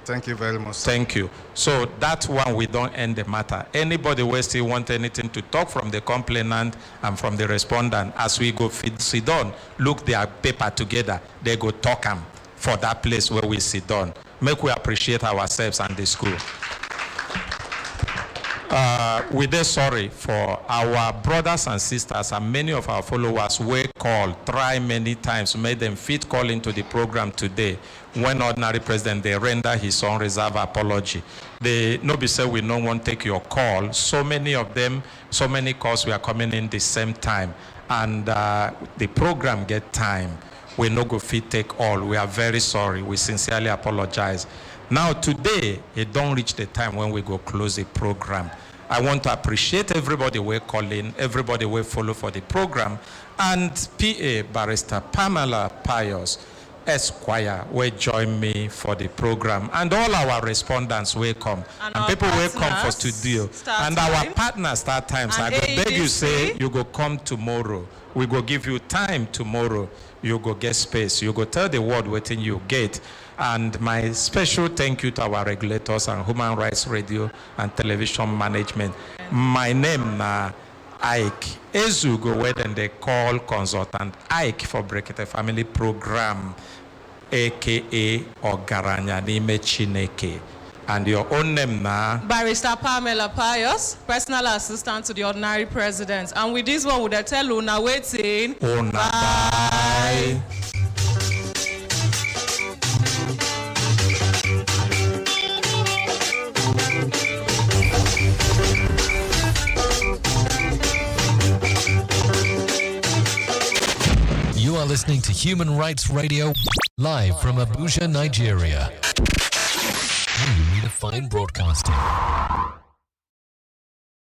Thank you very much, sir. Thank you. So that one, we don't end the matter. Anybody who still want anything to talk from the complainant and from the respondent, as we go sit down, look their paper together, they go talk them for that place where we sit down. Make we appreciate ourselves and the school. We're sorry for our brothers and sisters and many of our followers we call, try many times, made them fit call into the program today. When ordinary president, they render his own reserve apology. They no be say we no want to take your call. So many of them, so many calls we are coming in the same time. And the program get time. We no go fit take all. We are very sorry. We sincerely apologize. Now today, it don't reach the time when we go close the program. I want to appreciate everybody we call in, everybody we follow for the program, and PA Barrister Pamela Pius, Esquire, will join me for the program, and all our respondents will come, and people will come for studio, and our partners start times. I go beg you say, you go come tomorrow. We go give you time tomorrow. You go get space. You go tell the world what you get. And my special thank you to our regulators and Human Rights Radio and Television Management. My name is Ike Ezugo, where then they call consultant Ike for Brekete Family Program, aka Ogaranya Nime Chineke. And your own name now? Barrister Pamela Pius, personal assistant to the ordinary president. And with this one, would I tell Una waiting? Una bye. You are listening to Human Rights Radio live from Abuja, Nigeria. You need to find Online Broadcasting.